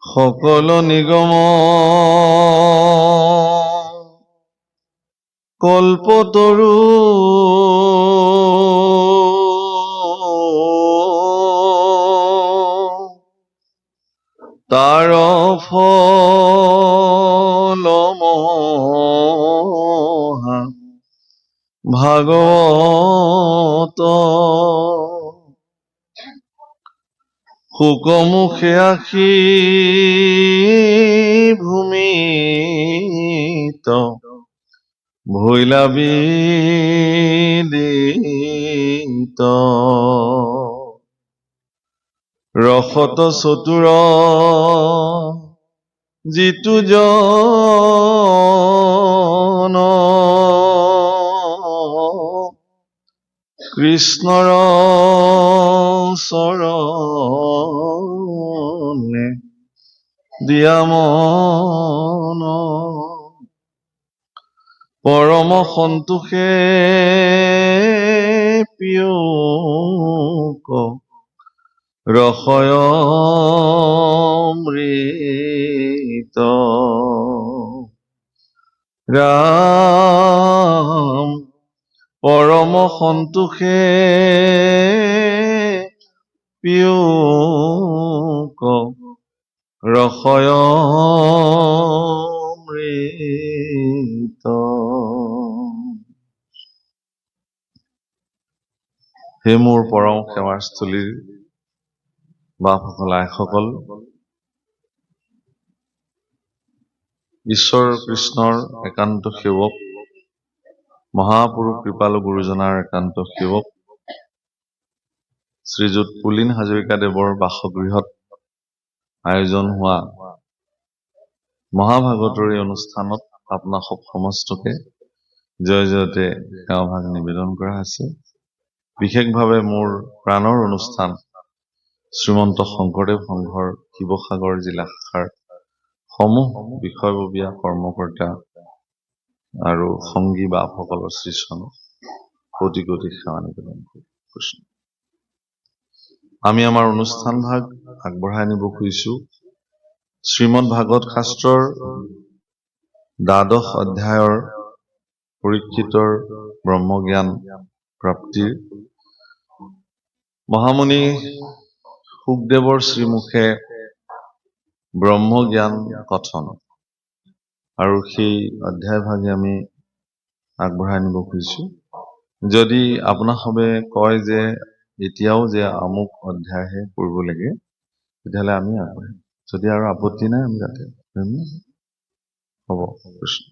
সকল নিগম কল্পতৰু তাৰ ফল মহা ভাগৱত শুকমুখে আশী ভূমিত ভৈলা বিদিত ৰসত চতুৰ যিটো জন কৃষ্ণৰ চৰণে দিয়া মন পৰম সন্তোষে পিয়ুক ৰসয়মৃত ৰাম পৰম সন্তোষে পিয়ুক ৰসয়মৃত। হে মোৰ পৰম সেৱাস্থলীৰ বাপসকল আইসকল, ঈশ্বৰ কৃষ্ণৰ একান্ত সেৱক, মহাপুৰুষ কৃপালু গুৰুজনাৰ একান্ত সেৱক শ্ৰীযুত পুলিন হাজৰিকাদেৱৰ বাসগৃহত আয়োজন হোৱা মহাভাগৱতৰ এই অনুষ্ঠানত আপোনাক সমস্তকে জয় জয়তে সেৱাভাগ নিবেদন কৰা হৈছে। বিশেষভাৱে মোৰ প্ৰাণৰ অনুষ্ঠান শ্ৰীমন্ত শংকৰদেৱ সংঘৰ শিৱসাগৰ জিলা শাখাৰ সমূহ বিষয়ববীয়া কৰ্মকৰ্তা আৰু সংগী বাপসকলৰ শ্ৰীচৰণত কোটি কোটি সেৱা নিবেদন কৰিছো। আমি আমাৰ অনুষ্ঠান ভাগ আগবঢ়াই নিব খুজিছো শ্ৰীমদ ভাগৱত শাস্ত্ৰৰ দ্বাদশ অধ্যায়ৰ পৰীক্ষিতৰ ব্ৰহ্মজ্ঞান প্ৰাপ্তিৰ মহামুনি শুকদেৱৰ শ্ৰীমুখে ব্ৰহ্মজ্ঞান কথন আৰু সেই অধ্যায় ভাগে আমি আগবঢ়াই নিব খুজিছো। যদি আপোনাসবে কয় যে এতিয়াও যে আমুক অধ্যায়হে পঢ়িব লাগে, তেতিয়াহ'লে আমি আগবাঢ়িম। যদি আৰু আপত্তি নাই আমি তাতে হ'ব। কৃষ্ণ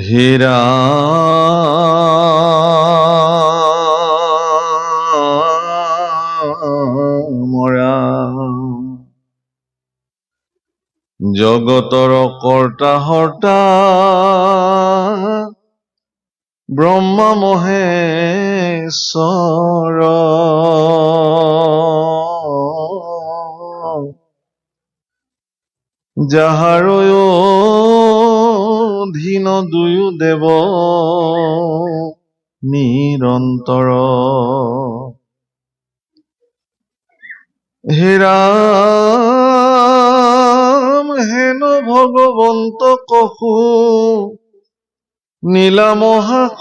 হে ৰাম ৰাম জগতৰ কৰ্তা হৰ্তা ব্ৰহ্মা মহেশ্বৰ যাহাৰ অধীন দুয়ো দেৱ নিৰন্তৰ। হে ৰাম হেন ভগৱন্ত কহু নীলা মহাশয়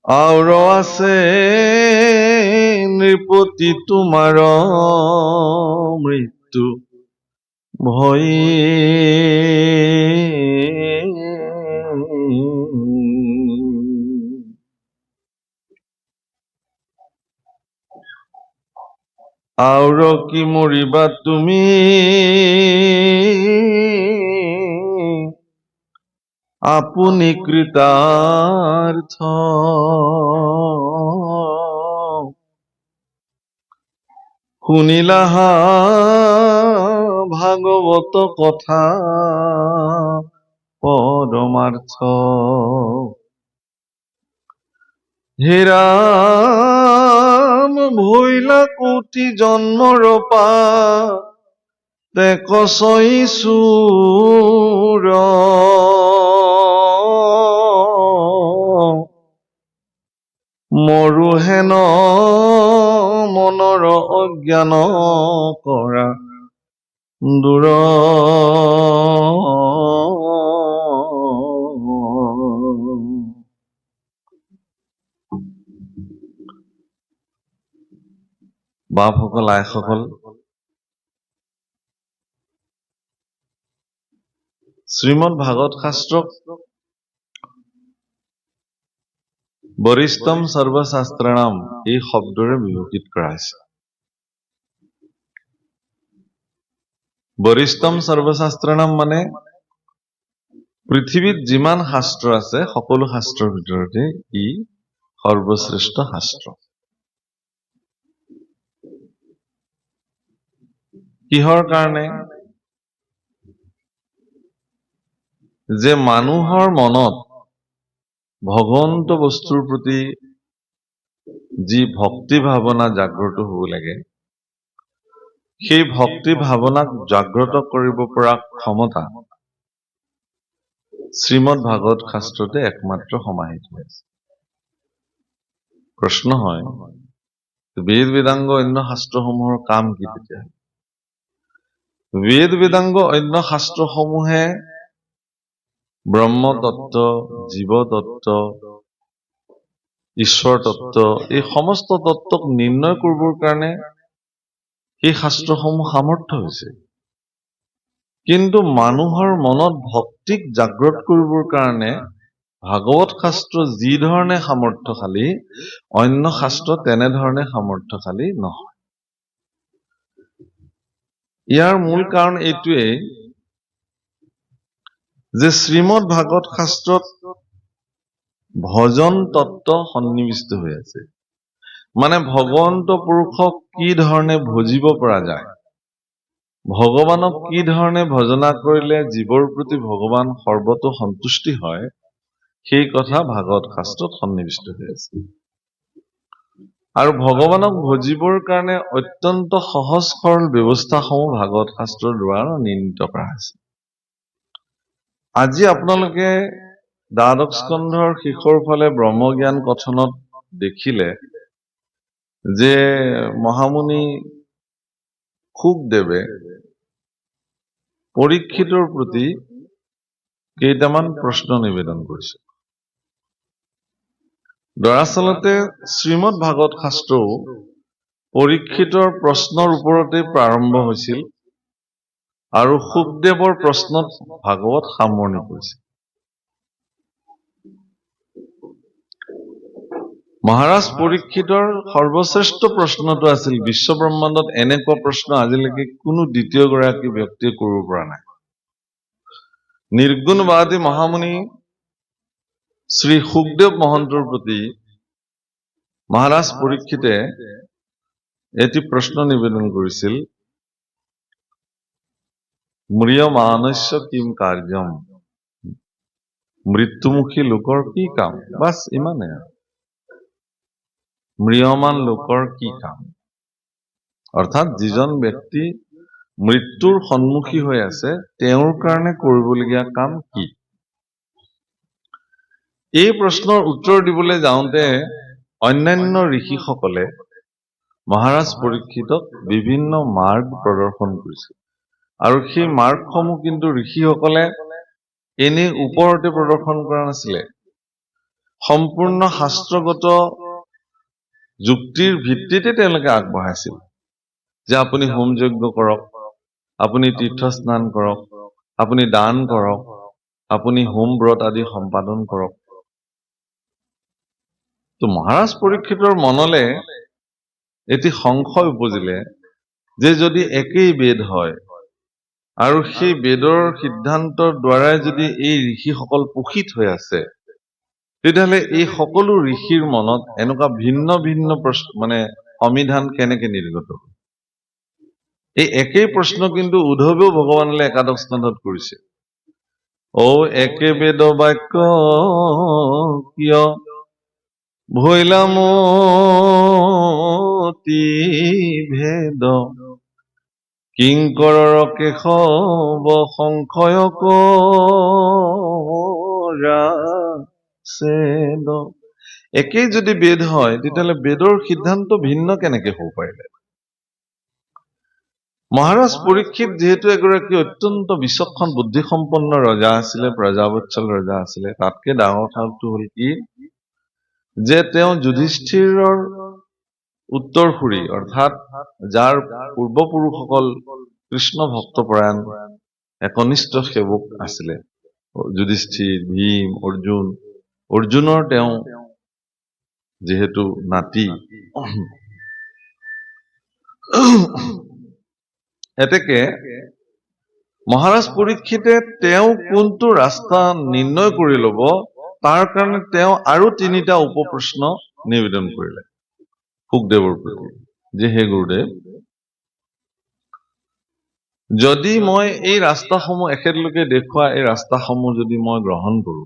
আউৰ আছে নৃপতি তোমাৰ মৃত্যু ভয়ে। আউৰ কি মৰিবা তুমি আপুনি কৃতাৰ্থ শুনিলাহা ভাগৱত কথা পৰমাৰ্থ। হে ৰাম ভৈলা কোটি জন্মৰ পাপ কচইছুৰ মৰুহেন মনৰ অজ্ঞান কৰা দূৰ বাপসকল আইসকল শ্ৰীমদ ভাগৱত শাস্ত্ৰক বৰিষ্ঠম সৰ্বশাস্ত্ৰাণাম এই শব্দৰে বিভূষিত কৰা হৈছে। বৰিষ্ঠম সৰ্বশাস্ত্ৰাণাম মানে পৃথিৱীত যিমান শাস্ত্ৰ আছে সকলো শাস্ত্ৰৰ ভিতৰতে ই সৰ্বশ্ৰেষ্ঠ শাস্ত্ৰ। কিহৰ কাৰণে? যে মানুহৰ মনত ভগৱন্ত বস্তুৰ প্ৰতি যি ভক্তি ভাৱনা জাগ্ৰত হ'ব লাগে, সেই ভক্তি ভাৱনাক জাগ্ৰত কৰিব পৰা ক্ষমতা শ্ৰীমদ ভাগৱত শাস্ত্ৰতে একমাত্ৰ সমাহিত হৈ আছে। প্ৰশ্ন হয়, বেদ বেদাংগ অন্য শাস্ত্ৰসমূহৰ কাম কি তেতিয়া? বেদ বেদাংগ অন্য শাস্ত্ৰসমূহে ব্ৰহ্মতত্ত্ব, জীৱতত্ত্ব, ঈশ্বৰ তত্ত্ব এই সমস্ত তত্ত্বক নিৰ্ণয় কৰিবৰ কাৰণে এই শাস্ত্ৰসমূহ সামৰ্থ্য হৈছে। কিন্তু মানুহৰ মনত ভক্তিক জাগ্ৰত কৰিবৰ কাৰণে ভাগৱত শাস্ত্ৰ যি ধৰণে সামৰ্থ্যশালী, অন্য শাস্ত্ৰ তেনেধৰণে সামৰ্থ্যশালী নহয়। ইয়াৰ মূল কাৰণ এইটোৱেই যে শ্ৰীমদ ভাগৱত শাস্ত্ৰত ভজন তত্ত্ব সন্নিৱিষ্ট হৈ আছে। মানে ভগৱন্ত পুৰুষক কি ধৰণে ভজিব পৰা যায়, ভগৱানক কি ধৰণে ভজনা কৰিলে জীৱৰ প্ৰতি ভগৱান সৰ্বতো সন্তুষ্টি হয়, সেই কথা ভাগৱত শাস্ত্ৰত সন্নিৱিষ্ট হৈ আছে। আৰু ভগৱানক ভজিবৰ কাৰণে অত্যন্ত সহজ সৰল ব্যৱস্থাসমূহ ভাগৱত শাস্ত্ৰৰ দ্বাৰা নিৰ্ণিত কৰা হৈছে। আজি আপোনালোকে দ্বাদশ স্কন্ধৰ শেষৰ ফালে ব্ৰহ্মজ্ঞান কথনত দেখিলে যে মহামুনি শুকদেৱে পৰীক্ষিতৰ প্ৰতি কেইটামান প্ৰশ্ন নিবেদন কৰিছে। দৰাচলতে শ্ৰীমদ ভাগৱত শাস্ত্ৰও পৰীক্ষিতৰ প্ৰশ্নৰ ওপৰতে প্ৰাৰম্ভ হৈছিল আৰু শুকদেৱৰ প্ৰশ্নত ভাগৱত সামৰণি পৰিছিল। মহাৰাজ পৰীক্ষিতৰ সৰ্বশ্ৰেষ্ঠ প্ৰশ্নটো আছিল, বিশ্ব ব্ৰহ্মাণ্ডত এনেকুৱা প্ৰশ্ন আজিলৈকে কোনো দ্বিতীয়গৰাকী ব্যক্তিয়ে কৰিব পৰা নাই। নিৰ্গুণবাদী মহামুনি শ্ৰী শুকদেৱ মহন্তৰ প্ৰতি মহাৰাজ পৰীক্ষিতে এটি প্ৰশ্ন নিবেদন কৰিছিল, ম্ৰিয়মাণস্য কিম কাৰ্যম, মৃত্যুমুখী লোকৰ কি কাম? বাছ ইমানে। ম্ৰিয়মান লোকৰ কি কাম? অৰ্থাৎ যিজন ব্যক্তি মৃত্যুৰ সন্মুখী হৈ আছে তেওঁৰ কাৰণে কৰিবলগীয়া কাম কি? এই প্ৰশ্নৰ উত্তৰ দিবলৈ যাওঁতে অন্যান্য ঋষিসকলে মহাৰাজ পৰীক্ষিতক বিভিন্ন মাৰ্গ প্ৰদৰ্শন কৰিছিল। আৰু সেই মাৰ্গসমূহ কিন্তু ঋষিসকলে এনেই ওপৰতে প্ৰদৰ্শন কৰা নাছিলে। সম্পূৰ্ণ শাস্ত্ৰগত যুক্তিৰ ভিত্তিতে তেওঁলোকে আগবঢ়াইছিল যে আপুনি হোম যজ্ঞ কৰক, আপুনি তীৰ্থস্নান কৰক, আপুনি দান কৰক, আপুনি হোম ব্ৰত আদি সম্পাদন কৰক। তো মহাৰাজ পৰীক্ষিতৰ মনলে এটি সংশয় উপজিলে যে যদি একেই বেদ হয় আৰু সেই বেদৰ সিদ্ধান্তৰ দ্বাৰাই যদি এই ঋষিসকল পোষিত হৈ আছে, তেতিয়াহ'লে এই সকলো ঋষিৰ মনত এনেকুৱা ভিন্ন ভিন্ন প্ৰশ্ন সমিধান কেনেকে নিৰ্গত হ'ব? এই একেই প্ৰশ্ন কিন্তু উদ্ধৱেও ভগৱানলৈ একাদশ স্কন্ধত কৰিছে। একে বেদ বাক্য কিয় ভৈলা মতি ভেদ, কিংকৰৰ কেশৱ সংশয় কৰা ছেদ। একেই যদি বেদ হয় তেতিয়াহ'লে বেদৰ সিদ্ধান্ত ভিন্ন কেনেকে হ'ব পাৰিলে? মহাৰাজ পৰীক্ষিত যিহেতু এগৰাকী অত্যন্ত বিচক্ষণ বুদ্ধিসম্পন্ন ৰজা আছিলে, প্ৰজাবৎসল ৰজা আছিলে, তাতকে ডাঙৰ কথাটো হ'ল কি যে তেওঁ যুধিষ্ঠিৰৰ উত্তৰসূৰী, অৰ্থাৎ যাৰ পূৰ্বপুৰুষসকল কৃষ্ণ ভক্তপৰায়ণ একনিষ্ঠ সেৱক আছিলে, যুধিষ্ঠিৰ, ভীম, অৰ্জুনৰ তেওঁ যিহেতু নাতি, এতেকে মহাৰাজ পৰীক্ষিতে তেওঁ কোনটো ৰাস্তা নিৰ্ণয় কৰি ল'ব তাৰ কাৰণে তেওঁ আৰু 3টা উপপ্ৰশ্ন নিবেদন কৰিলে শুকদেৱৰ প্ৰতি, যে হে গুৰুদেৱ, যদি মই এই ৰাস্তাসমূহ এখেতলোকে দেখুওৱা এই ৰাস্তাসমূহ যদি মই গ্ৰহণ কৰো,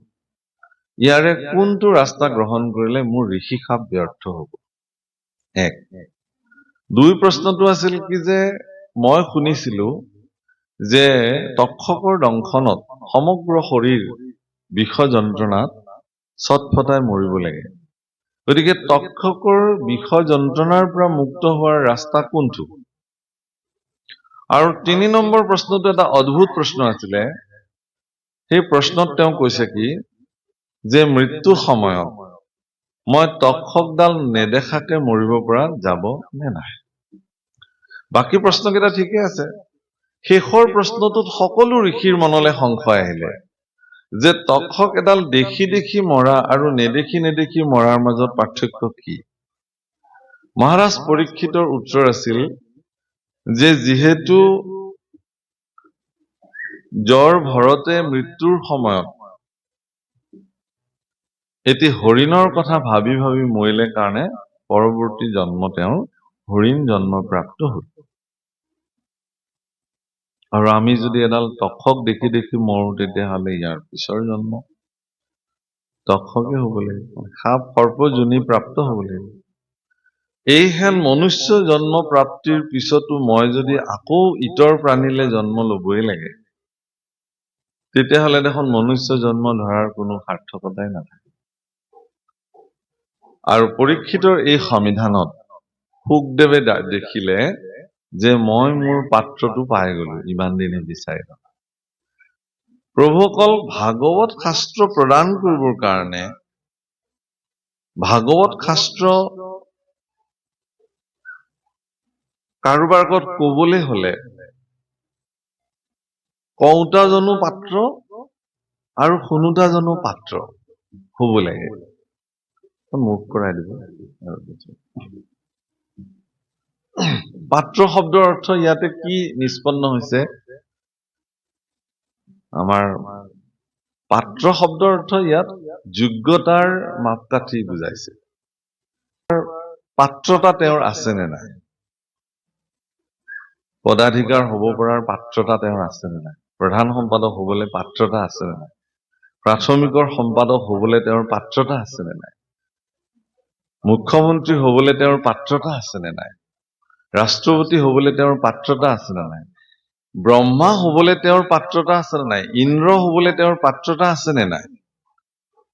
ইয়াৰে কোনটো ৰাস্তা গ্ৰহণ কৰিলে মোৰ ঋষি সাপ ব্যৰ্থ হ'ব? 1। 2 প্ৰশ্নটো আছিল কি যে মই শুনিছিলো যে তক্ষকৰ দংশনত সমগ্ৰ শৰীৰ বিষ যন্ত্ৰণাত ছটফটাই মৰিব লাগে, গতিকে তক্ষকৰ বিষ যন্ত্ৰণাৰ পৰা মুক্ত হোৱাৰ ৰাস্তা কোনটো? আৰু 3 নম্বৰ প্ৰশ্নটো এটা অদ্ভুত প্ৰশ্ন আছিলে। সেই প্ৰশ্নত তেওঁ কৈছে কি যে মৃত্যু সময়ত মই তক্ষকডাল নেদেখাকে মৰিব পৰা যাব নে নাই? বাকী প্ৰশ্নকেইটা ঠিকে আছে। শেষৰ প্ৰশ্নটোত সকলো ঋষিৰ মনলৈ সংশয় আহিলে যে তক্ষক এডাল দেখি দেখি মৰা আৰু নেদেখি মৰাৰ মাজত পাৰ্থক্য কি? মহাৰাজ পৰীক্ষিতৰ উত্তৰ আছিল যে যিহেতু জ্বৰ ভৰতে মৃত্যুৰ সময়ত এটি হৰিণৰ কথা ভাবি ভাবি মৰিলে কাৰণে পৰৱৰ্তী জন্ম তেওঁৰ হৰিণ জন্ম প্ৰাপ্ত হ'ল। আৰু আমি যদি এডাল তক্ষক দেখি দেখি মৰো তেতিয়াহ'লে ইয়াৰ পিছৰ জন্ম তক্ষকে হ'ব লাগিব, সাপ সৰ্প যোনি প্ৰাপ্ত হ'ব লাগিব। এইহেন মনুষ্য জন্ম প্ৰাপ্তিৰ পিছতো মই যদি আকৌ ইতৰ প্ৰাণীলে জন্ম ল'বই লাগে, তেতিয়াহ'লে দেখোন মনুষ্য জন্ম ধৰাৰ কোনো সাৰ্থকতাই নাথাকে। আৰু পৰীক্ষিতৰ এই সমিধানত শুকদেৱে দেখিলে যে মই মোৰ পাত্ৰটো পাই গলো ইমান দিনে বিচাৰি। প্ৰভুসকল, ভাগৱত শাস্ত্ৰ প্ৰদান কৰিবৰ কাৰণে ভাগৱত শাস্ত্ৰ কাৰোবাৰ আগত কবলৈ হলে কওঁতাজনো পাত্ৰ আৰু শুনোতাজনো পাত্ৰ হব লাগে। মুখ কৰাই দিব। পাত্ৰ শব্দৰ অৰ্থ ইয়াতে কি নিষ্পন্ন হৈছে? আমাৰ পাত্ৰ শব্দৰ অৰ্থ ইয়াত যোগ্যতাৰ মাপকাঠি বুজাইছে। পাত্ৰতা তেওঁৰ আছে নে নাই? পদাধিকাৰ হব পৰাৰ পাত্ৰতা তেওঁৰ আছে নে নাই? প্ৰধান সম্পাদক হবলৈ পাত্ৰতা আছে নে নাই? প্ৰাথমিকৰ সম্পাদক হবলৈ তেওঁৰ পাত্ৰতা আছে নে নাই? মুখ্যমন্ত্ৰী হবলৈ তেওঁৰ পাত্ৰতা আছে নে নাই? ৰাষ্ট্ৰপতি হবলৈ তেওঁৰ পাত্ৰতা আছে নে নাই? ব্ৰহ্মা হবলৈ তেওঁৰ পাত্ৰতা আছে নে নাই? ইন্দ্ৰ হবলৈ তেওঁৰ পাত্ৰতা আছে নে নাই?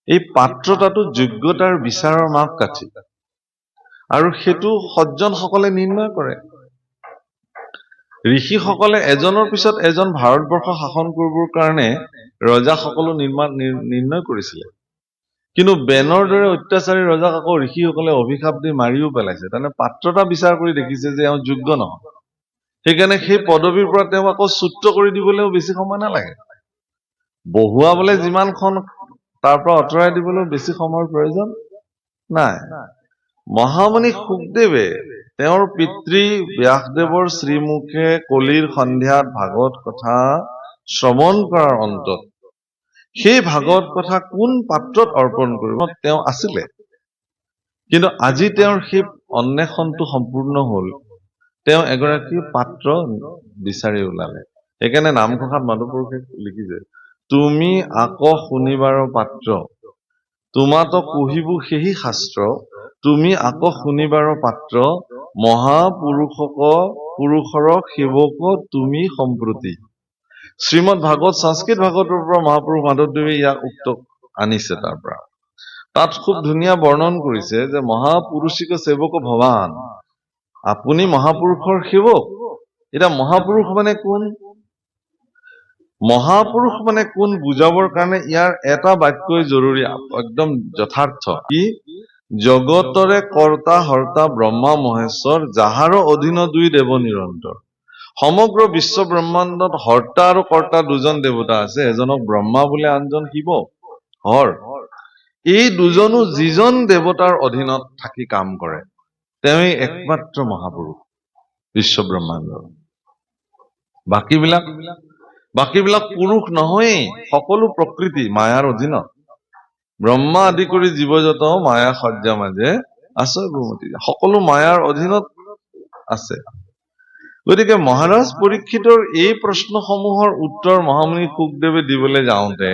এই পাত্ৰতাটো যোগ্যতাৰ বিচাৰৰ মাপকাঠি, আৰু সেইটো সজ্জনসকলে নিৰ্ণয় কৰে। ঋষিসকলে এজনৰ পিছত এজন ভাৰতবৰ্ষ শাসন কৰিবৰ কাৰণে ৰজাসকলো নিৰ্ণয় কৰিছিলে, কিন্তু বেনৰ দৰে অত্যাচাৰী ৰজাক আকৌ ঋষিসকলে অভিশাপ দি মাৰিও পেলাইছে। তাৰমানে পাত্ৰতা বিচাৰ কৰি দেখিছে যে এওঁ যোগ্য নহয়, সেইকাৰণে সেই পদবীৰ পৰা তেওঁক আকৌ চ্যুত কৰি দিবলৈও বেছি সময় নালাগে। বহুৱাবলৈ যিমানখন তাৰ পৰা আঁতৰাই দিবলৈও বেছি সময়ৰ প্ৰয়োজন নাই। মহামুনি শুকদেৱে তেওঁৰ পিতৃ ব্যাসদেৱৰ শ্ৰীমুখে কলিৰ সন্ধিয়াত ভাগৱত কথা শ্ৰৱণ কৰাৰ অন্তত সেই ভাগৱত কথা কোন পাত্ৰত অৰ্পণ কৰিব তেওঁ আছিলে, কিন্তু আজি তেওঁৰ সেই অন্বেষণটো সম্পূৰ্ণ হল। তেওঁ এগৰাকী পাত্ৰ বিচাৰি ওলালে। সেইকাৰণে নামঘোষাত মাধৱপুৰুষে লিখিছে, তুমি আকৌ শুনিবাৰ পাত্ৰ, তোমাতো কহিব সেহি শাস্ত্ৰ, তুমি আকৌ শুনিবাৰ পাত্ৰ, মহাপুৰুষৰ সেৱক তুমি সম্প্ৰতি। শ্ৰীমদ ভাগৱত সংস্কৃত ভাগৱতৰ পৰা মহাপুৰুষ মাধৱদেৱে ইয়াক উক্ত আনিছে তাৰ পৰা। তাত খুব ধুনীয়া বৰ্ণন কৰিছে যে মহাপুৰুষিক সেৱক ভৱান, আপুনি মহাপুৰুষৰ সেৱক। এতিয়া মহাপুৰুষ মানে কোন? মহাপুৰুষ মানে কোন বুজাবৰ কাৰণে ইয়াৰ এটা বাক্যই জৰুৰী, একদম যথাৰ্থ। কি? জগতৰে কৰ্তা হৰ্তা ব্ৰহ্মা মহেশ্বৰ, যাহাৰ অধীন দুই দেৱ নিৰন্তৰ। সমগ্ৰ বিশ্ব ব্ৰহ্মাণ্ডত হৰ্তা আৰু কৰ্তা দুজন দেৱতা আছে, এজনক ব্ৰহ্মা বোলে, আনজন শিৱ হৰ। এই দুজনো যিজন দেৱতাৰ অধীনত থাকি কাম কৰে, তেওঁই একমাত্ৰ মহাপুৰুষ বিশ্ব ব্ৰহ্মাণ্ডৰ। বাকীবিলাক পুৰুষ নহয়েই, সকলো প্ৰকৃতি মায়াৰ অধীনত। ব্ৰহ্মা আদি কৰি জীৱজত মায়া সজ্জা মাজে আছে ভূমতি, সকলো মায়াৰ অধীনত আছে। গতিকে মহাৰাজ পৰীক্ষিতৰ এই প্ৰশ্নসমূহৰ উত্তৰ মহামুনি শুকদেৱে দিবলৈ যাওঁতে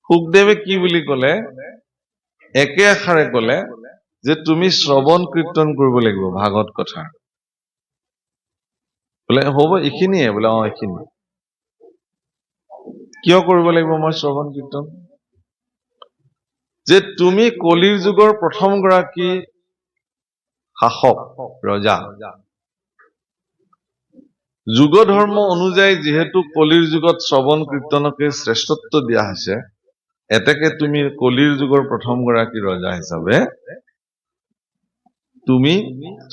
শুকদেৱে কি বুলি কলে? একে আষাৰে কলে যে তুমি শ্ৰৱণ কীৰ্তন কৰিব লাগিব ভাগৱত কথা। বোলে হ'ব এইখিনিয়ে? বোলে এইখিনি। কিয় কৰিব লাগিব মই শ্ৰৱণ কীৰ্তন? যে তুমি কলিৰ যুগৰ প্ৰথম গৰাকী শাসক, ৰজা। যুগ ধৰ্ম অনুযায়ী যিহেতু কলিৰ যুগত শ্ৰৱণ কীৰ্তনকে শ্ৰেষ্ঠত্ব দিয়া হৈছে, এতেকে তুমি কলিৰ যুগৰ প্ৰথম গৰাকী ৰজা হিচাপে তুমি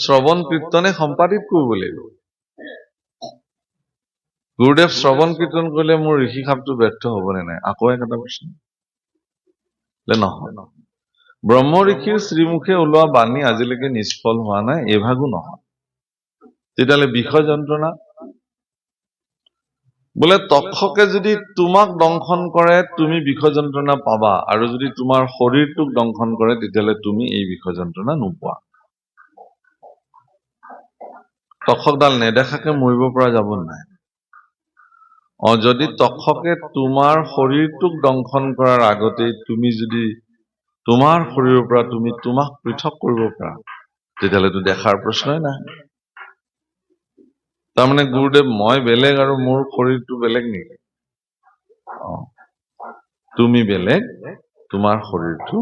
শ্ৰৱণ কীৰ্তনে সম্পাদিত কৰিব লাগিব। গুৰুদেৱ শ্ৰৱণ কীৰ্তন কৰিলে মোৰ ঋষি খাপটো ব্যৰ্থ হবনে নাই? আকৌ এটা প্ৰশ্ন। নহয়, ব্ৰহ্ম ঋষিৰ শ্ৰীমুখে ওলোৱা বাণী আজিলৈকে নিষ্ফল হোৱা নাই, এভাগো নহয়। তেতিয়াহ'লে বিষয় যন্ত্ৰণা? বোলে তক্ষকে যদি তোমাক দংশন কৰে তুমি বিষয় যন্ত্ৰণা পাবা, আৰু যদি তোমাৰ শৰীৰটোক দংশন কৰে তেতিয়াহ'লে তুমি এই বিষয় যন্ত্ৰণা নোপোৱা। তক্ষকডাল নেদেখাকে মৰিব পৰা যাব নাই? যদি তক্ষকে তোমাৰ শৰীৰটোক দংশন কৰাৰ আগতেই তুমি যদি তোমাৰ শৰীৰৰ পৰা তুমি তোমাক পৃথক কৰিব পাৰা, তেতিয়াহ'লেতো দেখাৰ প্ৰশ্নই নাই। তাৰমানে গুৰুদেৱ মই বেলেগ আৰু মোৰ শৰীৰটো বেলেগ নেকি? তুমি বেলেগ, তোমাৰ শৰীৰটো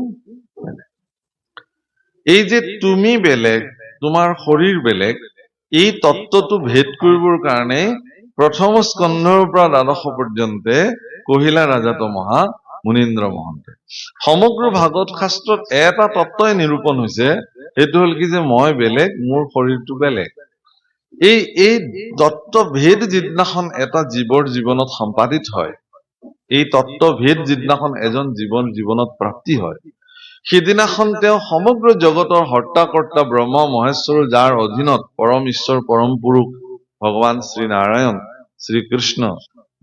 বেলেগ। এই যে তুমি বেলেগ, তোমাৰ শৰীৰ বেলেগ, এই তত্ত্বটো ভেদ কৰিবৰ কাৰণে প্ৰথম স্কন্ধৰ পৰা দ্বাদশ পৰ্যন্তে কহিলা ৰাজাত মহা মুনীন্দ্ৰ মহন্তে সমগ্ৰ ভাগৱত শাস্ত্ৰত এটা তত্ত্বই নিৰূপণ হৈছে, সেইটো হল কি যে মই বেলেগ, মোৰ শৰীৰটো বেলেগ। এই তত্ত্বভেদ যিদিনাখন এটা জীৱৰ জীৱনত সম্পাদিত হয়, এই তত্ত্বভেদ যিদিনাখন এজন জীৱনত প্ৰাপ্তি হয়, সিদিনাখন তেওঁ সমগ্ৰ জগতৰ হৰ্তা কৰ্তা ব্ৰহ্ম মহেশ্বৰ, যাৰ অধীনত পৰম ঈশ্বৰ পৰম পুৰুষ ভগৱান শ্ৰী নাৰায়ণ শ্ৰীকৃষ্ণ,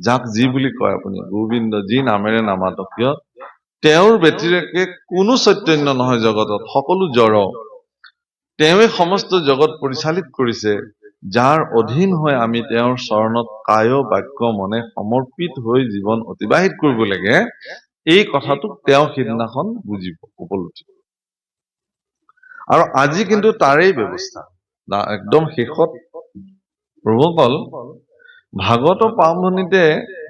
যাক যি বুলি কয় আপুনি, গোবিন্দ, যি নামেৰে নামাতক কিয়, তেওঁৰ ব্যতিৰেকে কোনো চৈতন্য নহয় জগতত, সকলো জড়। তেওঁৱে সমস্ত জগত পৰিচালিত কৰিছে, যাৰ অধীন হৈ আমি তেওঁৰ চৰণত কায় বাক্য মনে সমৰ্পিত হৈ জীৱন অতিবাহিত কৰিব লাগে, এই কথাটোক তেওঁ সিদিনাখন বুজিব, উপলব্ধি। আৰু আজি কিন্তু তাৰেই ব্যৱস্থা একদম শেষত প্ৰভুসকল ভাগৱত প্ৰাৰম্ভণিতে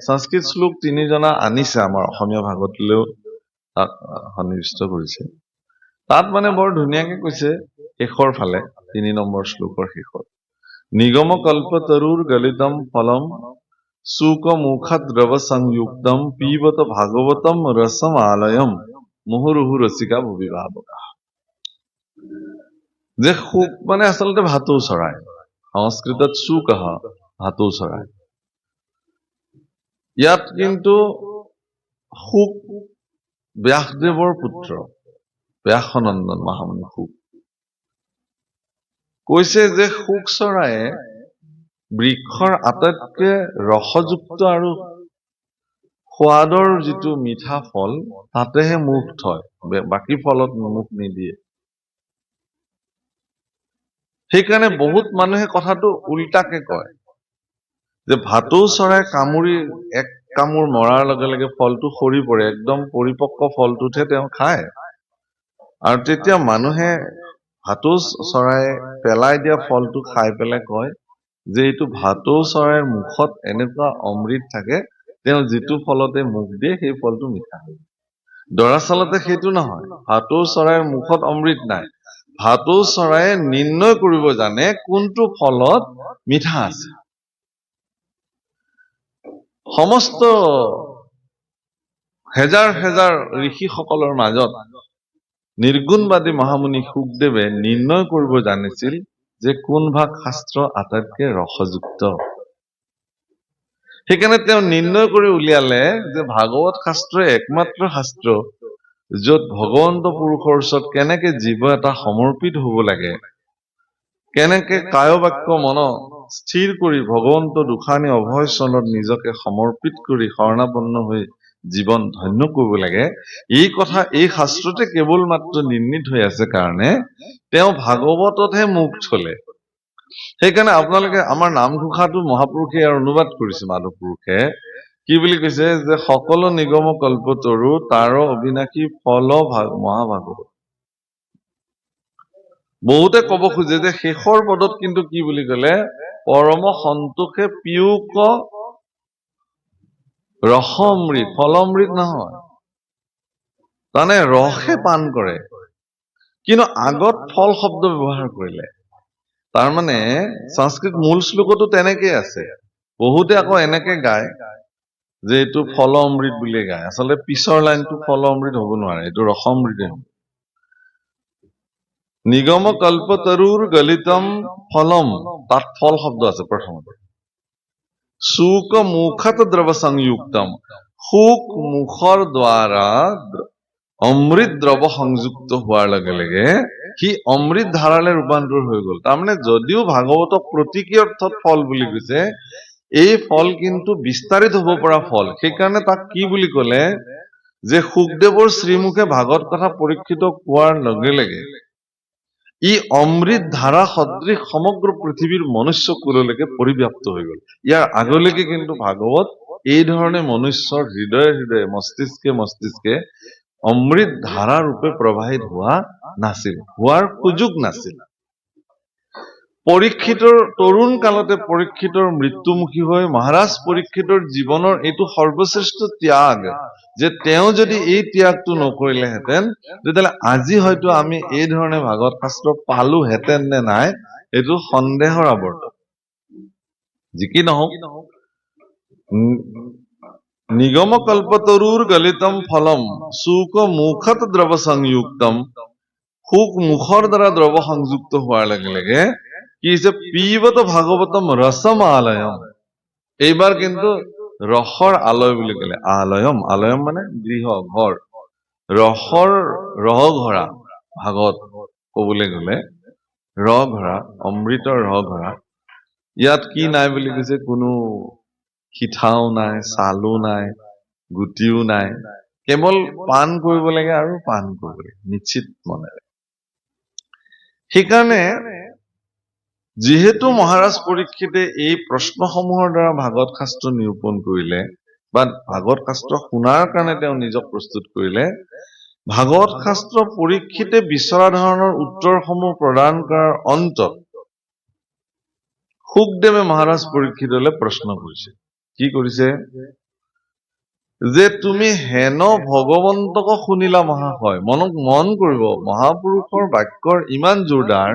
সংস্কৃত শ্লোক 3 জনা আনিছে, আমাৰ অসমীয়া ভাগৱতলৈও তাক সন্নিৱিষ্ট কৰিছে। তাত মানে বৰ ধুনীয়াকে কৈছে, শেষৰ ফালে 3 নম্বৰ শ্লোকৰ শেষত, নিগম কল্পতৰুৰ গলিতম ফলম সুক মুখা দ্ৰৱ সংযুক্তম পিবত ভাগৱতম ৰসম আলয়ম মুহুৰুহু ৰসিকা ভুবিভাৱকা। যে সুক মানে আচলতে ভাটৌ চৰাই, সংস্কৃতত সুক ভাটৌ চৰাই। ইয়াত কিন্তু সুক ব্যাসদেৱৰ পুত্ৰ, ব্যাসনন্দন মহামুনি সুক কৈছে যে সুক চৰায়ে বৃক্ষৰ আটাইতকৈ ৰসযুক্ত আৰু সোৱাদৰ যিটো মিঠা ফল, তাতেহে মুখ থয়, বাকী ফলত মুখ নিদিয়ে। সেইকাৰণে বহুত মানুহে কথাটো উল্টাকে কয় যে ভাটৌ চৰাই কামুৰি এক কামোৰ মৰাৰ লগে লগে ফলটো সৰি পৰে, একদম পৰিপক্ক ফলটোতহে তেওঁ খায়। আৰু তেতিয়া মানুহে ভাটৌ চৰাই পেলাই দিয়া ফলটো খাই পেলাই কয় যে এইটো ভাটৌ চৰাইৰ মুখত এনেকুৱা অমৃত থাকে, তেওঁ যিটো ফলতে মুখ দিয়ে সেই ফলটো মিঠা হয়। দৰাচলতে সেইটো নহয়। ভাটৌ চৰাইৰ মুখত অমৃত নাই। ভাটৌ চৰাইয়ে নিৰ্ণয় কৰিব জানে কোনটো ফলত মিঠা আছে। সমস্ত হেজাৰ হেজাৰ ঋষিসকলৰ মাজত নিৰ্গুণবাদী মহামুনি শুকদেৱে নিৰ্ণয় কৰিব জানিছিল যে কোন ভাগ শাস্ত্ৰ আটাইতকৈ ৰসযুক্ত। সেইকাৰণে তেওঁ নিৰ্ণয় কৰি উলিয়ালে যে ভাগৱত শাস্ত্ৰই একমাত্ৰ শাস্ত্ৰ য'ত ভগৱন্ত পুৰুষৰ ওচৰত কেনেকে জীৱ এটা সমৰ্পিত হব লাগে, কেনেকে কায় বাক্য মন স্থিৰ কৰি ভগৱন্ত দুখানি অভয় চৰণত নিজকে সমৰ্পিত কৰি শৰণাপন্ন হৈ জীৱন ধন্য কৰিব লাগে, এই কথা এই শাস্ত্ৰতে কেৱল মাত্ৰ নিৰ্ণিত হৈ আছে কাৰণে তেওঁ ভাগৱততহে মুখ চলে। সেইকাৰণে আপোনালোকে আমাৰ নামঘোষাটো মহাপুৰুষে ইয়াৰ অনুবাদ কৰিছে, মাধৱ পুৰুষে কি বুলি কৈছে যে সকলো নিগম কল্পতৰু তাৰ অবিনাশী ফল মহাভাগৱত। বহুতে কব খোজে যে শেষৰ পদত কিন্তু কি বুলি কলে, পৰম সন্তোষে পিয়ুক ৰসমৃত, ফলমৃত নহয়, তাৰমানে ৰসে পান কৰে, কিন্তু আগত ফল শব্দ ব্যৱহাৰ কৰিলে। তাৰমানে সংস্কৃত মূল শ্লোকতো তেনেকেই আছে। বহুতে আকৌ এনেকে গায় যে এইটো ফল অমৃত বুলি গায়, আচলতে পিছৰ লাইনটো ফল অমৃত হব নোৱাৰে, এইটো ৰসমৃতে হব। নিগম কল্পতৰুৰ গলিতম ফলম, তাত ফল শব্দ আছে প্ৰথমতে। শুক মুখত দ্ৰৱ সংযুক্তম, শুক মুখৰ দ্বাৰা অমৃত দ্ৰৱ সংযুক্ত হোৱাৰ লগে লগে সি অমৃত ধাৰালে ৰূপান্তৰ হৈ গল। তাৰমানে যদিও ভাগৱতক প্ৰতীকী অৰ্থত ফল বুলি কৈছে, এই ফল কিন্তু বিস্তাৰিত হব পৰা ফল। সেইকাৰণে তাক কি বুলি কলে যে শুকদেৱৰ শ্ৰীমুখে ভাগৱত কথা পৰীক্ষিত কোৱাৰ লগে লগে ই অমৃত ধাৰা সদৃশ সমগ্ৰ পৃথিৱীৰ মনুষ্য কুললৈকে পৰিব্যাপ্ত হৈ গল। ইয়াৰ আগলৈকে কিন্তু ভাগৱত এই ধৰণে মনুষ্যৰ হৃদয়ে হৃদয়ে মস্তিষ্কে মস্তিষ্কে অমৃত ধাৰা ৰূপে প্ৰবাহিত হোৱা নাছিল, হোৱাৰ সুযোগ নাছিল। পৰীক্ষিতৰ তৰুণ কালতে পৰীক্ষিতৰ মৃত্যুমুখী হৈ মহাৰাজ পৰীক্ষিতৰ জীৱনৰ এইটো সৰ্বশ্ৰেষ্ঠ ত্যাগ, যে তেওঁ যদি এই ত্যাগটো নকৰিলেহেঁতেন তেতিয়াহলে আজি হয়তো আমি এই ধৰণে ভাগৱত শাস্ত্ৰ পালোহেঁতেন নে নাই, এইটো সন্দেহৰ আৱৰ্ত। যি কি নহওক, নিগম কল্পতৰুৰ গলিতম ফলম শুক মুখত দ্ৰৱ সংযুক্তম, শুক মুখৰ দ্বাৰা দ্ৰৱ সংযুক্ত হোৱাৰ লগে লগে কি হৈছে, পিবত ভাগৱতম ৰসম আলয়ম। এইবাৰ কিন্তু ৰসৰ আলয় বুলি কলে, আলয়ম, আলয়ম মানে গৃহ ঘৰ, ৰসৰ ৰহ ঘৰা ভাগৱত কবলৈ গলে, ৰহ ঘৰা, অমৃতৰ ৰহ ঘৰা। ইয়াত কি নাই বুলি কৈছে, কোনো সিঠাও নাই, ছালো নাই, গুটিও নাই, কেৱল পাণ কৰিব লাগে আৰু পাণ কৰিব লাগে নিশ্চিত মনেৰে। সেইকাৰণে যিহেতু মহাৰাজ পৰীক্ষিতে এই প্ৰশ্নসমূহৰ দ্বাৰা ভাগৱত শাস্ত্ৰ নিৰূপণ কৰিলে, বা ভাগৱত শাস্ত্ৰ শুনাৰ কাৰণে তেওঁ নিজক প্ৰস্তুত কৰিলে, ভাগৱত শাস্ত্ৰ পৰীক্ষিতে বিচৰা ধৰণৰ উত্তৰসমূহ প্ৰদান কৰাৰ অন্তত শুকদেৱে মহাৰাজ পৰীক্ষিতলৈ প্ৰশ্ন কৰিছে। কি কৰিছে যে তুমি হেন ভগৱন্তক শুনিলা মহাশয়। মন কৰিব, মহাপুৰুষৰ বাক্যৰ ইমান জোৰদাৰ,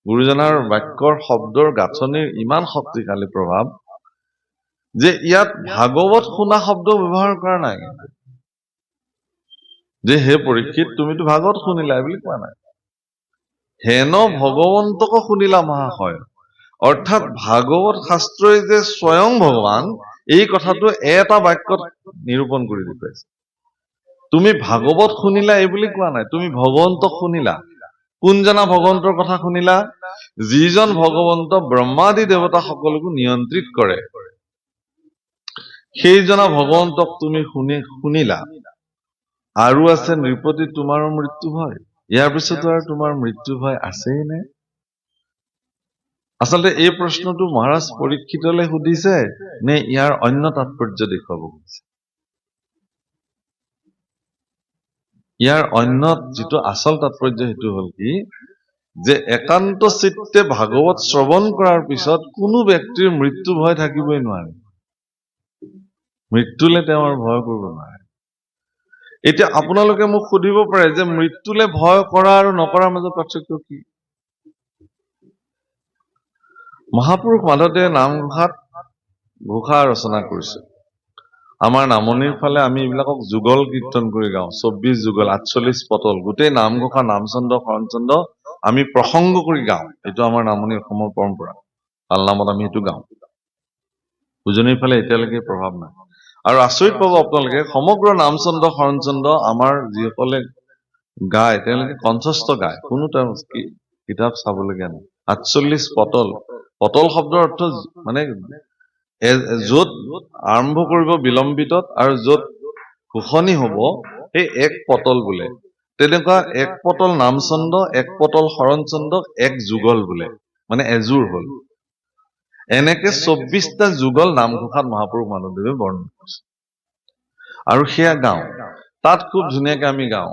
গুৰুজনাৰ বাক্যৰ শব্দৰ গাঁথনিৰ ইমান শক্তিশালী প্ৰভাৱ, যে ইয়াত ভাগৱত শুনা শব্দ ব্যৱহাৰ কৰা নাই, যে হে পৰীক্ষিত তুমিতো ভাগৱত শুনিলা বুলি কোৱা নাই। হেন ভগৱন্তক শুনিলা মহাশয়, অৰ্থাৎ ভাগৱত শাস্ত্ৰই যে স্বয়ং ভগৱান, এই কথাটো এটা বাক্যত নিৰূপণ কৰি দেখুৱাইছে। তুমি ভাগৱত শুনিলা এই বুলি কোৱা নাই, তুমি ভগৱন্তক শুনিলা। কোনজনা ভগৱন্তৰ কথা শুনিলা? যিজন ভগৱন্ত ব্ৰহ্মাদি দেৱতা সকলকো নিয়ন্ত্ৰিত কৰে, সেইজনা ভগৱন্তক তুমি শুনিলা। আৰু আছে নৃপতি তোমাৰো মৃত্যু ভয়, ইয়াৰ পিছতো আৰু তোমাৰ মৃত্যু ভয় আছেই নে? আচলতে এই প্ৰশ্নটো মহাৰাজ পৰীক্ষিতলৈ সুধিছে নে ইয়াৰ অন্য তাৎপৰ্য দেখুৱাব খুজিছে? ইয়াৰ অন্য যিটো আচল তাৎপৰ্য সেইটো হল কি, যে একান্ত চিত্তে ভাগৱত শ্ৰৱণ কৰাৰ পিছত কোনো ব্যক্তিৰ মৃত্যু ভয় থাকিবই নোৱাৰে, মৃত্যুলে তেওঁ আৰু ভয় কৰিব নোৱাৰে। এতিয়া আপোনালোকে মোক সুধিব পাৰে যে মৃত্যুলে ভয় কৰা আৰু নকৰাৰ মাজত পাৰ্থক্য কি? মহাপুৰুষ মাধৱদেৱে নামঘোষা ৰচনা কৰিছে। আমাৰ নামনিৰ ফালে আমি এইবিলাকক যুগল কীৰ্তন কৰি গাওঁ, 24 যুগল, 48 পটল, গোটেই নামঘোষা, নামচন্দ্ৰ, শৰণচন্দ্ৰ আমি প্ৰসংগ কৰি গাওঁ। এইটো আমাৰ নামনি অসমৰ পৰম্পৰা। পালনামত আমি সেইটো গাওঁ। উজনিৰ ফালে এতিয়ালৈকে প্ৰভাৱ নাই। আৰু আচৰিত পাব আপোনালোকে, সমগ্ৰ নামচন্দ্ৰ শৰণচন্দ্ৰ আমাৰ যিসকলে গায় তেওঁলোকে কণ্ঠস্থ গায়, কোনো কিতাপ চাবলগীয়া নাই। 48 পটল, পটল শব্দৰ অৰ্থ মানে য'ত আৰম্ভ কৰিব বিলম্বিতত আৰু য'ত ঘোষণি হব সেই এক পটল বোলে। তেনেকুৱা এক পটল নামচন্দ্ৰ, এক পটল শৰণচন্দ্ৰ, এক যুগল বোলে, মানে এযোৰ হল। এনেকে 24টা যুগল নামঘোষাত মহাপুৰুষ মাধৱদেৱে বৰ্ণনা কৰিছে। আৰু সেয়া গাওঁ, তাত খুব ধুনীয়াকে আমি গাওঁ,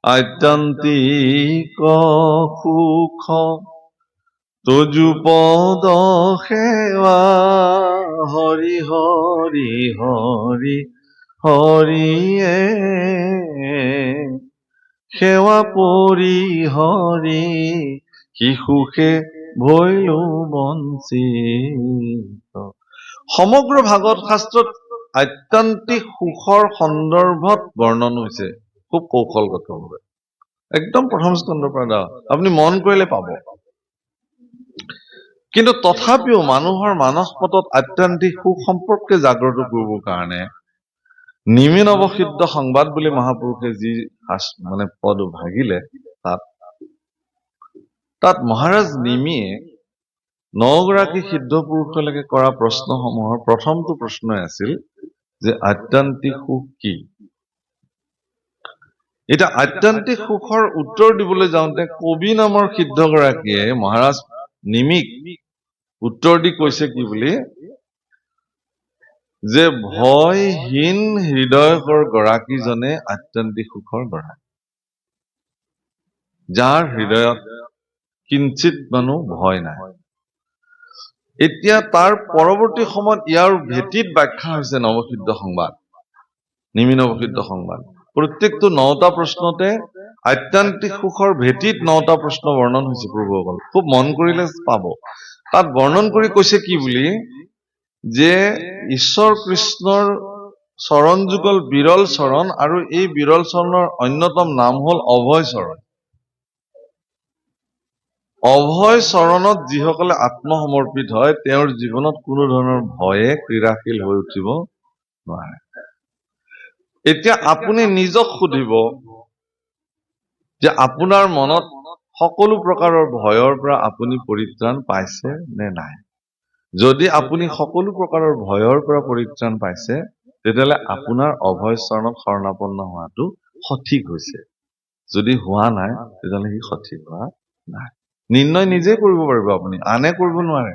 আত্যন্তিক সুখ তজু পদ সেৱা, হৰি হৰি হৰি হৰিয়ে সেৱা পৰি হৰি শিশুষে ভৈলো বঞ্চিত। সমগ্ৰ ভাগৱত শাস্ত্ৰত আত্যন্তিক সুখৰ সন্দৰ্ভত বৰ্ণন হৈছে খুব কৌশলগতভাৱে, একদম প্ৰথম স্কন্ধৰ পৰা আপুনি মন কৰিলে পাব। কিন্তু তথাপিও মানুহৰ মানস পটত আত্যন্তিক সুখ সম্পৰ্কে জাগ্ৰত কৰিবৰ কাৰণে নিমী নৱসিদ্ধ সংবাদ বুলি মহাপুৰুষে যি মানে পদ ভাগিলে, তাত মহাৰাজ নিমিয়ে 9গৰাকী সিদ্ধ পুৰুষলৈকে কৰা প্ৰশ্নসমূহৰ প্ৰথমটো প্ৰশ্নই আছিল যে আত্যন্তিক সুখ কি? এতিয়া আত্যন্তিক সুখৰ উত্তৰ দিবলৈ যাওঁতে কবি নামৰ সিদ্ধগৰাকীয়ে মহাৰাজ নিমিক উত্তৰ দি কৈছে কি বুলি, যে ভয়হীন হৃদয়কৰ গৰাকীজনে আত্যন্তিক সুখৰ গৰাকী, যাৰ হৃদয়ত কিঞ্চিত মানুহ ভয় নাই। এতিয়া তাৰ পৰৱৰ্তী সময়ত ইয়াৰ ভেটিত ব্যাখ্যা হৈছে নৱসিদ্ধ সংবাদ, নিমী নৱসিদ্ধ সংবাদ। প্ৰত্যেকটো 9টা প্ৰশ্নতে আত্যন্তিক সুখৰ ভেটিত 9টা প্ৰশ্ন বৰ্ণন হৈছে প্ৰভুসকল, খুব মন কৰিলে পাব। তাত বৰ্ণন কৰি কৈছে কি বুলি, যে ঈশ্বৰ কৃষ্ণৰ চৰণ যুগল বিৰল চৰণ, আৰু এই বিৰল চৰণৰ অন্যতম নাম হল অভয় চৰণ। অভয় চৰণত যিসকলে আত্মসমৰ্পিত হয় তেওঁৰ জীৱনত কোনো ধৰণৰ ভয়ে ক্ৰীড়াশীল হৈ উঠিব নোৱাৰে। এতিয়া আপুনি নিজক সুধিব যে আপোনাৰ মনত সকলো প্ৰকাৰৰ ভয়ৰ পৰা আপুনি পৰিত্ৰাণ পাইছে নে নাই? যদি আপুনি সকলো প্ৰকাৰৰ ভয়ৰ পৰা পৰিত্ৰাণ পাইছে, তেতিয়াহ'লে আপোনাৰ অভয় চৰণত শৰণাপন্ন হোৱাটো সঠিক হৈছে। যদি হোৱা নাই তেতিয়াহ'লে সি সঠিক হোৱা নাই। নিৰ্ণয় নিজে কৰিব পাৰিব, আপুনি আনে কৰিব নোৱাৰে।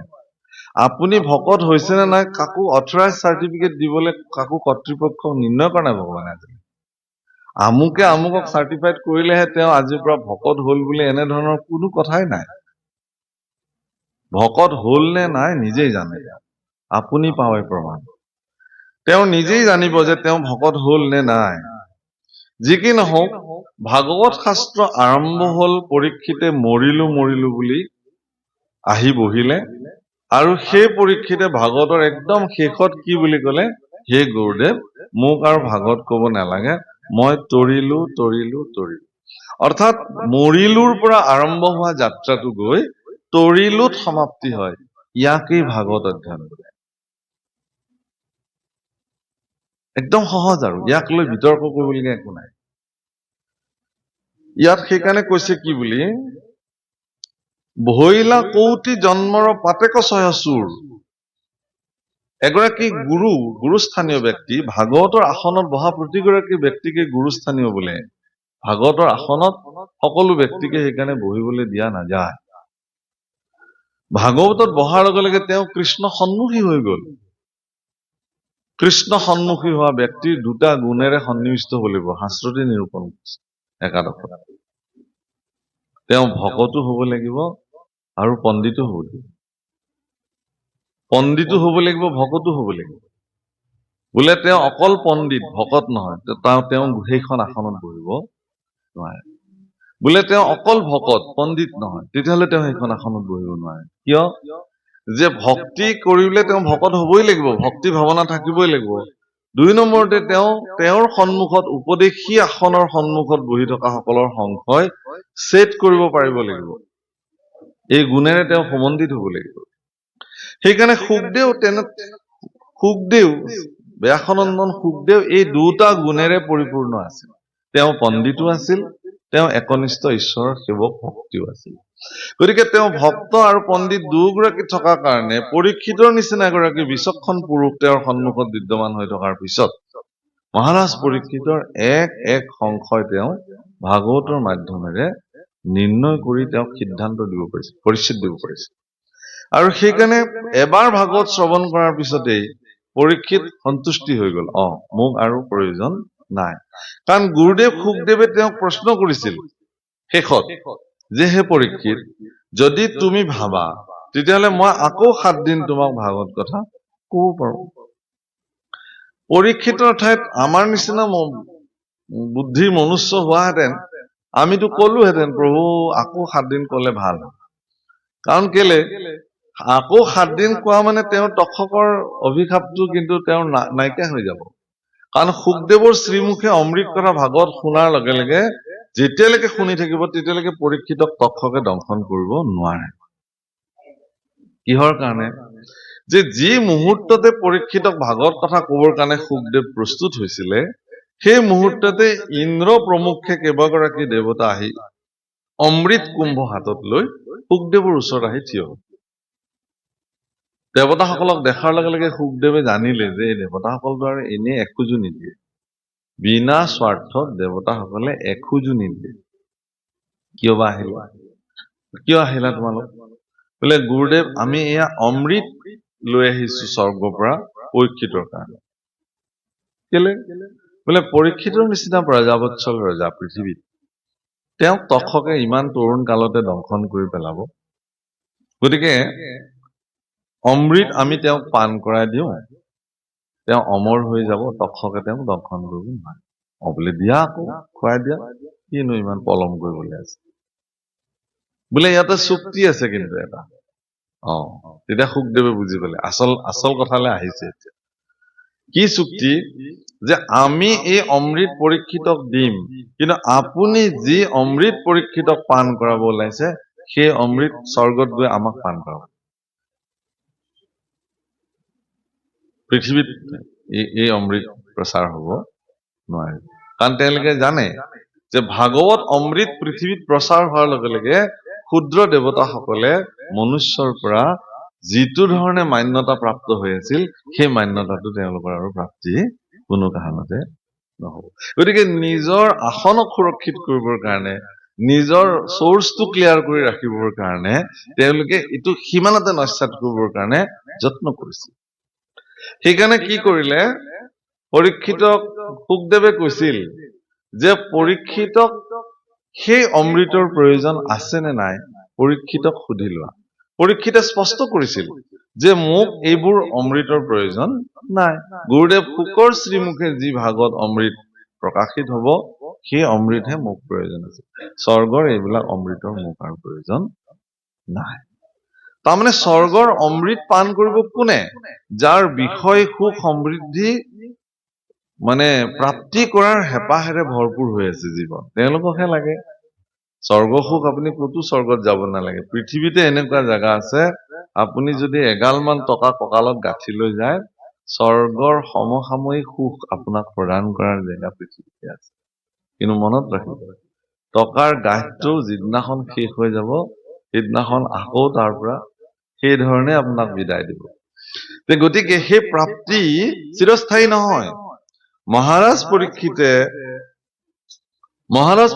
আপুনি ভকত হৈছে নে নাই কাকো অথৰাইজ চাৰ্টিফিকেট দিবলৈ কাকো কৰ্তৃপক্ষক নিৰ্ণয় কৰা নাই ভগৱানে। আমুকে আমুকক চাৰ্টিফাইড কৰিলেহে তেওঁ আজিৰ পৰা ভকত হল বুলি এনেধৰণৰ কোনো কথাই নাই। ভকত হল নে নাই নিজেই জানে, আপুনি পাৱে প্ৰমাণ। তেওঁ নিজেই জানিব যে তেওঁ ভকত হল নে নাই। যি কি নহওক, ভাগৱত শাস্ত্ৰ আৰম্ভ হল পৰীক্ষিতে মৰিলো মৰিলো বুলি আহি বহিলে, আৰু সেই পৰীক্ষিতে ভাগৱতৰ একদম শেষত কি বুলি কলে, হে গুৰুদেৱ মোক আৰু ভাগৱত কব নালাগে, মই তৰিলো তৰিলো তৰিলো। অৰ্থাৎ মৰিলোৰ পৰা আৰম্ভ হোৱা যাত্ৰাটো গৈ তৰিলোত সমাপ্তি হয়। ইয়াকেই ভাগৱত অধ্যয়ন কৰে। একদম সহজ, আৰু ইয়াক লৈ বিতৰ্ক কৰিবলগীয়া একো নাই। ইয়াত সেইকাৰণে কৈছে কি বুলি, ভৈলা কৌটি জন্মৰ পাতেক ছয় চুৰ। এগৰাকী গুৰুস্থানীয় ব্যক্তি ভাগৱতৰ আসনত বহা প্ৰতিগৰাকী ব্যক্তিকে গুৰুস্থানীয় বোলে। ভাগৱতৰ আসনত সকলো ব্যক্তিকে সেইকাৰণে বহিবলৈ দিয়া নাযায়। ভাগৱতত বহাৰ লগে লগে তেওঁ কৃষ্ণ সন্মুখী হৈ গল। কৃষ্ণ সন্মুখী হোৱা ব্যক্তিৰ দুটা গুণেৰে সন্নিবিষ্ট হব লাগিব, শাস্ত্ৰতে নিৰূপণ কৰিছে একাদশত। তেওঁ ভকতো হব লাগিব আৰু পণ্ডিতো হব লাগিব। পণ্ডিতো হব লাগিব, ভকতো হব লাগিব। বোলে তেওঁ অকল পণ্ডিত ভকত নহয়, তেওঁ সেইখন আসনত বহিব নোৱাৰে। বোলে তেওঁ অকল ভকত পণ্ডিত নহয়, তেতিয়াহ'লে তেওঁ সেইখন আসনত বহিব নোৱাৰে। কিয়? যে ভক্তি কৰিলে তেওঁ ভকত হবই লাগিব, ভক্তি ভাৱনা থাকিবই লাগিব। 2 নম্বৰতে তেওঁৰ সন্মুখত উপদেশী আসনৰ সন্মুখত বহি থকা সকলৰ সংশয় ছেদ কৰিব পাৰিব লাগিব। এই গুণেৰে তেওঁ সমন্বিত হব লাগিব। সেইকাৰণে সুখদেও ব্যাসনন্দন সুখদেও এই দুটা গুণেৰে পৰিপূৰ্ণ আছিল। তেওঁ পণ্ডিতো আছিল, তেওঁ একনিষ্ঠ ঈশ্বৰৰ সেৱক ভক্তিও আছিল। গতিকে তেওঁ ভক্ত আৰু পণ্ডিত দুয়োগৰাকী থকাৰ কাৰণে পৰীক্ষিতৰ নিচিনা এগৰাকী বিচক্ষণ পুৰুষ তেওঁৰ সন্মুখত বিদ্যমান হৈ থকাৰ পিছত মহাৰাজ পৰীক্ষিতৰ এক সংশয় তেওঁ ভাগৱতৰ মাধ্যমেৰে নিৰ্ণয় কৰি তেওঁক সিদ্ধান্ত দিব পাৰিছে, পৰিচিত দিব পাৰিছে। আৰু সেইকাৰণে এবাৰ ভাগৱত শ্ৰৱণ কৰাৰ পিছতেই পৰীক্ষিত সন্তুষ্টি হৈ গল, মোক আৰু প্ৰয়োজন নাই। কাৰণ গুৰুদেৱ সুখদেৱে তেওঁক প্ৰশ্ন কৰিছিল শেষত যে হে পৰীক্ষিত, যদি তুমি ভাবা তেতিয়াহ'লে মই আকৌ 7 দিন তোমাক ভাগৱত কথা কব পাৰো। পৰীক্ষিতৰ ঠাইত আমাৰ নিচিনা বুদ্ধিৰ মনুষ্য হোৱাহেঁতেন আমিতো কলোহেঁতেন প্ৰভু আকৌ 7 দিন কলে ভাল। কাৰণ কেলে আকৌ 7 দিন কোৱা মানে তেওঁৰ তক্ষকৰ অভিশাপটো কিন্তু তেওঁৰ নাইকিয়া হৈ যাব। কাৰণ সুখদেৱৰ শ্ৰীমুখে অমৃত কথা ভাগৱত শুনাৰ লগে লগে যেতিয়ালৈকে শুনি থাকিব তেতিয়ালৈকে পৰীক্ষিতক তক্ষকে দংশন কৰিব নোৱাৰে। কিহৰ কাৰণে? যে যি মুহূৰ্ততে পৰীক্ষিতক ভাগৱত কথা কবৰ কাৰণে সুখদেৱ প্ৰস্তুত হৈছিলে, সেই মুহূৰ্ততে ইন্দ্ৰ প্ৰমুখ্যে কেইবাগৰাকী দেৱতা আহি অমৃত কুম্ভ হাতত লৈ সুখদেৱৰ ওচৰত আহি থিয় হ'ল। দেৱতাসকলক দেখাৰ লগে লগে সুখদেৱে জানিলে যে এই দেৱতাসকলতো আৰু এনেই এখোজো নিদিয়ে, বিনা স্বাৰ্থত দেৱতাসকলে এখোজো নিদিয়ে। কিয় বা আহিলা? কিয় আহিলা তোমালোক? বোলে গুৰুদেৱ আমি এয়া অমৃত লৈ আহিছো স্বৰ্গৰ পৰা পৰীক্ষিতৰ কাৰণে। কেলে? বোলে পৰীক্ষিতৰ নিচিনা প্ৰজাবৎসল ৰজা পৃথিৱীত তেওঁক তক্ষকে ইমান তৰুণ কালতে দংশন কৰি পেলাব। গতিকে অমৃত আমি তেওঁক পান কৰাই দিওঁ, তেওঁ অমৰ হৈ যাব, তক্ষকে তেওঁক দংশন কৰিব নোৱাৰে। বোলে দিয়া আকৌ খুৱাই দিয়া, কিনো ইমান পলম কৰিবলৈ আছে। বোলে ইয়াতে চুক্তি আছে কিন্তু এটা। তেতিয়া সুখদেৱে বুজি পালে আচল কথালৈ আহিছে এতিয়া। কি চুক্তি? যে আমি এই অমৃত পৰীক্ষিতক দিম, কিন্তু আপুনি যি অমৃত পৰীক্ষিতক পান কৰাব ওলাইছে সেই অমৃত স্বৰ্গত গৈ আমাক পান কৰাব। পৃথিৱীত এই অমৃত প্ৰচাৰ হব নোৱাৰে। কাৰণ তেওঁলোকে জানে যে ভাগৱত অমৃত পৃথিৱীত প্ৰচাৰ হোৱাৰ লগে লগে ক্ষুদ্ৰ দেৱতাসকলে মনুষ্যৰ পৰা যিটো ধৰণে মান্যতা প্ৰাপ্ত হৈ আছিল সেই মান্যতাটো তেওঁলোকৰ আৰু প্ৰাপ্তি কোনো কাৰণতে নহব। গতিকে নিজৰ আসনক সুৰক্ষিত কৰিবৰ কাৰণে, নিজৰ চৰ্চটো ক্লিয়াৰ কৰি ৰাখিবৰ কাৰণে তেওঁলোকে এইটো সিমানতে নস্যাৎ কৰিবৰ কাৰণে যত্ন কৰিছিল। সেইকাৰণে কি কৰিলে, পৰীক্ষিতক সুখদেৱে কৈছিল যে পৰীক্ষিতক সেই অমৃতৰ প্ৰয়োজন আছে নে নাই পৰীক্ষিতক সুধি লোৱা। পৰীক্ষিতে স্পষ্ট কৰিছিল যে মোক এইবোৰ অমৃতৰ প্ৰয়োজন নাই। গুৰুদেৱ শুকৰ শ্ৰীমুখে যি ভাগৱত অমৃত প্ৰকাশিত হব সেই অমৃতহে মোক প্ৰয়োজন আছে। স্বৰ্গৰ এইবিলাক অমৃতৰ মোক আৰু প্ৰয়োজন নাই। তাৰমানে স্বৰ্গৰ অমৃত পান কৰিব কোনে? যাৰ বিষয় সুখ সমৃদ্ধি প্ৰাপ্তি কৰাৰ হেঁপাহেৰে ভৰপূৰ হৈ আছে জীৱন, তেওঁলোককহে লাগে। স্বৰ্গ সুখ আপুনি ক'তো স্বৰ্গত যাব নালাগে। পৃথিৱীতে এনেকুৱা জেগা আছে, আপুনি যদি এগালমান টকা কঁকালত গাঁঠি লৈ যায়, স্বৰ্গৰ সমসাময়িক সুখ আপোনাক প্ৰদান কৰাৰ জেগা পৃথিৱীতে আছে। কিন্তু মনত ৰাখিব, টকাৰ গাঁঠটো যিদিনাখন শেষ হৈ যাব সেইদিনাখন আকৌ তাৰ পৰা সেই ধৰণে আপোনাক বিদায় দিব। গতিকে সেই প্ৰাপ্তি চিৰস্থায়ী নহয়। মহাৰাজ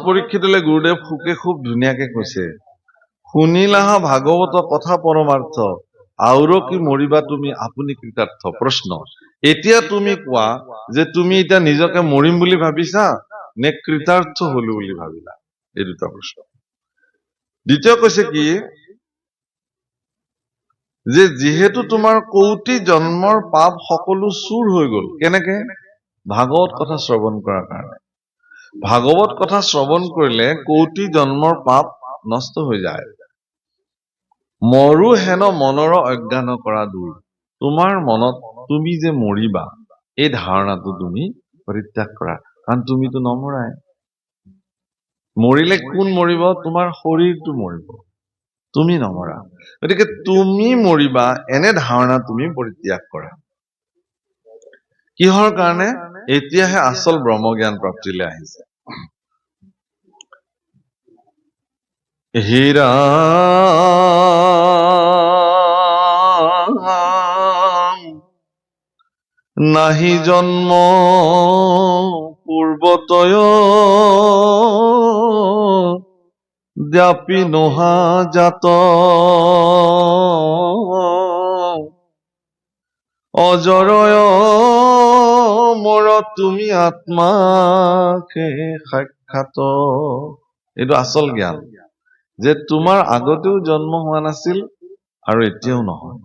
পৰীক্ষিতলৈ গুৰুদেৱ শুকে খুব ধুনীয়াকে কৈছে, শুনিলাহা ভাগৱত কথা পৰমাৰ্থ, আউৰ কি মৰিবা তুমি আপুনি কৃতাৰ্থ। প্ৰশ্ন, এতিয়া তুমি কোৱা যে তুমি এতিয়া নিজকে মৰিম বুলি ভাবিছা নে কৃতাৰ্থ হলো বুলি ভাবিলা? এই দুটা প্ৰশ্ন। দ্বিতীয় কৈছে কি, যে যিহেতু তোমাৰ কোটি জন্মৰ পাপ সকলো চূৰ হৈ গল। কেনেকে? ভাগৱত কথা শ্ৰৱণ কৰাৰ কাৰণে। ভাগৱত কথা শ্ৰৱণ কৰিলে কোটি জন্মৰ পাপ নষ্ট হৈ যায়। মৰো হেন মনৰ অজ্ঞান কৰা দূৰ। তোমাৰ মনত তুমি যে মৰিবা এই ধাৰণাটো তুমি পৰিত্যাগ কৰা, কাৰণ তুমিতো নমৰাই। মৰিলে কোন মৰিব? তোমাৰ শৰীৰটো মৰিব, তুমি নমৰা। গতিকে তুমি মৰিবা এনে ধাৰণা তুমি পৰিত্যাগ কৰা। কিহৰ কাৰণে? এতিয়াহে আচল ব্ৰহ্মজ্ঞান প্ৰাপ্তিলৈ আহিছে। হীৰা নাহি জন্ম পূৰ্বতয় ব্যাপী নোহা জাত অজৰয় মোৰ তুমি আত্মাকে সাক্ষাৎ। এইটো আচল জ্ঞান যে তোমাৰ আগতেও জন্ম হোৱা নাছিল আৰু এতিয়াও নহয়।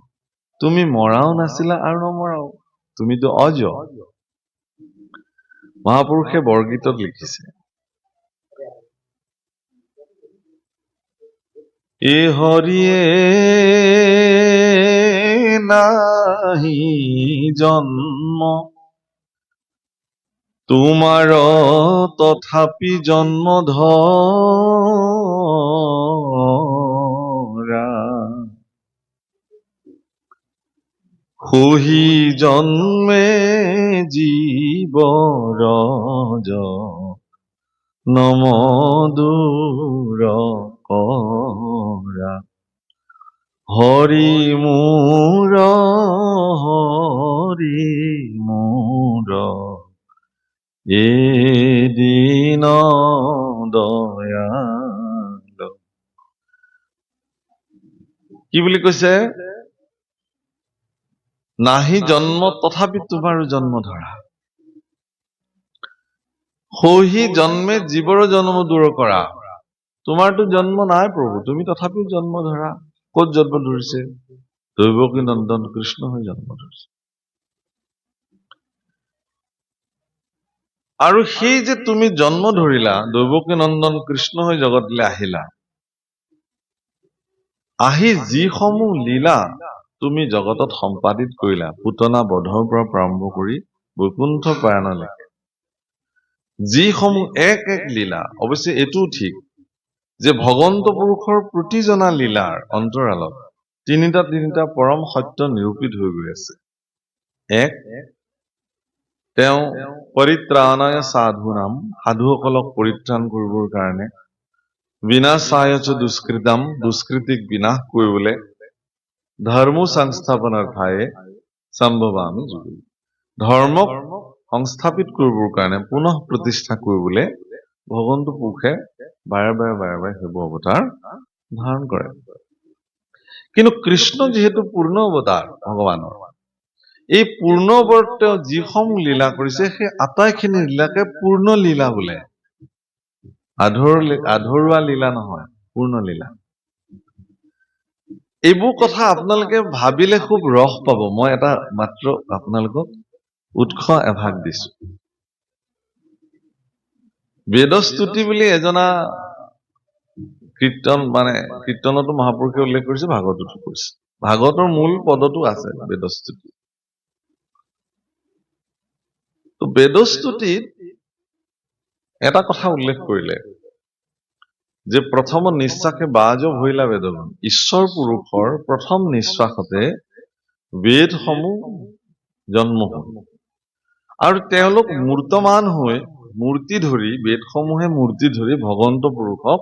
তুমি মৰাও নাছিলা আৰু নমৰাও। তুমিতো অজ। মহাপুৰুষে বৰগীতত লিখিছে, এ হৰিয়ে নাহি জন্ম তোমাৰ তথাপি জন্ম ধৰা। সহি জন্মে জীৱৰ নম দূৰ কৰা। হৰি মোৰ এদিন দয়াল। কি বুলি কৈছে? নাহি জন্ম তথাপি তোমাৰো জন্ম ধৰা। সহি জন্মে জীৱৰ জন্ম দূৰ কৰা। তোমাৰতো জন্ম নাই প্ৰভু, তুমি তথাপিও জন্ম ধৰা। ক'ত জন্ম ধৰিছে? দৈৱকী নন্দন কৃষ্ণ হৈ জন্ম ধৰিছে। আৰু সেই যে তুমি জন্ম ধৰিলা, দৈৱকী নন্দন কৃষ্ণ হৈ জগতলৈ আহিলা, আহি যিসমূহ লীলা তুমি জগতত সম্পাদিত কৰিলা, পুতনা বধৰ পৰা প্ৰাৰম্ভ কৰি বৈকুণ্ঠ প্ৰয়াণলৈকে, যিসমূহ এক এক লীলা, অৱশ্যে এইটোও ঠিক যে ভগৱন্ত পুৰুষৰ প্ৰতিজনা লীলাৰ অন্তৰালত তিনিটা তিনিটা পৰম সত্য নিৰূপিত হৈ গৈ আছে। এক, তেওঁ পৰিত্ৰাণায় সাধুনাম, সাধুসকলক পৰিত্ৰাণ কৰিবৰ কাৰণে, বিনাশায় দুষ্কৃতাম, দুষ্কৃতিক বিনাশ কৰিবলৈ, ধৰ্ম সংস্থাপনৰ ঠায়ে সম্ভৱামি যুগে, ধৰ্মক সংস্থাপিত কৰিবৰ কাৰণে, পুনঃ প্ৰতিষ্ঠা কৰিবলৈ ভগৱন্ত পুৰুষে বাৰে বাৰে সেইবোৰ অৱতাৰ ধাৰণ কৰে। কিন্তু কৃষ্ণ যিহেতু পূৰ্ণ অৱতাৰ ভগৱানৰ, এই পূৰ্ণ অৱতাৰত তেওঁ যিসমূহ লীলা কৰিছে সেই আটাইখিনি লীলাকে পূৰ্ণ লীলা বোলে। আধৰুৱা লীলা নহয়, পূৰ্ণ লীলা। এইবোৰ কথা আপোনালোকে ভাবিলে খুব ৰস পাব। মই এটা মাত্ৰ আপোনালোকক উৎস এভাগ দিছো। বেদস্তুতি বুলি এজনা কীৰ্তন, কীৰ্তনতো মহাপুৰুষে উল্লেখ কৰিছে, ভাগৱততো কৰিছে। ভাগৱতৰ মূল পদতো আছে বেদস্তুতি। তো বেদস্তুতিত এটা কথা উল্লেখ কৰিলে যে প্ৰথম নিশ্বাসে বাজ ভৈলা বেদগণ, ঈশ্বৰ পুৰুষৰ প্ৰথম নিশ্বাসতে বেদসমূহ জন্ম হ'ল আৰু তেওঁলোক মূৰ্তমান হৈ মূৰ্তি ধৰি, বেদসমূহে মূৰ্তি ধৰি ভগৱন্ত পুৰুষক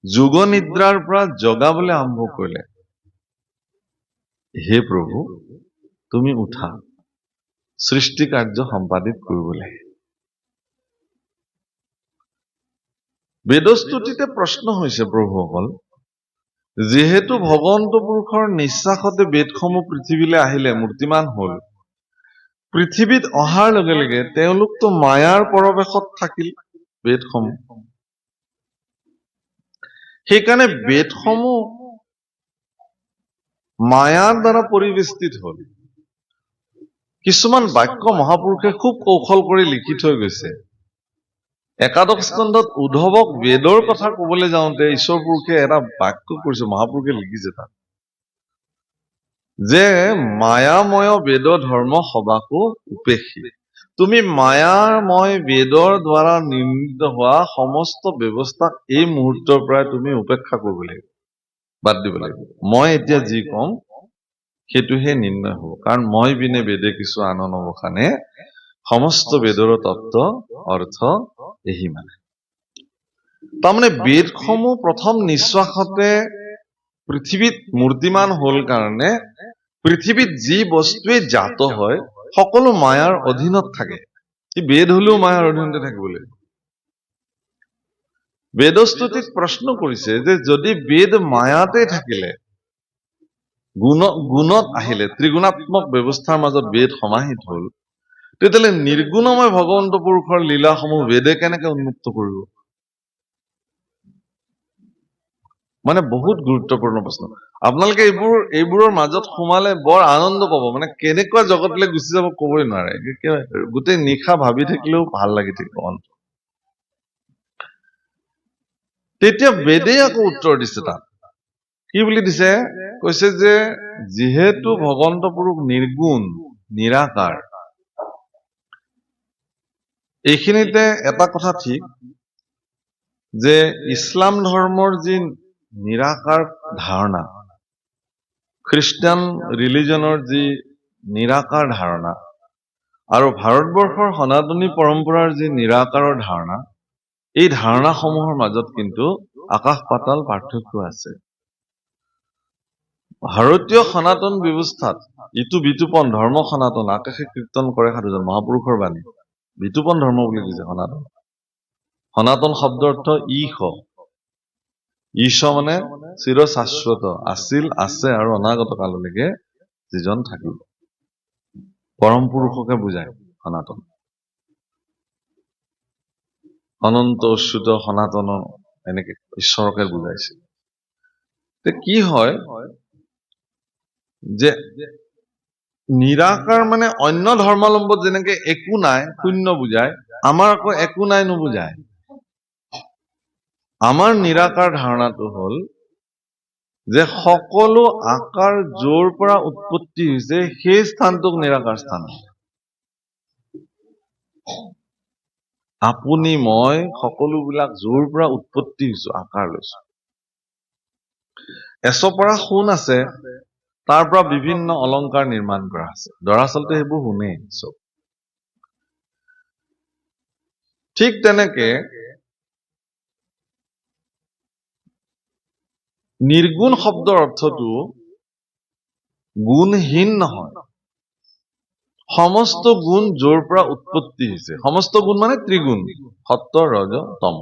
যোগ নিদ্ৰাৰ পৰা জগাবলৈ আৰম্ভ কৰিলে। হে প্ৰভু, তুমি উঠা, সৃষ্টি কাৰ্য সম্পাদিত কৰিবলৈ। বেদস্তুতিতে প্ৰশ্ন হৈছে, প্ৰভুসকল, যিহেতু ভগৱন্ত পুৰুষৰ নিশ্বাসতে বেদসমূহ পৃথিৱীলৈ আহিলে, মূৰ্তিমান হল, পৃথিৱীত অহাৰ লগে লগে তেওঁলোকতো মায়াৰ পৰৱেশত থাকিল বেদসমূহ। সেইকাৰণে বেদসমূহ মায়াৰ দ্বাৰা পৰিবেষ্টিত হ'ল। কিছুমান বাক্য মহাপুৰুষে খুব কৌশল কৰি লিখি থৈ গৈছে। একাদশ স্কন্ধত উদ্ধৱক বেদৰ কথা কবলৈ যাওঁতে ঈশ্বৰ পুৰুষে এটা বাক্য কৰিছে, মহাপুৰুষে লিখিছে তাত যে মায়াময় বেদ ধৰ্ম সবাকো উপেক্ষী। তুমি মায়াময় বেদৰ দ্বাৰা নিৰ্মিত হোৱা সমস্ত ব্যৱস্থাক এই মুহূৰ্তৰ পৰাই তুমি উপেক্ষা কৰিব লাগিব, বাদ দিব লাগিব। মই এতিয়া যি কম সেইটোহে নিৰ্ণয় হ'ব, কাৰণ মই বিনে বেদে কিছু আন নবখানে, সমস্ত বেদৰ তত্ত্ব অৰ্থ এহি মানে। তাৰমানে বেদসমূহ প্ৰথম নিশ্বাসতে পৃথিৱীত মূৰ্তিমান হ'ল কাৰণে পৃথিৱীত যি বস্তুৱে জাত হয় সকলো মায়াৰ অধীনত থাকে। বেদ হলেও মায়াৰ অধীনতে থাকিব লাগিব। বেদস্তুতিত প্ৰশ্ন কৰিছে যে যদি বেদ মায়াতে থাকিলে, গুণত আহিলে, ত্ৰিগুণাত্মক ব্যৱস্থাৰ মাজত বেদ সমাহিত হল, তেতিয়াহ'লে নিৰ্গুণময় ভগৱন্ত পুৰুষৰ লীলাসমূহ বেদে কেনেকে উন্মুক্ত কৰিব? মানে বহুত গুৰুত্বপূৰ্ণ প্ৰশ্ন। আপোনালোকে এইবোৰৰ মাজত সোমালে বৰ আনন্দ পাব। মানে কেনেকুৱা জগতলৈ গুচি যাব কবই নোৱাৰে। গোটেই নিশা ভাবি থাকিলেও ভাল লাগি থাকিব। তেতিয়া বেদে আকৌ উত্তৰ দিছে তাত। কি বুলি দিছে? কৈছে যে যিহেতু ভগৱন্ত পুৰুষ নিৰ্গুণ, নিৰাকাৰ, এইখিনিতে এটা কথা ঠিক যে ইছলাম ধৰ্মৰ যি নিৰাকাৰ ধাৰণা, খ্ৰীষ্টান ৰিলিজনৰ যি নিৰাকাৰ ধাৰণা, আৰু ভাৰতবৰ্ষৰ সনাতনী পৰম্পৰাৰ যি নিৰাকাৰৰ ধাৰণা, এই ধাৰণাসমূহৰ মাজত কিন্তু আকাশ পাতাল পাৰ্থক্য আছে। ভাৰতীয় সনাতন ব্যৱস্থাত ইটো বিতুপন ধৰ্ম সনাতন, আকাশে কীৰ্তন কৰে সাধুজন, মহাপুৰুষৰ বাণী। বিতুপন ধৰ্ম বুলি কৈছে সনাতন। সনাতন শব্দৰ অৰ্থ ঈশ। ঈশ মানে চিৰ শাশ্বত, আছিল, আছে আৰু অনাগত কাললৈকে যিজন থাকিব। পৰম পুৰুষকে বুজায় সনাতন। অনন্ত অচ্যুত সনাতন এনেকে ঈশ্বৰকে বুজাইছে। কি হয় যে নিৰাকাৰ মানে অন্য ধৰ্মাৱলম্বত যেনেকে একো নাই, শূন্য বুজায়, আমাৰ আকৌ একো নাই নুবুজায়। আমাৰ নিৰাকাৰ ধাৰণাটো হল যে সকলো আকাৰ যৰ পৰা উৎপত্তি হৈছে সেই স্থানটোক নিৰাকাৰ স্থান। আপুনি মই সকলোবিলাক যৰ পৰা উৎপত্তি হৈছো, আকাৰ লৈছো। এচপৰা সোণ আছে, তাৰ পৰা বিভিন্ন অলংকাৰ নিৰ্মাণ কৰা আছে। দৰাচলতে সেইবোৰ সোণেই চব। ঠিক তেনেকে নিৰ্গুণ শব্দৰ অৰ্থটো গুণহীন নহয়। সমস্ত গুণ যৰ পৰা উৎপত্তি হৈছে, সমস্ত গুণ মানে ত্ৰিগুণ, সত্য, ৰজ, তম।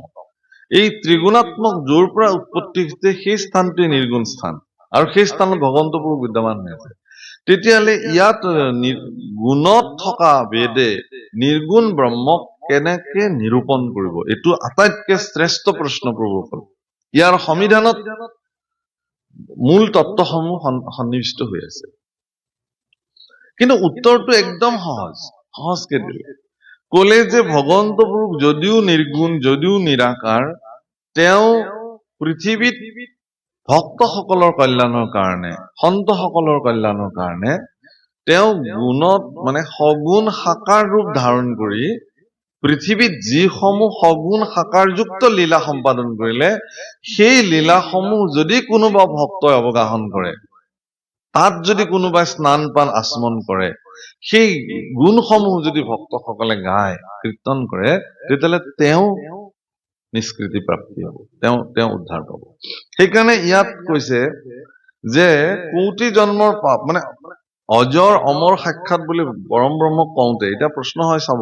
এই ত্ৰিগুণাত্মক যৰ পৰা উৎপত্তি হৈছে সেই স্থানটোৱে নিৰ্গুণ স্থান, আৰু সেই স্থানত ভগৱন্ত পুৰুষ বিদ্যমান হৈ আছে। তেতিয়াহ'লে ইয়াত গুণত থকা বেদে নিৰ্গুণ ব্ৰহ্মক কেনেকে নিৰূপণ কৰিব? এইটো আটাইতকৈ শ্ৰেষ্ঠ প্ৰশ্ন প্ৰভুসকল। ইয়াৰ সংবিধানত মূল তত্ত্বসমূহ সন্নিৱিষ্ট হৈ আছে। কিন্তু উত্তৰটো একদম সহজকে দিলে। কলে যে ভগৱন্ত পুৰুষ যদিও নিৰ্গুণ, যদিও নিৰাকাৰ, তেওঁ পৃথিৱীত ভক্তসকলৰ কল্যাণৰ কাৰণে, সন্তসকলৰ কল্যাণৰ কাৰণে তেওঁ গুণত মানে সগুণ সাকাৰ ৰূপ ধাৰণ কৰি পৃথিৱীত যিসমূহ সগুণ সাকাৰযুক্ত লীলা সম্পাদন কৰিলে, সেই লীলাসমূহ যদি কোনোবা ভক্তই অৱগাহন কৰে, তাত যদি কোনোবাই স্নান পান আচমন কৰে, সেই গুণসমূহ যদি ভক্তসকলে গায়, কীৰ্তন কৰে, তেতিয়াহ'লে তেওঁ নিষ্কৃতি প্ৰাপ্তি হ'ব, তেওঁ উদ্ধাৰ পাব। সেইকাৰণে ইয়াত কৈছে যে কোটি জন্মৰ পাপ, মানে অজৰ অমৰ সাক্ষাৎ বুলি পৰম ব্ৰহ্মক কওঁতে এতিয়া প্ৰশ্ন হয়, চাব,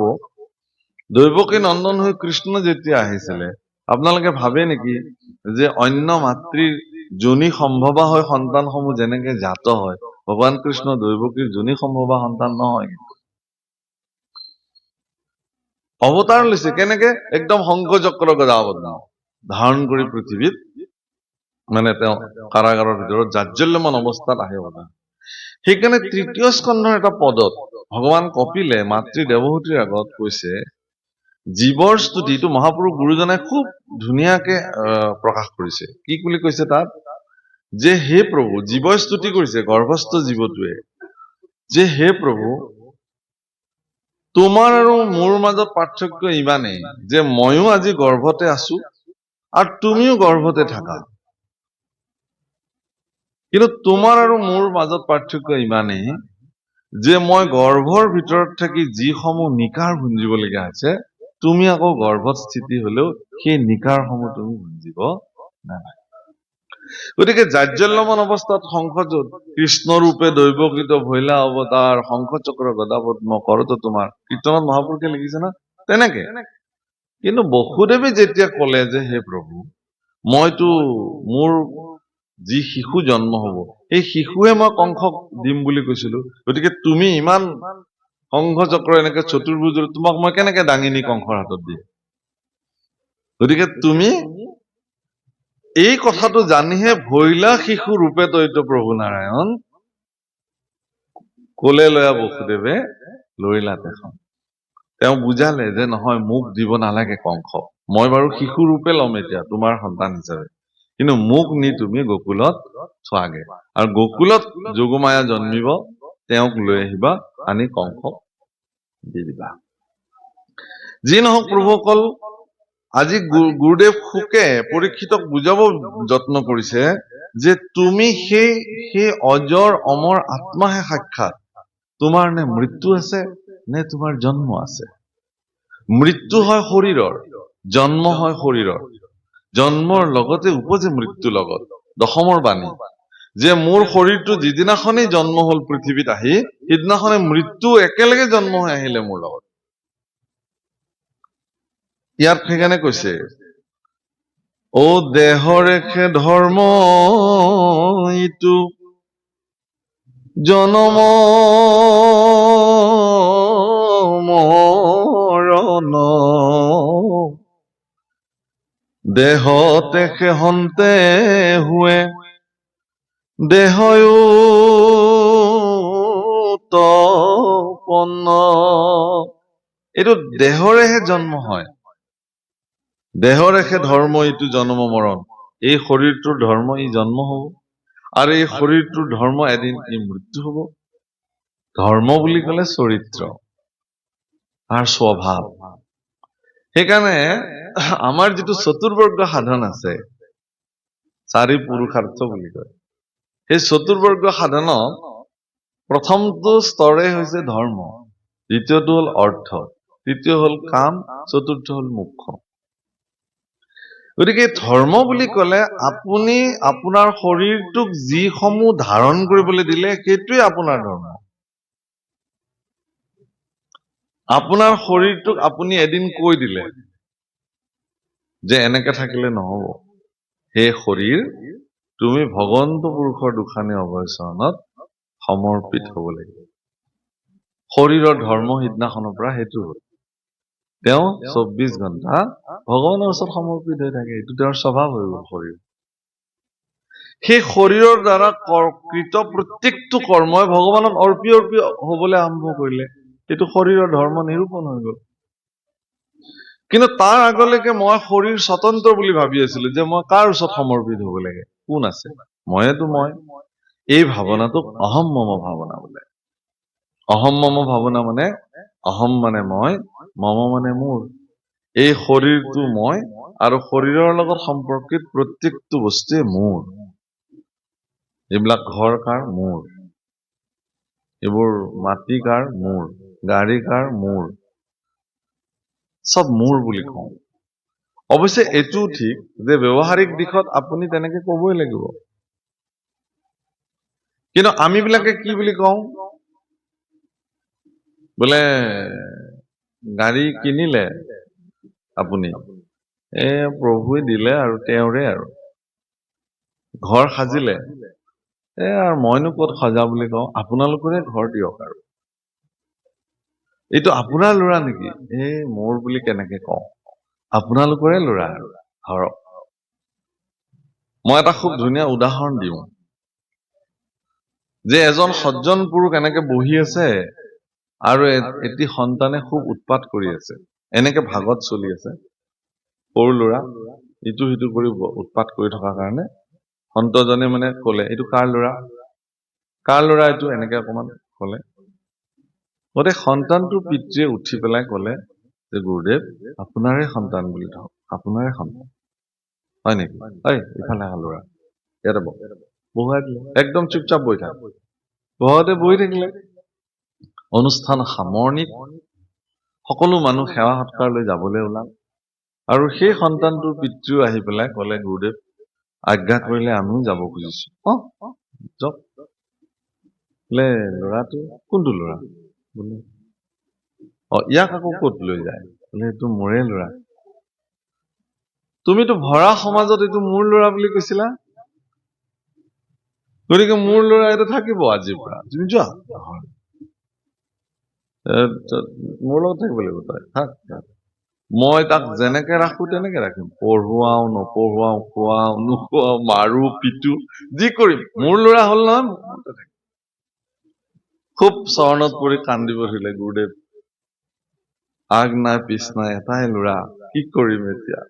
দৈৱকী নন্দন হৈ কৃষ্ণ যেতিয়া আহিছিলে, আপোনালোকে ভাবে নেকি যে অন্য মাতৃৰ যোনি সম্ভৱা হৈ সন্তানসমূহ যেনেকে জাত হয়, ভগৱান কৃষ্ণ দৈৱকীৰ যোনি সম্ভৱা সন্তান নহয়। অৱতাৰ লৈছে কেনেকে? একদম শংখ চক্ৰ গদা ধাৰণ কৰি পৃথিৱীত মানে তেওঁ কাৰাগাৰৰ ভিতৰত জাজ্জল্যমান অৱস্থাত আহে অৱতাৰ। সেইকাৰণে তৃতীয় স্কন্ধৰ এটা পদত ভগৱান কপিলে মাতৃ দেৱহূতিৰ আগত কৈছে, জীৱৰ স্তুতিটো মহাপুৰুষ গুৰুজনাই খুব ধুনীয়াকে প্ৰকাশ কৰিছে। কি বুলি কৈছে তাত? যে হে প্ৰভু, জীৱই স্তুতি কৰিছে, গৰ্ভস্থ জীৱটোৱে, যে হে প্ৰভু, তোমাৰ আৰু মোৰ মাজত পাৰ্থক্য ইমানেই যে ময়ো আজি গৰ্ভতে আছো আৰু তুমিও গৰ্ভতে থাকা। কিন্তু তোমাৰ আৰু মোৰ মাজত পাৰ্থক্য ইমানেই যে মই গৰ্ভৰ ভিতৰত থাকি যিসমূহ নিকাৰ ভুঞ্জিবলগীয়া আছে, তুমি আকৌ গৰ্ভত স্থিতি হলেও সেই নিকাৰসমূহ তুমি ভুঞ্জিব নালাগে। গতিকে জাজ্জল্যমান অৱস্থাত শংখযোত কৃষ্ণৰূপে দৈৱকৃত ভৈলা অৱতাৰ, শংখচক্ৰ গদা পদ্ম কৰত তোমাৰ, কীৰ্তনত মহাপুৰুষে লিখিছে না তেনেকে। কিন্তু বসুদেৱে যেতিয়া কলে যে হে প্ৰভু, মইতো মোৰ যি শিশু জন্ম হব, সেই শিশুৱে মই কংসক দিম বুলি কৈছিলো, গতিকে তুমি ইমান শংখচক্ৰ এনেকে চতুৰ্ভুজ, তোমাক মই কেনেকে দাঙি নি কংসৰ হাতত দিম? গতিকে তুমি এই কথাটো জানিহে ভৈলা শিশু ৰূপে তৈত প্ৰভু নাৰায়ণ কলে লয়া বসুদেৱে লৰিলা তেখন। তেওঁ বুজালে যে নহয়, মোক দিব নালাগে কংস, মই বাৰু শিশু ৰূপে ল'ম এতিয়া তোমাৰ সন্তান হিচাপে, কিন্তু মোক নি তুমি গকুলত থোৱাগে, আৰু গকুলত যোগমায়া জন্মিব, তেওঁক লৈ আহিবা, আনি কংসক দি দিবা। যি নহওক প্ৰভুসকল, আজি গুৰুদেৱ শুকে পৰীক্ষিতক বুজাব যত্ন কৰিছে যে তুমি সেই অজৰ অমৰ আত্মাহে সাক্ষাৎ, তোমাৰ নে মৃত্যু আছে নে তোমাৰ জন্ম আছে। মৃত্যু হয় শৰীৰৰ, জন্ম হয় শৰীৰৰ, জন্মৰ লগতে উপজে মৃত্যু লগত। দশমৰ বাণী যে মোৰ শৰীৰটো যিদিনাখনেই জন্ম হল পৃথিৱীত আহি, সিদিনাখনে মৃত্যু একেলগে জন্ম হৈ আহিলে মোৰ লগত। ইয়াত সেইকাৰণে কৈছে, অ দেহৰেখে ধৰ্ম ইটো জনম মৰণ, দেহতে সেহন্তে হুৱে দেহয়ুতপন্ন। এইটো দেহৰেহে জন্ম হয়, দেহৰেহে ধৰ্ম ইটো জন্ম মৰণ। এই শৰীৰটোৰ ধৰ্ম ই জন্ম হব, আৰু এই শৰীৰটোৰ ধৰ্ম এদিন ই মৃত্যু হব। ধৰ্ম বুলি কলে চৰিত্ৰ, তাৰ স্বভাৱ। সেইকাৰণে আমাৰ যিটো চতুৰ্বৰ্গ সাধন আছে, চাৰি পুৰুষাৰ্থ বুলি কয়, সেই চতুৰ্বৰ্গ সাধনত প্ৰথমটো স্তৰে হৈছে ধৰ্ম, দ্বিতীয়টো হল অৰ্থ, তৃতীয় হল কাম, চতুৰ্থ হল মোক্ষ। গতিকে ধৰ্ম বুলি কলে আপুনি আপোনাৰ শৰীৰটোক যিসমূহ ধাৰণ কৰিবলৈ দিলে, সেইটোৱে আপোনাৰ ধৰ্ম। আপোনাৰ শৰীৰটোক আপুনি এদিন কৈ দিলে যে এনেকে থাকিলে নহব, সেই শৰীৰ তুমি ভগৱন্ত পুৰুষৰ দুখানি অভয়চৰণত সমৰ্পিত হব লাগিব। শৰীৰৰ ধৰ্ম সিদিনাখনৰ পৰা সেইটো হল, তেওঁ 24 ঘণ্টা ভগৱানৰ ওচৰত সমৰ্পিত হৈ থাকে, এইটো তেওঁৰ স্বভাৱ হৈ গল শৰীৰ। সেই শৰীৰৰ দ্বাৰা কৃত প্ৰত্যেকটো কৰ্মই ভগৱানত অৰ্পি হবলৈ আৰম্ভ কৰিলে, এইটো শৰীৰৰ ধৰ্ম নিৰূপণ হৈ গল। কিন্তু তাৰ আগলৈকে মই শৰীৰ স্বতন্ত্ৰ বুলি ভাবি আছিলো, যে মই কাৰ ওচৰত সমৰ্পিত হব লাগে, কোন আছে, ময়েতো মই। এই ভাৱনাটোক অহম মম ভাৱনা বোলে। অহম মম ভাৱনা মানে, অহম মানে মই, মম মানে মোৰ। এই শৰীৰটো মই, আৰু শৰীৰৰ লগত সম্পৰ্কিত প্ৰত্যেকটো বস্তুৱে মোৰ। এইবিলাক ঘৰ কাৰ, মোৰ। এইবোৰ মাটি কাৰ, মোৰ। গাড়ী কাৰ, মোৰ। চব মোৰ বুলি কওঁ। অৱশ্যে এইটোও ঠিক যে ব্যৱহাৰিক দিশত আপুনি তেনেকে কবই লাগিব। কিন্তু আমি বিলাকে কি বুলি কওঁ, বোলে গাড়ী কিনিলে আপুনি, প্ৰভুৱে দিলে আৰু তেওঁৰে আৰু। ঘৰ সাজিলে, আৰু মইনো ক'ত সজা বুলি কওঁ, আপোনালোকৰে ঘৰ দিয়ক আৰু। এইটো আপোনাৰ ল'ৰা নেকি, মোৰ বুলি কেনেকে কওঁ, আপোনালোকৰে ল'ৰা আৰু ধৰক। মই এটা খুব ধুনীয়া উদাহৰণ দিওঁ যে এজন সজ্জন পুৰুষ এনেকে বহি আছে আৰু এটি সন্তানে খুব উৎপাত কৰি আছে, এনেকে ভাগত চলি আছে। সৰু ল'ৰা ইটো সিটো কৰি উৎপাত কৰি থকাৰ কাৰণে সন্তজনে মানে কলে, এইটো কাৰ ল'ৰা, কাৰ ল'ৰা এইটো, এনেকে অকমান কলে। গতিকে সন্তানটোৰ পিতৃয়ে উঠি পেলাই কলে যে গুৰুদেৱ, আপোনাৰে সন্তান বুলি ধৰক, আপোনাৰে সন্তান হয় নেকি, এই ইফালে আহা ল'ৰা, ইয়াতে বহ, বহুৱাই দিলে। একদম চুপচাপ বহি থাক। ঘৰতে বহি থাকিলে। অনুষ্ঠান সামৰণিত সকলো মানুহ সেৱা সৎকাৰ লৈ যাবলৈ ওলাল, আৰু সেই সন্তানটোৰ পিতৃও আহি পেলাই কলে, গুৰুদেৱ আজ্ঞা কৰিলে আমিও যাব খুজিছো। যাওক। বোলে ল'ৰাটো কোনটো ল'ৰা, বোলে ইয়াক আকৌ ক'ত লৈ যায়, বোলে এইটো মোৰে ল'ৰা। তুমিতো ভৰা সমাজত এইটো মোৰ ল'ৰা বুলি কৈছিলা, গতিকে মোৰ ল'ৰা এইটো থাকিব আজিৰ পৰা, তুমি যোৱা, মোৰ লগত থাকিব লাগিব, তই থাক। মই তাক যেনেকে ৰাখো তেনেকে ৰাখিম, পঢ়ুৱাও নপঢ়ুৱাও, খুৱাও নোখোৱাও, মাৰো পিটো, যি কৰিম, মোৰ ল'ৰা হল নহয়। খুব চৰণত পৰি কান্দিব ধৰিলে, গুৰুদেৱ আগ নাই পিছ নাই, এটাই ল'ৰা, কি কৰিম এতিয়া,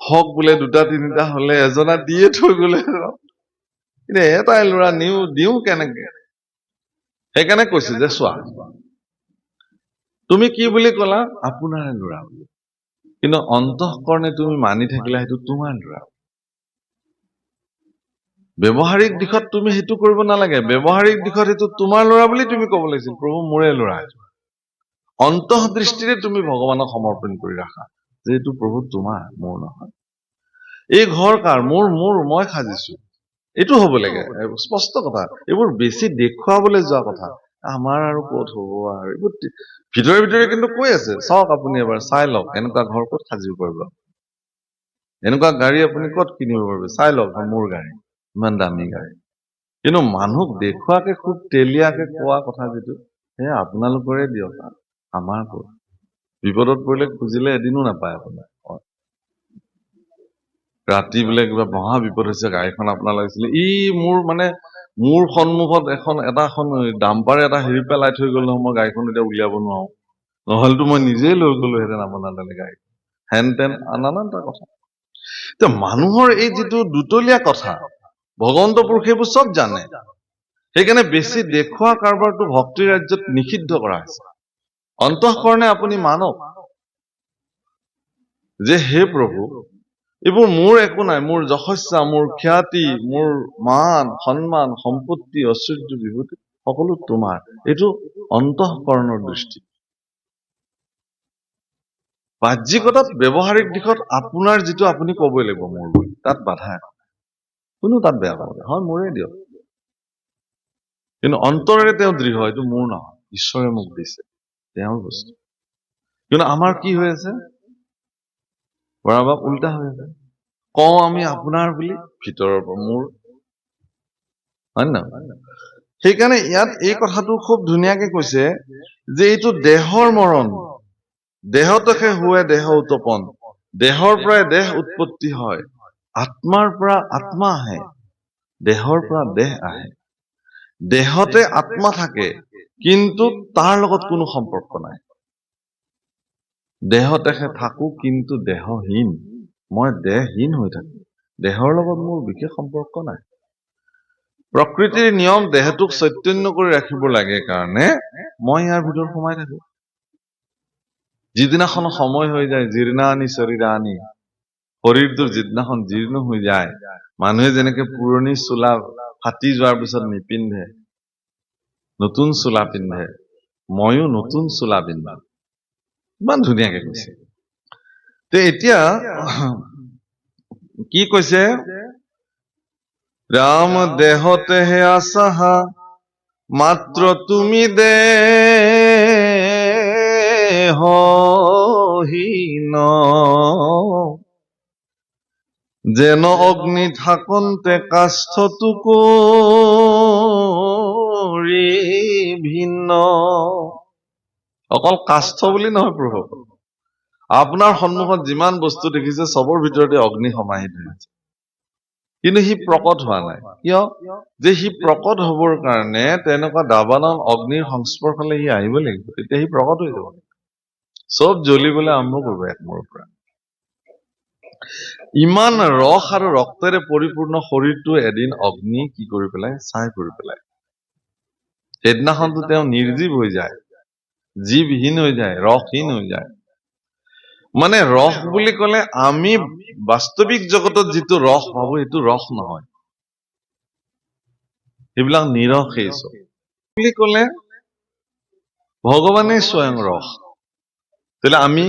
হক বোলে দুটা তিনিটা হলে এজনা দিয়ে থৈ গলে, এতিয়া এটাই ল'ৰা দিওঁ কেনেকে। সেইকাৰণে কৈছে যে চোৱা, তুমি কি বুলি কলা, আপোনাৰে ল'ৰা বুলি, কিন্তু অন্তঃকৰণে তুমি মানি থাকিলা সেইটো তোমাৰ ল'ৰা। ব্যৱহাৰিক দিশত তুমি সেইটো কৰিব নালাগে, ব্যৱহাৰিক দিশত সেইটো তোমাৰ ল'ৰা বুলি তুমি কব লাগিছিল, প্ৰভু মোৰে ল'ৰা। অন্তঃদৃষ্টিৰে তুমি ভগৱানক সমৰ্পণ কৰি ৰাখা যে এইটো প্ৰভু তোমাৰ, মোৰ নহয়। এই ঘৰ কাৰ, মোৰ, মই সাজিছো, এইটো হব লাগে, স্পষ্ট কথা। এইবোৰ বেছি দেখুৱাবলৈ যোৱা কথা, আমাৰ আৰু ক'ত হব, আৰু এইবোৰ ভিতৰে ভিতৰে কিন্তু কৈ আছে, চাওক আপুনি এবাৰ চাই লওক, এনেকুৱা ঘৰ ক'ত সাজিব পাৰিব, এনেকুৱা গাড়ী আপুনি ক'ত কিনিব পাৰিব, চাই লওক, মোৰ গাড়ী ইমান দামী গাড়ী। কিন্তু মানুহক দেখুৱাকে খুব তেলিয়াকে কোৱা কথা যিটো, সেয়া আপোনালোকৰে দিয়ক, আমাৰ ক'ত। বিপদত পৰিলে খুজিলে এদিনো নাপায় আপোনাৰ। ৰাতি বোলে কিবা মহা বিপদ হৈছে, গাড়ীখন আপোনাৰ লাগিছিলে, মোৰ সন্মুখত এখন ডাম্পাৰে এটা হেৰি পেলাই থৈ গ'ল নহয়, মই গাড়ীখন এতিয়া উলিয়াব নোৱাৰো, নহলেতো মই নিজেই লৈ গলোহেঁতেন আপোনাৰ তালে গাড়ী, হেন তেন নানানটা কথা। এতিয়া মানুহৰ এই যিটো দুতলীয়া কথা, ভগৱন্ত পুৰুষে এইবোৰ চব জানে, সেইকাৰণে বেছি দেখুওৱা কাৰবাৰটো ভক্তিৰ ৰাজ্যত নিষিদ্ধ কৰা হৈছে। অন্তঃকৰণে আপুনি মানক যে হে প্ৰভু, এইবোৰ মোৰ একো নাই, মোৰ যশস্যা, মোৰ খ্যাতি, মোৰ মান সন্মান সম্পত্তি ঐশ্বৰ্য বিভূতি সকলো তোমাৰ, এইটো অন্তঃকৰণৰ দৃষ্টি। বাহ্যিকতাত ব্যৱহাৰিক দিশত আপোনাৰ যিটো আপুনি কবই লাগিব মোৰ বুলি, তাত বাধা একো, কোনো তাত বেয়া পাব হয়, মোৰে দিয়ক। কিন্তু অন্তৰেৰে তেওঁ দৃঢ়, এইটো মোৰ নহয়, ঈশ্বৰে মোক দিছে, তেওঁৰ বস্তু। কিন্তু আমাৰ কি হৈ আছে, বৰাবৰ উল্টা হৈ আছে, কওঁ আমি আপোনাৰ বুলি, ভিতৰৰ পৰা মোৰ, হয় নে নহয়? সেইকাৰণে ইয়াত এই কথাটো খুব ধুনীয়াকে কৈছে যে এইটো দেহৰ মৰণ, দেহতকে হুৱে দেহ উত্তপন, দেহৰ পৰাই দেহ উৎপত্তি হয়, আত্মাৰ পৰা আত্মা আহে, দেহৰ পৰা দেহ আহে, দেহতে আত্মা থাকে, কিন্তু তাৰ লগত কোনো সম্পৰ্ক নাই। দেহতে থাকো কিন্তু দেহহীন, মই দেহহীন হৈ থাকো, দেহৰ লগত মোৰ বিশেষ সম্পৰ্ক নাই। প্ৰকৃতিৰ নিয়ম দেহটোক চৈতন্য কৰি ৰাখিব লাগে কাৰণে মই ইয়াৰ ভিতৰত সোমাই থাকো। যিদিনাখন সময় হৈ যায়, জীৰ্ণানি শৰীৰানি, শৰীৰটোৰ যিদিনাখন জীৰ্ণ হৈ যায়, মানুহে যেনেকে পুৰণি চোলা ফাটি যোৱাৰ পিছত নিপিন্ধে, নতুন চোলা পিন্ধে, ময়ো নতুন চোলা পিন্ধাম। ইমান ধুনীয়াকে কৈছে। তে এতিয়া কি কৈছে, ৰাম দেহতে হে আছাহা, মাত্ৰ তুমি দেহহীন, যেন অগ্নি থাকন্তে কাষ্ঠটো কৰি ভিন্ন। অকল কাষ্ঠ বুলি নহয় প্ৰভু, আপোনাৰ সন্মুখত যিমান বস্তু দেখিছে চবৰ ভিতৰতে অগ্নি সমাহিত হৈ আছে। কিন্তু সি প্ৰকট হোৱা নাই। কিয়? যে সি প্ৰকট হবৰ কাৰণে তেনেকুৱা দাবানল অগ্নিৰ সংস্পৰ্শলৈ সি আহিব লাগিব, তেতিয়া সি প্ৰকট হৈ যাব। চব জ্বলিবলৈ আৰম্ভ কৰিব একমূৰৰ পৰা। ইমান ৰস আৰু ৰক্তেৰে পৰিপূৰ্ণ শৰীৰটো এদিন অগ্নি কি কৰি পেলাই ছাই কৰি পেলাই। সেইদিনাখনতো তেওঁ নিৰ্জীৱ হৈ যায়, জীৱহীন হৈ যায়, ৰসহীন হৈ যায়। মানে ৰস বুলি কলে আমি বাস্তৱিক জগতত যিটো ৰস ভাবো সেইটো ৰস নহয়, সেইবিলাক নিৰসেই চব। বুলি কলে ভগৱানেই স্বয়ং ৰস। তেতিয়াহলে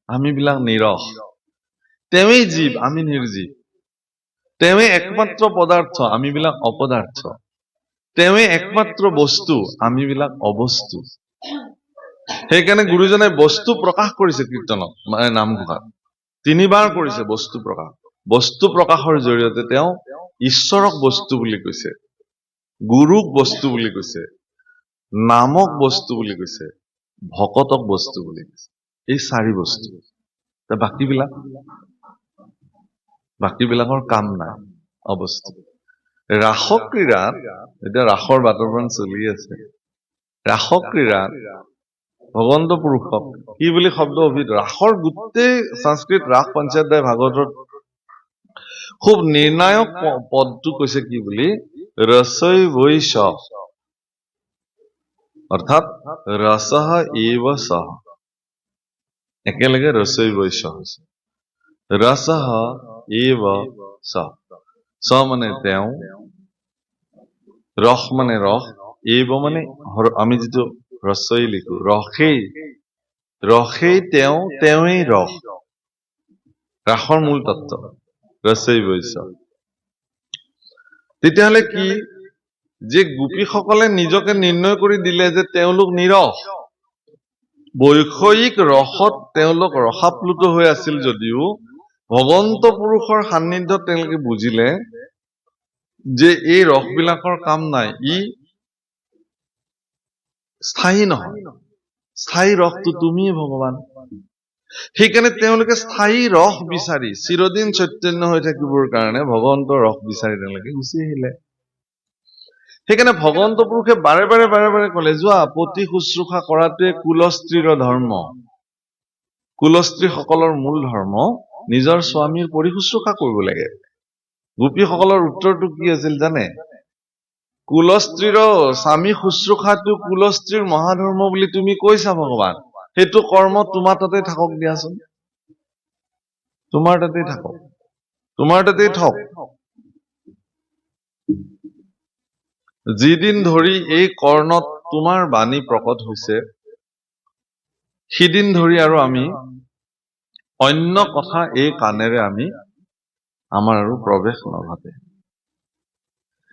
আমি বিলাক নিৰস, তেওঁৱেই জীৱ, আমি নিৰ্জীৱ। তেওঁৱেই একমাত্ৰ পদাৰ্থ, আমি বিলাক অপদাৰ্থ। তেওঁৱেই একমাত্ৰ বস্তু, আমি বিলাক অবস্তু। সেইকাৰণে গুৰুজনে বস্তু প্ৰকাশ কৰিছে কীৰ্তনত, মানে নামঘোষাত 3 বাৰ কৰিছে বস্তু প্ৰকাশ। বস্তু প্ৰকাশৰ জৰিয়তে তেওঁ ঈশ্বৰক বস্তু বুলি কৈছে, গুৰুক বস্তু বুলি কৈছে, নামক বস্তু বুলি কৈছে, ভকতক বস্তু বুলি কৈছে। এই 4 বস্তু। বাকীবিলাকৰ কাম নাই, অবস্তু। ৰাসক ক্ৰীড়াত, এতিয়া ৰাসৰ বাতাবৰণ চলি আছে, ৰাসক ক্ৰীড়াত ভগৱন্ত পুৰুষক কি বুলি শব্দ অভিহিত, ৰাসৰ গোটেই সংস্কৃত ৰাস পঞ্চাধ্যায় ভাগৱতত খুব নিৰ্ণায়ক পদটো কৈছে কি বুলি, ৰসৈ বৈশ, অৰ্থাৎ ৰসহ এব সহ। একেলগে ৰসৈ বৈশ হৈছে। ৰসহ এব সহ, স মানে তেওঁ, ৰস মানে ৰস, এব মানে আমি যিটো ৰসৈ লিখো, ৰসেই তেওঁ, তেওঁৱেই ৰস। ৰাসৰ মূল তত্ত্ব ৰসৈ বৈশ। তেতিয়াহলে কি, যে গোপীসকলে নিজকে নিৰ্ণয় কৰি দিলে যে তেওঁলোক নিৰস। বৈষয়িক ৰসত তেওঁলোক ৰসাপ্লুত হৈ আছিল যদিও ভগৱন্ত পুৰুষৰ সান্নিধ্যত তেওঁলোকে বুজিলে যে এই ৰসবিলাকৰ কাম নাই, ই স্থায়ী নহয়, স্থায়ী ৰসটো তুমিয়ে ভগৱান। সেইকাৰণে তেওঁলোকে স্থায়ী ৰস বিচাৰি চিৰদিন চৈতন্য হৈ থাকিবৰ কাৰণে ভগৱন্তৰ ৰস বিচাৰি তেওঁলোকে গুচি আহিলে। সেইকাৰণে ভগৱন্ত পুৰুষে বাৰে বাৰে কলে, যোৱা পতি শুশ্ৰূষা কৰাটোৱে কুলস্ত্ৰীৰ ধৰ্ম। কুলস্ত্ৰীসকলৰ মূল ধৰ্ম নিজৰ স্বামীৰ পৰিশুশ্ৰূষা কৰিব লাগে। গোপীসকলৰ উত্তৰটো কি আছিল জানে? কুলস্ত্ৰীৰ স্বামী শুশ্ৰূষাটো কুলস্ত্ৰীৰ মহাধৰ্ম বুলি তুমি কৈছা ভগৱান, সেইটো কৰ্ম তোমাৰ তাতে থাকক দিয়াচোন, তোমাৰ তাতেই থাকক, তোমাৰ তাতেই থক। যিদিন ধৰি এই কৰ্ণত তোমাৰ বাণী প্ৰকট হৈছে, সিদিন ধৰি আৰু আমি অন্য কথা এই কাণেৰে আমাৰ আৰু প্ৰৱেশ নঘটে।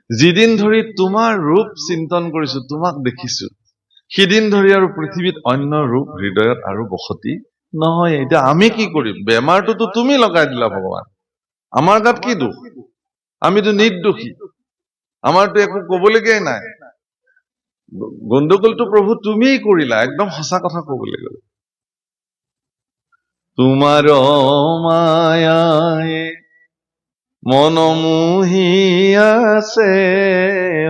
যিদিন ধৰি তোমাৰ ৰূপ চিন্তন কৰিছো, তোমাক দেখিছো, সিদিন ধৰি আৰু পৃথিৱীত অন্য ৰূপ হৃদয়ত আৰু বসতি নহয়। এতিয়া আমি কি কৰিম? বেমাৰটোতো তুমি লগাই দিলা ভগৱান, আমাৰ গাত কি দুখ? আমিতো নিৰ্দোষী, আমাৰতো একো কবলগীয়াই নাই। গণ্ডগোলটো প্ৰভু তুমিই কৰিলা, একদম সঁচা কথা কবলৈ গ'লে। তোমাৰ মায়ায়ে মন মোহি আছে,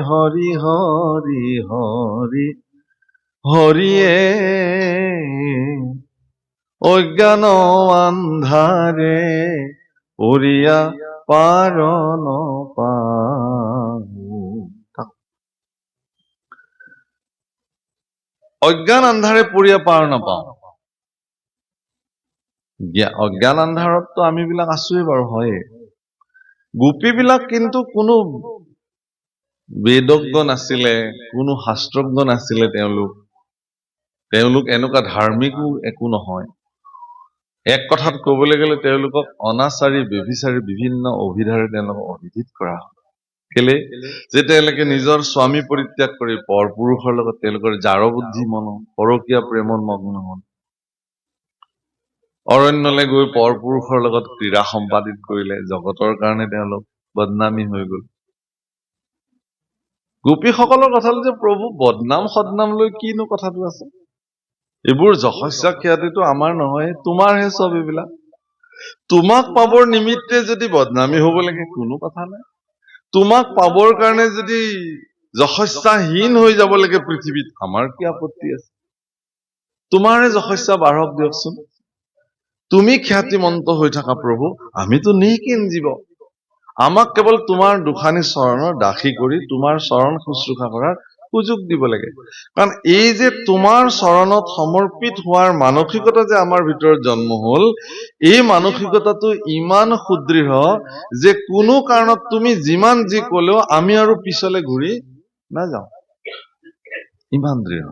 হৰি হৰি হৰি হৰিয়ে অজ্ঞান আন্ধাৰে উৰিয়া পাৰ নপাওঁ। অজ্ঞান আন্ধাৰে পৰিয়া পাৰ নাপাওঁ। অজ্ঞান আন্ধাৰততো আমি বিলাক আছোৱেই বাৰু, হয়ে। গোপী বিলাক কিন্তু কোনো বেদজ্ঞ নাছিলে, কোনো শাস্ত্ৰজ্ঞ নাছিলে। তেওঁলোক এনেকুৱা ধাৰ্মিকো একো নহয়। এক কথাত কবলৈ গ'লে তেওঁলোকক অনাচাৰী, ব্যভিচাৰী বিভিন্ন অভিধাৰে তেওঁলোকক অভিহিত কৰা হয়। কেলে যে তেওঁলোকে নিজৰ স্বামী পৰিত্যাগ কৰি পৰপুৰুষৰ লগত তেওঁলোকৰ জাৰ বুদ্ধি মন, পৰকীয়া প্ৰেমত মগ্ন হল। অৰণ্যলৈ গৈ পৰপুৰুষৰ লগত ক্ৰীড়া সম্পাদিত কৰিলে, জগতৰ কাৰণে তেওঁলোক বদনামী হৈ গল। গোপীসকলৰ কথা যে প্ৰভু বদনাম সদনাম লৈ কিনো কথাটো আছে? এইবোৰ যশস্যা খ্যাতিটো আমাৰ নহয়, তোমাৰহে চব এইবিলাক। তোমাক পাবৰ নিমিত্তে যদি বদনামী হ'ব লাগে কোনো কথা নাই। তোমাক পাবৰ কাৰণে যদি যশস্যাহীন হৈ যাব লাগে পৃথিৱীত, আমাৰ কি আপত্তি আছে? তোমাৰে যশস্যা বাঢ়ক দিয়কচোন। তুমি খ্যাতিমন্ত হৈ থাকা প্ৰভু, আমিতো নিকিন জীৱ। আমাক কেৱল তোমাৰ দুখানি চৰণৰ দাসী কৰি তোমাৰ চৰণ শুশ্ৰূষা কৰাৰ সুযোগ দিব লাগে। কাৰণ এই যে তোমাৰ চৰণত সমৰ্পিত হোৱাৰ মানসিকতা যে আমাৰ ভিতৰত জন্ম হ'ল, এই মানসিকতাটো ইমান সুদৃঢ় যে কোনো কাৰণত তুমি যিমান যি ক'লেও আমি আৰু পিছলে ঘূৰি নাযাওঁ। ইমান দৃঢ়।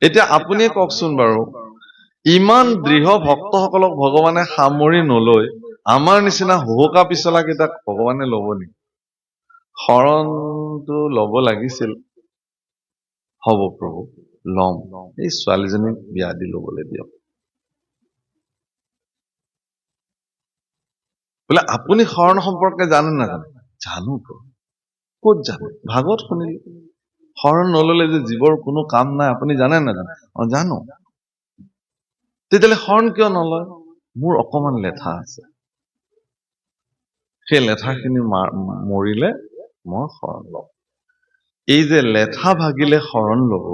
এতিয়া আপুনি কওকচোন বাৰু, ইমান দৃঢ় ভক্তসকলক ভগৱানে সামৰি নলৈ আমাৰ নিচিনা হুহুকা পিছলা কেইটাক ভগৱানে ল'ব নেকি? শৰণটো ল'ব লাগিছিল। হ'ব প্ৰভু, ল'ম। এই ছোৱালীজনীক বিয়া দি ল'বলৈ দিয়ক। বোলে আপুনি শৰণ সম্পৰ্কে জানে নাজানে? জানো প্ৰভু। ক'ত জানে? ভাগৱত শুনিলে। শৰণ নললে যে জীৱৰ কোনো কাম নাই আপুনি জানে নাজানে? জানো। তেতিয়াহ'লে শৰণ কিয় নলয়? মোৰ অকমান লেঠা আছে, সেই লেঠাখিনি মৰিলে মই শৰণ ল'ম। এই যে লেঠা ভাগিলে শৰণ ল'ব,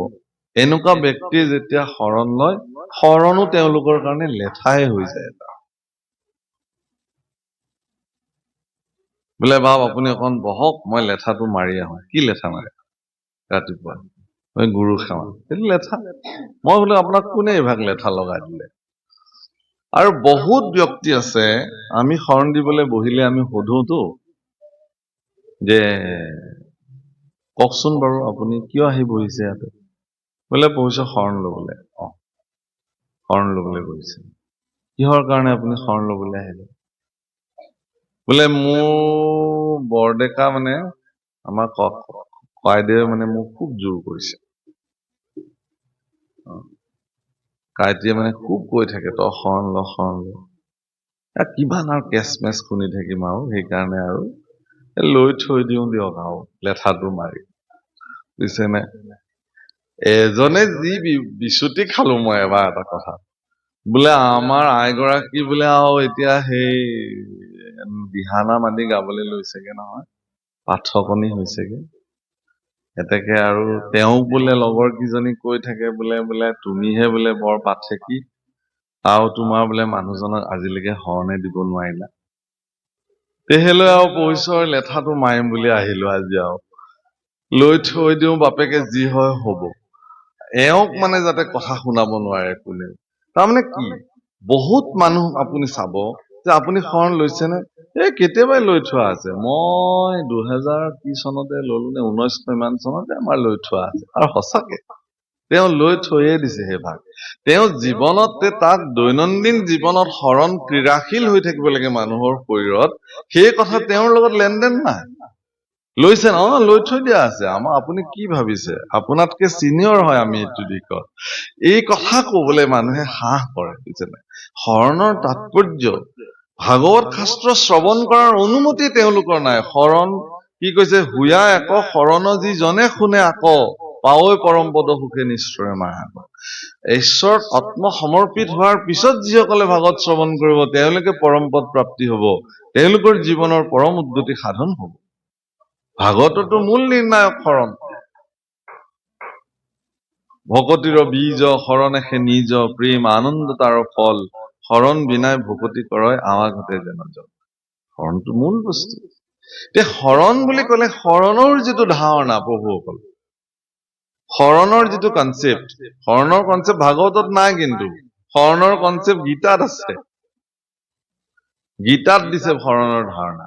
এনেকুৱা ব্যক্তিয়ে যেতিয়া শৰণ লয়, শৰণো তেওঁলোকৰ কাৰণে লেঠাই হৈ যায়। বোলে বাপ আপুনি অকণ বহক, মই লেঠাটো মাৰি আহোঁ। কি লেঠা মাৰে? ৰাতিপুৱা গুৰু সেৱা, সেইটো লেঠা। মই বোলো আপোনাক কোনে এইভাগ লেঠা লগাই দিলে? আৰু বহুত ব্যক্তি আছে, আমি শৰণ দিবলৈ বহিলে আমি সোধোতো যে কওকচোন বাৰু আপুনি কিয় আহি বহিছে ইয়াতে? বোলে বহিছে শৰণ ল'বলৈ। শৰণ ল'বলৈ বহিছে। কিহৰ কাৰণে আপুনি শৰণ ল'বলৈ আহিলে? বোলে মোৰ বৰডেকা মানে আমাৰ কইদেৱে মানে মোক খুব জোৰ কৰিছে। কাইটিয়ে মানে খুব কৈ থাকে তই শৰণ ল, শৰণ ল। কিমান আৰু কেচ মেচ শুনি থাকিম আৰু সেইকাৰণে আৰু লৈ থৈ দিওঁ দিয়ক আৰু লেঠাটো মাৰি। বুজিছে নে? এজনে যি বিচুতি খালো মই এবাৰ এটা কথা। বোলে আমাৰ আইগৰাকী বোলে আৰু এতিয়া সেই দিহানাম আদি গাবলৈ লৈছেগে নহয়, পাঠকনি হৈছেগে। এতেকে আৰু তেওঁ বোলে লগৰ কিজনী কৈ থাকে বোলে তুমিহে বোলে বৰ পাঠেকি, আৰু তোমাৰ বোলে মানুহজনক আজিলৈকে শৰণে দিব নোৱাৰিলা। তেহেলৈ আৰু পইচৰ লেঠাটো মাৰিম বুলি আহিলো আজি আৰু। লৈ থৈ দিওঁ বাপেকে যি হয় হ'ব। এওঁক মানে যাতে কথা শুনাব নোৱাৰে কোনেও। তাৰমানে কি, বহুত মানুহ আপুনি চাব যে আপুনি শৰণ লৈছেনে? কেতিয়াবাই লৈ থোৱা আছে। মই 2000 কি চনতে ললো নে 1900 ইমান চনতে আমাৰ লৈ থোৱা আছে। আৰু সঁচাকে তেওঁ লৈ থৈয়ে দিছে সেই ভাগ। তেওঁ জীৱনত তাক দৈনন্দিন জীৱনত শৰণ ক্ৰীড়াশীল হৈ থাকিব লাগে মানুহৰ শৰীৰত, সেই কথা তেওঁৰ লগত লেনদেন নাই। লৈছে লৈ থৈ দিয়া আছে। আপুনি কি ভাবিছে? আপোনাতকে চিনিয়ৰ হয় আমি এইটো দিশত। এই কথা কবলৈ মানুহে সাহ কৰে, বুজিছে? শৰণৰ তাৎপৰ্য, ভাগৱত শাস্ত্ৰ শ্ৰৱণ কৰাৰ অনুমতি তেওঁলোকৰ নাই। শৰণ কি কৈছে? হুয়া এক শৰণ যি জনে শুনে আক, পাৱৈ পৰম পদ সুখে নিশ্চয় মায়াক। ঈশ্বৰ আত্মসমৰ্পিত হোৱাৰ পিছত যিসকলে ভাগৱত শ্ৰৱণ কৰিব, তেওঁলোকে পৰম পদ প্ৰাপ্তি হব, তেওঁলোকৰ জীৱনৰ পৰম উদ্গতি সাধন হব। ভাগৱততো মূল নিৰ্ণায়ক শৰণ। ভকতিৰ বীজ শৰণেহে নিজ, প্ৰেম আনন্দ তাৰ ফল, শৰণ বিনাই ভকতি কৰয় আমাঘতে যেন জল। শৰণটো মূল বস্তু। এতিয়া শৰণ বুলি ক'লে শৰণৰ যিটো ধাৰণা প্ৰভুসকল, শৰণৰ যিটো কনচেপ্ট, শৰণৰ কনচেপ্ট ভাগৱতত নাই, কিন্তু শৰণৰ কনচেপ্ট গীতাত আছে। গীতাত দিছে শৰণৰ ধাৰণা।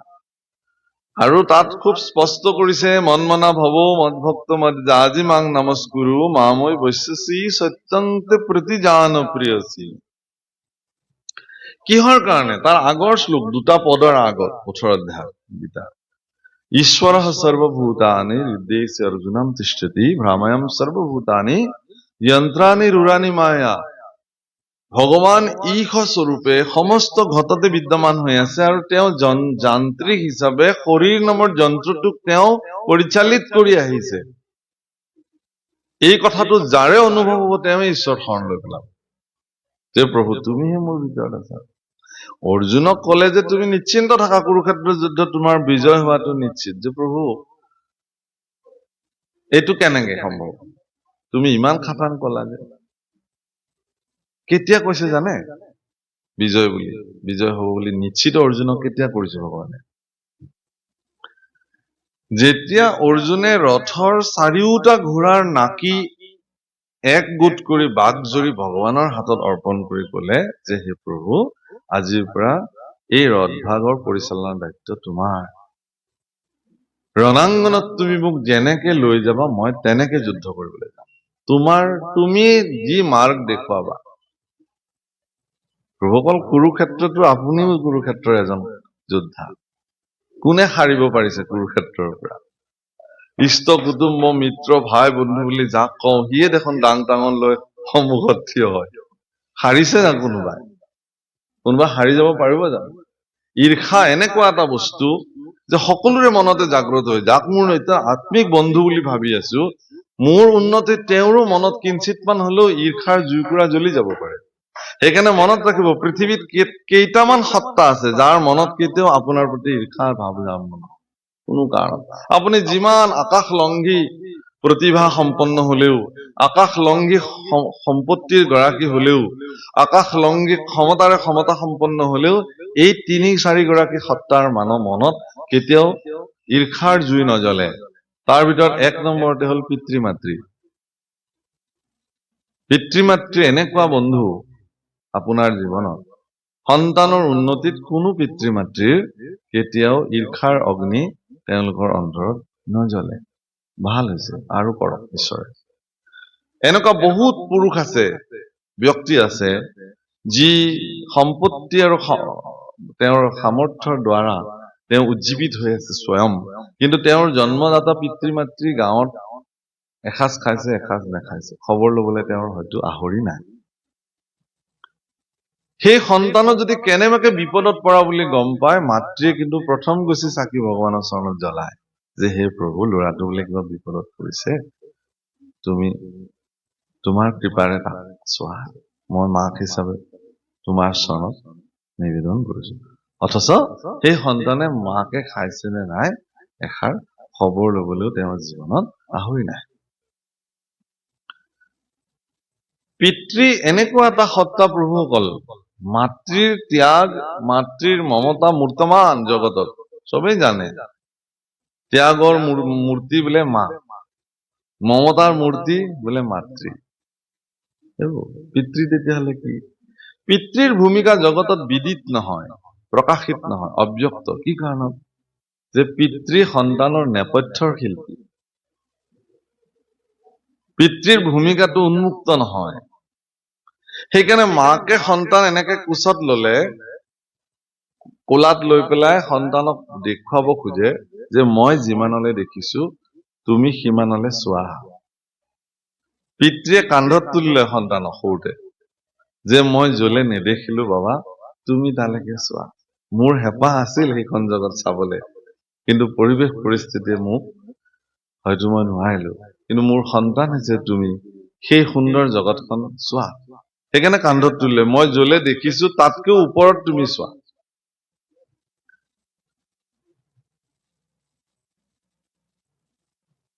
আৰু তাত খুব স্পষ্ট কৰিছে, মন মনা ভৱ মদভক্ত আজি মাং নমস্কুৰু মামৈ বৈশ্যসী সত্যন্তে প্ৰতি জান প্ৰিয়সী। কিহৰ কাৰণে? তাৰ আগৰ শ্লোক, দুটা পদৰ আগত 18 অধ্যায় গীতা। ঈশ্বৰ সৰ্বভূতানি হৃদয়ে অৰ্জুনম তিষ্ঠতি ভ্ৰাময়ম সৰ্বভূতানি যন্ত্ৰানি ৰুৰানি মায়া। ভগৱান ঈশ স্বৰূপে সমস্ত ঘটতে বিদ্যমান হৈ আছে, আৰু তেওঁ যান্ত্ৰিক হিচাপে শৰীৰ নামৰ যন্ত্ৰটোক তেওঁ পৰিচালিত কৰি আহিছে। এই কথাটো যাৰে অনুভৱ হ'ব তেওঁৱে ঈশ্বৰ শৰণ লৈ পেলাব যে প্ৰভু তুমিহে মোৰ ভিতৰত আছা। অৰ্জুনক ক'লে যে তুমি নিশ্চিন্ত থাকা, কুৰুক্ষেত্ৰৰ যুদ্ধ তোমাৰ বিজয় হোৱাটো নিশ্চিত। যে প্ৰভু এইটো কেনেকে সম্ভৱ? তুমি ইমান খাটাং ক'লা যে। কেতিয়া কৈছে জানে বিজয় বুলি, বিজয় হ'ব বুলি নিশ্চিত অৰ্জুনক কেতিয়া কৰিছে ভগৱানে? যেতিয়া অৰ্জুনে ৰথৰ চাৰিওটা ঘোঁৰাৰ নাকি এক গোট কৰি বাঘ জৰি ভগৱানৰ হাতত অৰ্পণ কৰি ক'লে যে হে প্ৰভু, আজিৰ পৰা এই ৰথভাগৰ পৰিচালনাৰ দায়িত্ব তোমাৰ। ৰণাংগনত তুমি মোক যেনেকে লৈ যাবা মই তেনেকে যুদ্ধ কৰিবলৈ যাম। তুমি যি মাৰ্গ দেখুৱাবা। প্ৰভুসকল, কুৰুক্ষেত্ৰতো আপুনিও কুৰুক্ষেত্ৰৰ এজন যোদ্ধা। কোনে সাৰিব পাৰিছে কুৰুক্ষেত্ৰৰ পৰা? ইষ্ট কুটুম্ব মিত্ৰ ভাই বন্ধু বুলি যাক কওঁ, সিয়ে দেখোন ডাং টাঙন লৈ সন্মুখত থিয় হয়। হাৰিছে জানো কোনোবাই? কোনোবা হাৰি যাব পাৰিব জানো? ঈৰ্ষা এনেকুৱা এটা বস্তু যে সকলোৰে মনতে জাগ্ৰত হয়। যাক মোৰ এতিয়া আত্মিক বন্ধু বুলি ভাবি আছো, মোৰ উন্নতি তেওঁৰো মনত কিঞ্চিতমান হলেও ঈৰ্ষাৰ জুইকুৰা জ্বলি যাব পাৰে। সেইকাৰণে মনত ৰাখিব, পৃথিৱীত কেইটামান সত্তা আছে যাৰ মনত কেতিয়াও আপোনাৰ প্ৰতি ঈৰ্ষাৰ ভাৱ জন্ম নহয়, কোনো কাৰণত। আপুনি যিমান আকাশলংঘী প্ৰতিভা সম্পন্ন হলেও, আকাশলংঘী সম্পত্তিৰ গৰাকী হলেও, আকাশলংঘী ক্ষমতাৰে ক্ষমতা সম্পন্ন হলেও, এই ৩-৪ গৰাকী সত্তাৰ মনত কেতিয়াও ঈৰ্ষাৰ জুই নজ্বলে। তাৰ ভিতৰত ১ নম্বৰতে হল পিতৃ মাতৃ। পিতৃ মাতৃ এনেকুৱা বন্ধু আপোনাৰ জীৱনত, সন্তানৰ উন্নতিত কোনো পিতৃ মাতৃৰ কেতিয়াও ঈৰ্ষাৰ অগ্নি তেওঁলোকৰ অন্তৰত নজ্বলে। ভাল হৈছে, আৰু কৰক ঈশ্বৰে। এনেকুৱা বহুত পুৰুষ আছে, ব্যক্তি আছে, যি সম্পত্তি আৰু তেওঁৰ সামৰ্থ্যৰ দ্বাৰা তেওঁ উজ্জীৱিত হৈ আছে স্বয়ং, কিন্তু তেওঁৰ জন্মদাতা পিতৃ মাতৃ গাঁৱত এসাঁজ খাইছে, এসাঁজ নাখাইছে, খবৰ লবলৈ তেওঁৰ হয়তো আহৰি নাই। সেই সন্তানো যদি কেনেবাকে বিপদত পৰা বুলি গম পায়, মাতৃয়ে কিন্তু প্ৰথম গুচি চাকি ভগৱানৰ চৰণত জ্বলায় যে হে প্ৰভু, ল'ৰাটো বোলে কিবা বিপদত পৰিছে, তুমি তোমাৰ কৃপাৰে তাক চোৱা, মই মাক হিচাপে তোমাৰ চৰণত নিবেদন কৰিছো। অথচ সেই সন্তানে মাকে খাইছে নে নাই এষাৰ খবৰ লবলৈও তেওঁৰ জীৱনত আহৰি নাই। পিতৃ এনেকুৱা এটা সত্তা প্ৰভুসকল, মাতৃৰ ত্যাগ, মাতৃৰ মমতা মূৰ্তমান জগতত চবেই জানে। ত্যাগৰ মূৰ্তি বোলে মা, মমতাৰ মূৰ্তি বোলে মাতৃ। পিতৃ তেতিয়াহলে কি? পিতৃৰ ভূমিকা জগতত বিদিত নহয়, প্ৰকাশিত নহয়, অব্যক্ত। কি কাৰণত? যে পিতৃ সন্তানৰ নেপথ্যৰ শিল্পী। পিতৃৰ ভূমিকাটো উন্মুক্ত নহয়। সেইকাৰণে মাকে সন্তান এনেকে কোচত ললে, কোলাত লৈ পেলাই সন্তানক দেখুৱাব খোজে যে মই যিমানলৈ দেখিছো তুমি সিমানলৈ চোৱা। পিতৃয়ে কান্ধত তুলিলে সন্তানক সৰুতে, যে মই যলে নেদেখিলো বাবা তুমি তালৈকে চোৱা। মোৰ হেঁপাহ আছিল সেইখন জগত চাবলৈ, কিন্তু পৰিৱেশ পৰিস্থিতিয়ে মোক হয়তো মই নোৱাৰিলো, কিন্তু মোৰ সন্তান হৈছে তুমি, সেই সুন্দৰ জগতখন চোৱা। সেইকাৰণে কান্ধত তুলিলে, মই যলে দেখিছো তাতকেও ওপৰত তুমি চোৱা।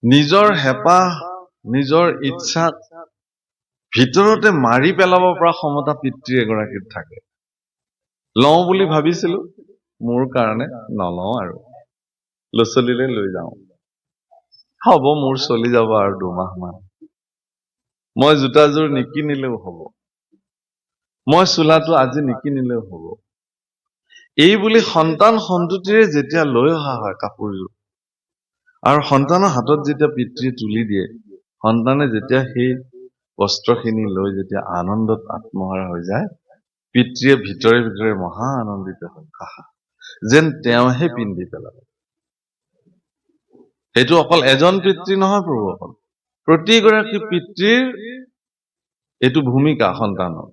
নিজৰ হেঁপাহ, নিজৰ ইচ্ছাক ভিতৰতে মাৰি পেলাব পৰা ক্ষমতা পিতৃ এগৰাকীত থাকে। লওঁ বুলি ভাবিছিলো, মোৰ কাৰণে নলওঁ, আৰু ল'ৰা-ছোৱালীলৈ লৈ যাওঁ, হ'ব মোৰ চলি যাব আৰু 2 মাহ মান। মই জোতাযোৰ নিকিনিলেও হ'ব, মই চোলাটো আজি নিকিনিলেও হ'ব। এই বুলি সন্তান সন্ততিৰে যেতিয়া লৈ অহা হয় কাপোৰযোৰ, আৰু সন্তানৰ হাতত যেতিয়া পিতৃয়ে তুলি দিয়ে, সন্তানে যেতিয়া সেই বস্ত্ৰখিনি লৈ যেতিয়া আনন্দত আত্মহাৰা হৈ যায়, পিতৃয়ে ভিতৰে ভিতৰে মহা আনন্দিত হয়, যেন তেওঁহে পিন্ধি পেলালে। সেইটো অকল এজন পিতৃ নহয় প্ৰভুসকল, প্ৰতিগৰাকী পিতৃৰ এইটো ভূমিকা সন্তানৰ।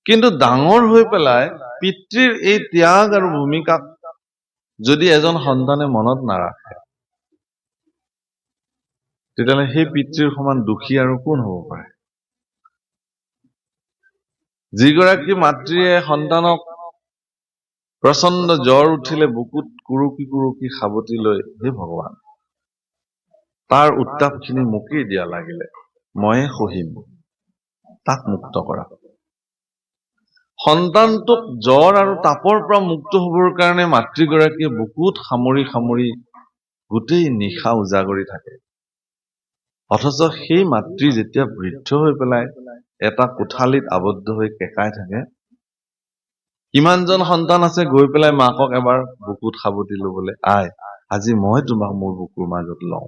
কিন্তু ডাঙৰ হৈ পেলাই পিতৃৰ এই ত্যাগ আৰু ভূমিকাক যদি এজন সন্তানে মনত নাৰাখে, তেতিয়াহ'লে সেই পিতৃৰ সমান দুখী আৰু কোন হ'ব পাৰে? যিগৰাকী মাতৃয়ে সন্তানক প্ৰচণ্ড জ্বৰ উঠিলে বুকুত কুৰুকি কুৰুকি সাৱটি লৈ, হে ভগৱান, তাৰ উত্তাপখিনি মোকেই দিয়া লাগিলে, ময়ে সহিম, তাক মুক্ত কৰা। সন্তানটোক জ্বৰ আৰু তাপৰ পৰা মুক্ত হবৰ কাৰণে মাতৃগৰাকীয়ে বুকুত সামৰি সামৰি গোটেই নিশা উজাগৰি থাকে। অথচ সেই মাতৃ যেতিয়া বৃদ্ধ হৈ পেলাই এটা কোঠালিত আবদ্ধ হৈ কেঁকাই থাকে, কিমানজন সন্তান আছে গৈ পেলাই মাকক এবাৰ বুকুত সাৱটি লবলৈ, আই আজি মই তোমাক মোৰ বুকুৰ মাজত লওঁ।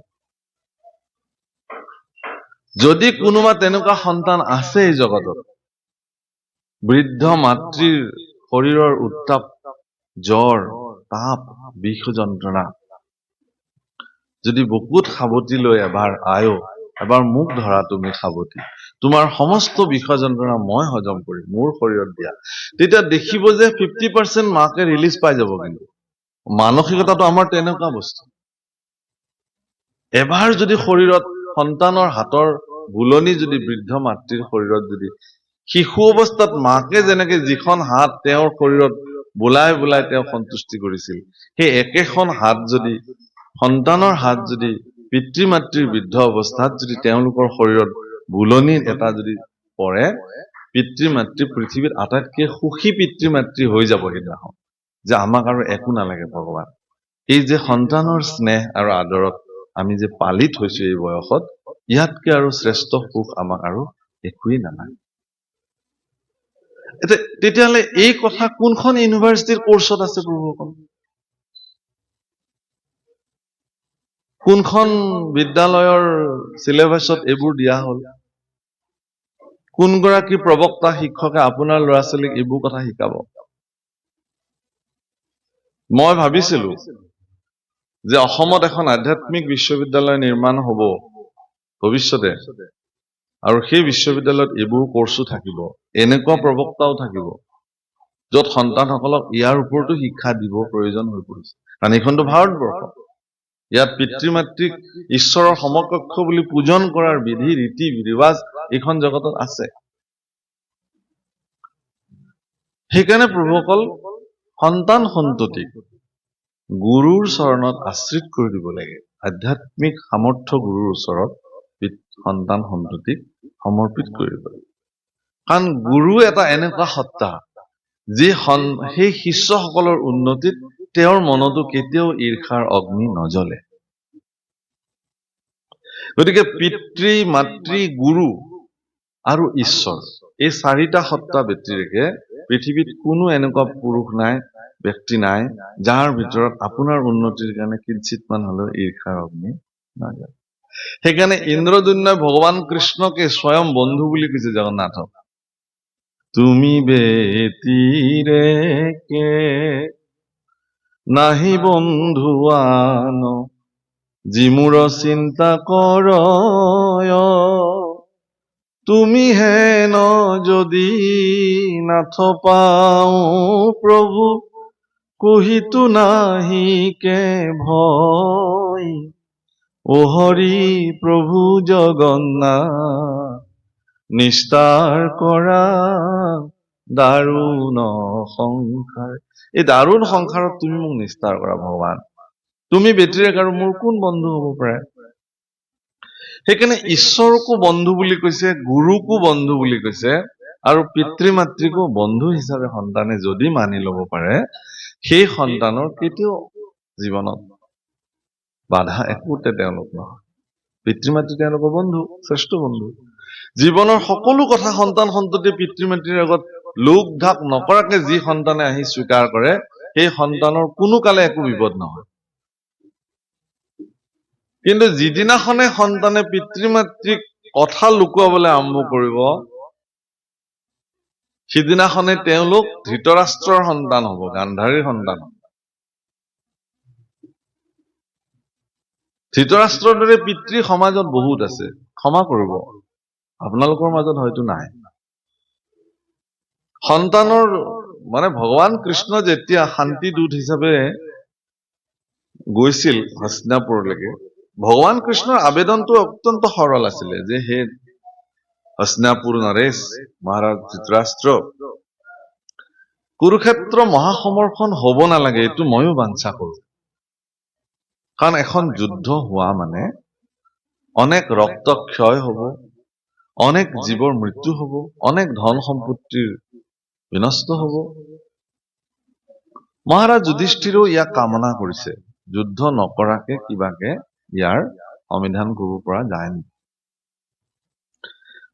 যদি কোনোবা তেনেকুৱা সন্তান আছে এই জগতত, বৃদ্ধ মাতৃৰ শৰীৰৰ উত্তাপ, জ্বৰ, তাপ, বিষ যন্ত্ৰণা যদি বুকুত সাৱটি লৈ এবাৰ আয়ো, এবাৰ মোক ধৰা তুমি সাৱটি, তোমাৰ সমস্ত বিষ যন্ত্ৰণা মই হজম কৰিম, মোৰ শৰীৰত দিয়া, তেতিয়া দেখিব যে 50% মাকে ৰিলিজ পাই যাব। কিন্তু মানসিকতাটো আমাৰ তেনেকুৱা বস্তু। এবাৰ যদি শৰীৰত সন্তানৰ হাতৰ বুলনি যদি বৃদ্ধ মাতৃৰ শৰীৰত যদি শিশু অৱস্থাত মাকে যেনেকে যিখন হাত তেওঁৰ শৰীৰত বোলাই বোলাই তেওঁ সন্তুষ্টি কৰিছিল, সেই একেখন হাত যদি সন্তানৰ হাত যদি পিতৃ মাতৃৰ বৃদ্ধ অৱস্থাত যদি তেওঁলোকৰ শৰীৰত বুলনি এটা যদি পৰে, পিতৃ মাতৃ পৃথিৱীত আটাইতকৈ সুখী পিতৃ মাতৃ হৈ যাব সেইদিনাখন, যে আমাক আৰু একো নালাগে ভগৱান। এই যে সন্তানৰ স্নেহ আৰু আদৰত আমি যে পালি থৈছো এই বয়সত, ইয়াতকে আৰু শ্ৰেষ্ঠ সুখ আমাক আৰু একোৱেই নালাগে। তেতিয়াহ'লে এই কথা কোনখন ইউনিভাৰ্চিটিৰ কোৰ্চত আছে প্ৰভুসকল? কোনখন বিদ্যালয়ৰ চিলেবাছত এইবোৰ দিয়া হ'ল? কোনগৰাকী প্ৰবক্তা শিক্ষকে আপোনাৰ ল'ৰা ছোৱালীক এইবোৰ কথা শিকাব? মই ভাবিছিলো যে অসমত এখন আধ্যাত্মিক বিশ্ববিদ্যালয় নিৰ্মাণ হ'ব ভৱিষ্যতে, আৰু সেই বিশ্ববিদ্যালয়ত এইবোৰ কোৰ্চো থাকিব, এনেকুৱা প্ৰবক্তাও থাকিব, য'ত সন্তানসকলক ইয়াৰ ওপৰতো শিক্ষা দিব প্ৰয়োজন হৈ পৰিছে। কাৰণ এইখনতো ভাৰতবৰ্ষ, ইয়াত পিতৃ মাতৃক ঈশ্বৰৰ সমকক্ষ বুলি পূজন কৰাৰ বিধি ৰীতি ৰিৱাজ এইখন জগতত আছে। সেইকাৰণে প্ৰভুসকল, সন্তান সন্ততিক গুৰুৰ চৰণত আশ্ৰিত কৰি দিব লাগে। আধ্যাত্মিক সামৰ্থ্য গুৰুৰ ওচৰত সন্তান সন্ততিক সমৰ্পিত কৰি দিব লাগে। কাৰণ গুৰু এটা এনেকুৱা সত্তা যি সেই শিষ্যসকলৰ উন্নতিত তেওঁৰ মনতো কেতিয়াও ঈৰ্ষাৰ অগ্নি নজ্বলে। গতিকে পিতৃ মাতৃ গুৰু আৰু ঈশ্বৰ, এই চাৰিটা সত্তা ব্যতিৰেকে পৃথিৱীত কোনো এনেকুৱা পুৰুষ নাই, ব্যক্তি নাই, যাৰ ভিতৰত আপোনাৰ উন্নতিৰ কাৰণে কিঞ্চিতমান হলেও ঈৰ্ষাৰ অগ্নি নাজানে। সেইকাৰণে ইন্দ্ৰদুম্নই ভগৱান কৃষ্ণকে স্বয়ং বন্ধু বুলি কৈছে জগন্নাথক। তুমি বেতিৰেকে নাহি বন্ধু আন, যি মোৰ চিন্তা কৰ, তুমি হেন যদি নাথ পাও প্ৰভু, কহিতো নাহিকে ভয়, ও হৰি প্ৰভু জগন্নাথ, নিস্তাৰ কৰা দাৰুণ সংসাৰ। এই দাৰুণ সংসাৰত তুমি মোক নিস্তাৰ কৰা ভগৱান। তুমি ব্যতিৰেক আৰু মোৰ কোন বন্ধু হব পাৰে? সেইকাৰণে ঈশ্বৰকো বন্ধু বুলি কৈছে, গুৰুকো বন্ধু বুলি কৈছে, আৰু পিতৃ মাতৃকো বন্ধু হিচাপে সন্তানে যদি মানি লব পাৰে, সেই সন্তানৰ কেতিয়াও জীৱনত বাধা একোতে তেওঁলোক নহয়। পিতৃ মাতৃ তেওঁলোকৰ বন্ধু, শ্ৰেষ্ঠ বন্ধু। জীৱনৰ সকলো কথা সন্তান সন্ততি পিতৃ মাতৃৰ আগত লোক ঢাক নকৰাকে যি সন্তানে আহি স্বীকাৰ কৰে, সেই সন্তানৰ কোনো কালে একো বিপদ নহয়। কিন্তু যিদিনাখনে সন্তানে পিতৃ মাতৃক কথা লুকুৱাবলৈ আৰম্ভ কৰিব, সিদিনাখনে তেওঁলোক ধৃতৰাষ্ট্ৰৰ সন্তান হব, গান্ধাৰীৰ সন্তান হব। ধৃতৰাষ্ট্ৰৰ দৰে পিতৃ সমাজত বহুত আছে, ক্ষমা কৰিব, আপোনালোকৰ মাজত হয়তো নাই। সন্তানৰ মানে ভগৱান কৃষ্ণ যেতিয়া শান্তি দূত হিচাপে গৈছিল হস্তিনাপুৰলৈকে, ভগৱান কৃষ্ণৰ আবেদনটো অত্যন্ত সৰল আছিলে যে হে হস্তিনাপুৰ নৰেশ মহাৰাজ ধৃতৰাষ্ট্ৰ, কুৰুক্ষেত্ৰ মহাসমৰ্পণ হ'ব নালাগে, এইটো ময়ো বাঞ্ছা কৰোঁ। কাৰণ এখন যুদ্ধ হোৱা মানে অনেক ৰক্ত ক্ষয় হ'ব, অনেক জীৱৰ মৃত্যু হ'ব, অনেক ধন সম্পত্তিৰ বিনষ্ট হ'ব। মহাৰাজ যুধিষ্ঠিৰেও ইয়াক কামনা কৰিছে, যুদ্ধ নকৰাকে কিবাকে ইয়াৰ সমিধান কৰিব পৰা যায় নেকি।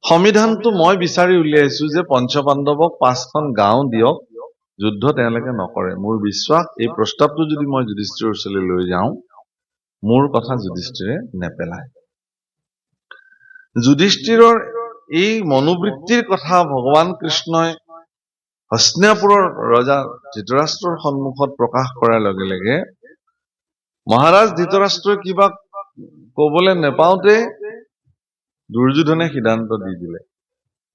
সমিধানটো মই বিচাৰি উলিয়াইছো যে পঞ্চপাণ্ডৱক 5খন গাঁও দিয়ক, যুদ্ধ তেওঁলোকে নকৰে। মোৰ বিশ্বাস এই প্ৰস্তাৱটো যদি মই যুধিষ্ঠিৰৰ ওচৰলৈ লৈ যাওঁ, মোৰ কথা যুধিষ্ঠিৰে নেপেলায়। যুধিষ্ঠিৰৰ এই মনোবৃত্তিৰ কথা ভগৱান কৃষ্ণই হস্তিনাপুৰৰ ৰজা ধৃতৰাষ্ট্ৰৰ সন্মুখত প্ৰকাশ কৰাৰ লগে লগে মহাৰাজ ধৃতৰাষ্ট্ৰই কিবা কবলৈ নেপাওঁতে দুৰ্যোধনে সিদ্ধান্ত দি দিলে,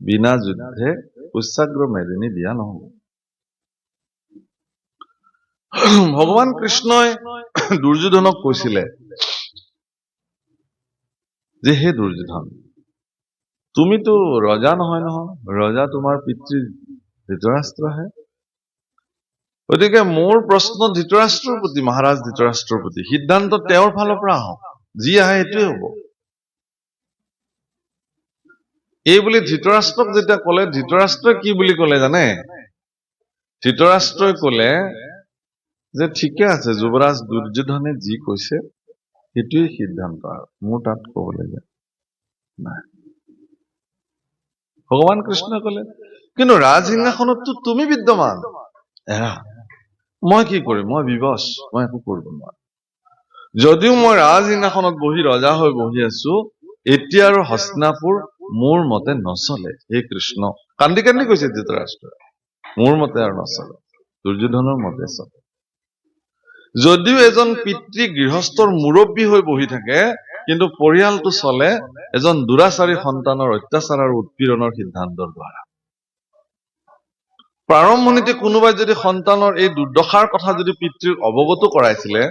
বিনা যুদ্ধে কুশাগ্ৰ মেদিনী দিয়া নহব। ভগৱান কৃষ্ণই দুৰ্যোধনক কৈছিলে যে হে দুৰ্যোধন, তুমিতো ৰজা নহয় নহয়, ৰজা তোমাৰ পিতৃ ধৃতৰাষ্ট্ৰহে। গতিকে মোৰ প্ৰশ্ন ধৃতৰাষ্ট্ৰৰ প্ৰতি, মহাৰাজ ধৃতৰাষ্ট্ৰৰ প্ৰতি, সিদ্ধান্ত তেওঁৰ ফালৰ পৰা আহক, যি আহে সেইটোৱে হ'ব। এই বুলি ধৃতৰাষ্ট্ৰক যেতিয়া কলে, ধৃতৰাষ্ট্ৰই কি বুলি কলে জানে? ধৃতৰাষ্ট্ৰই কলে যে ঠিকে আছে, যুৱৰাজ দুৰ্যোধনে যি কৈছে সেইটোৱে সিদ্ধান্ত, আৰু মোৰ তাত কবলগীয়া নাই। ভগৱান কৃষ্ণই কলে কিন্তু ৰাজসিংহাসনততো তুমি বিদ্যমান, এৰা, মই কি কৰিম, মই বিবশ, মই একো কৰিব নোৱাৰো। যদিও মই ৰাজসিংহাসনত বহি ৰজা হৈ বহি আছো, এতিয়া আৰু হস্তিনাপুৰ মোৰ মতে নচলে। হে কৃষ্ণ, কান্দি কান্দি কৈছে ধৃতৰাষ্ট্ৰই, মোৰ মতে আৰু নচলে, দুৰ্যোধনৰ মতে চলে। যদিও এজন পিতৃ গৃহস্থৰ মুৰব্বী হৈ বহি থাকে, কিন্তু পৰিয়ালটো চলে এজন দুৰাচাৰী সন্তানৰ অত্যাচাৰ আৰু উৎপীড়নৰ সিদ্ধান্তৰ দ্বাৰা। প্ৰাৰম্ভণিতে কোনোবাই যদি সন্তানৰ এই দুৰ্দশাৰ কথা যদি পিতৃক অৱগত কৰাইছিলে,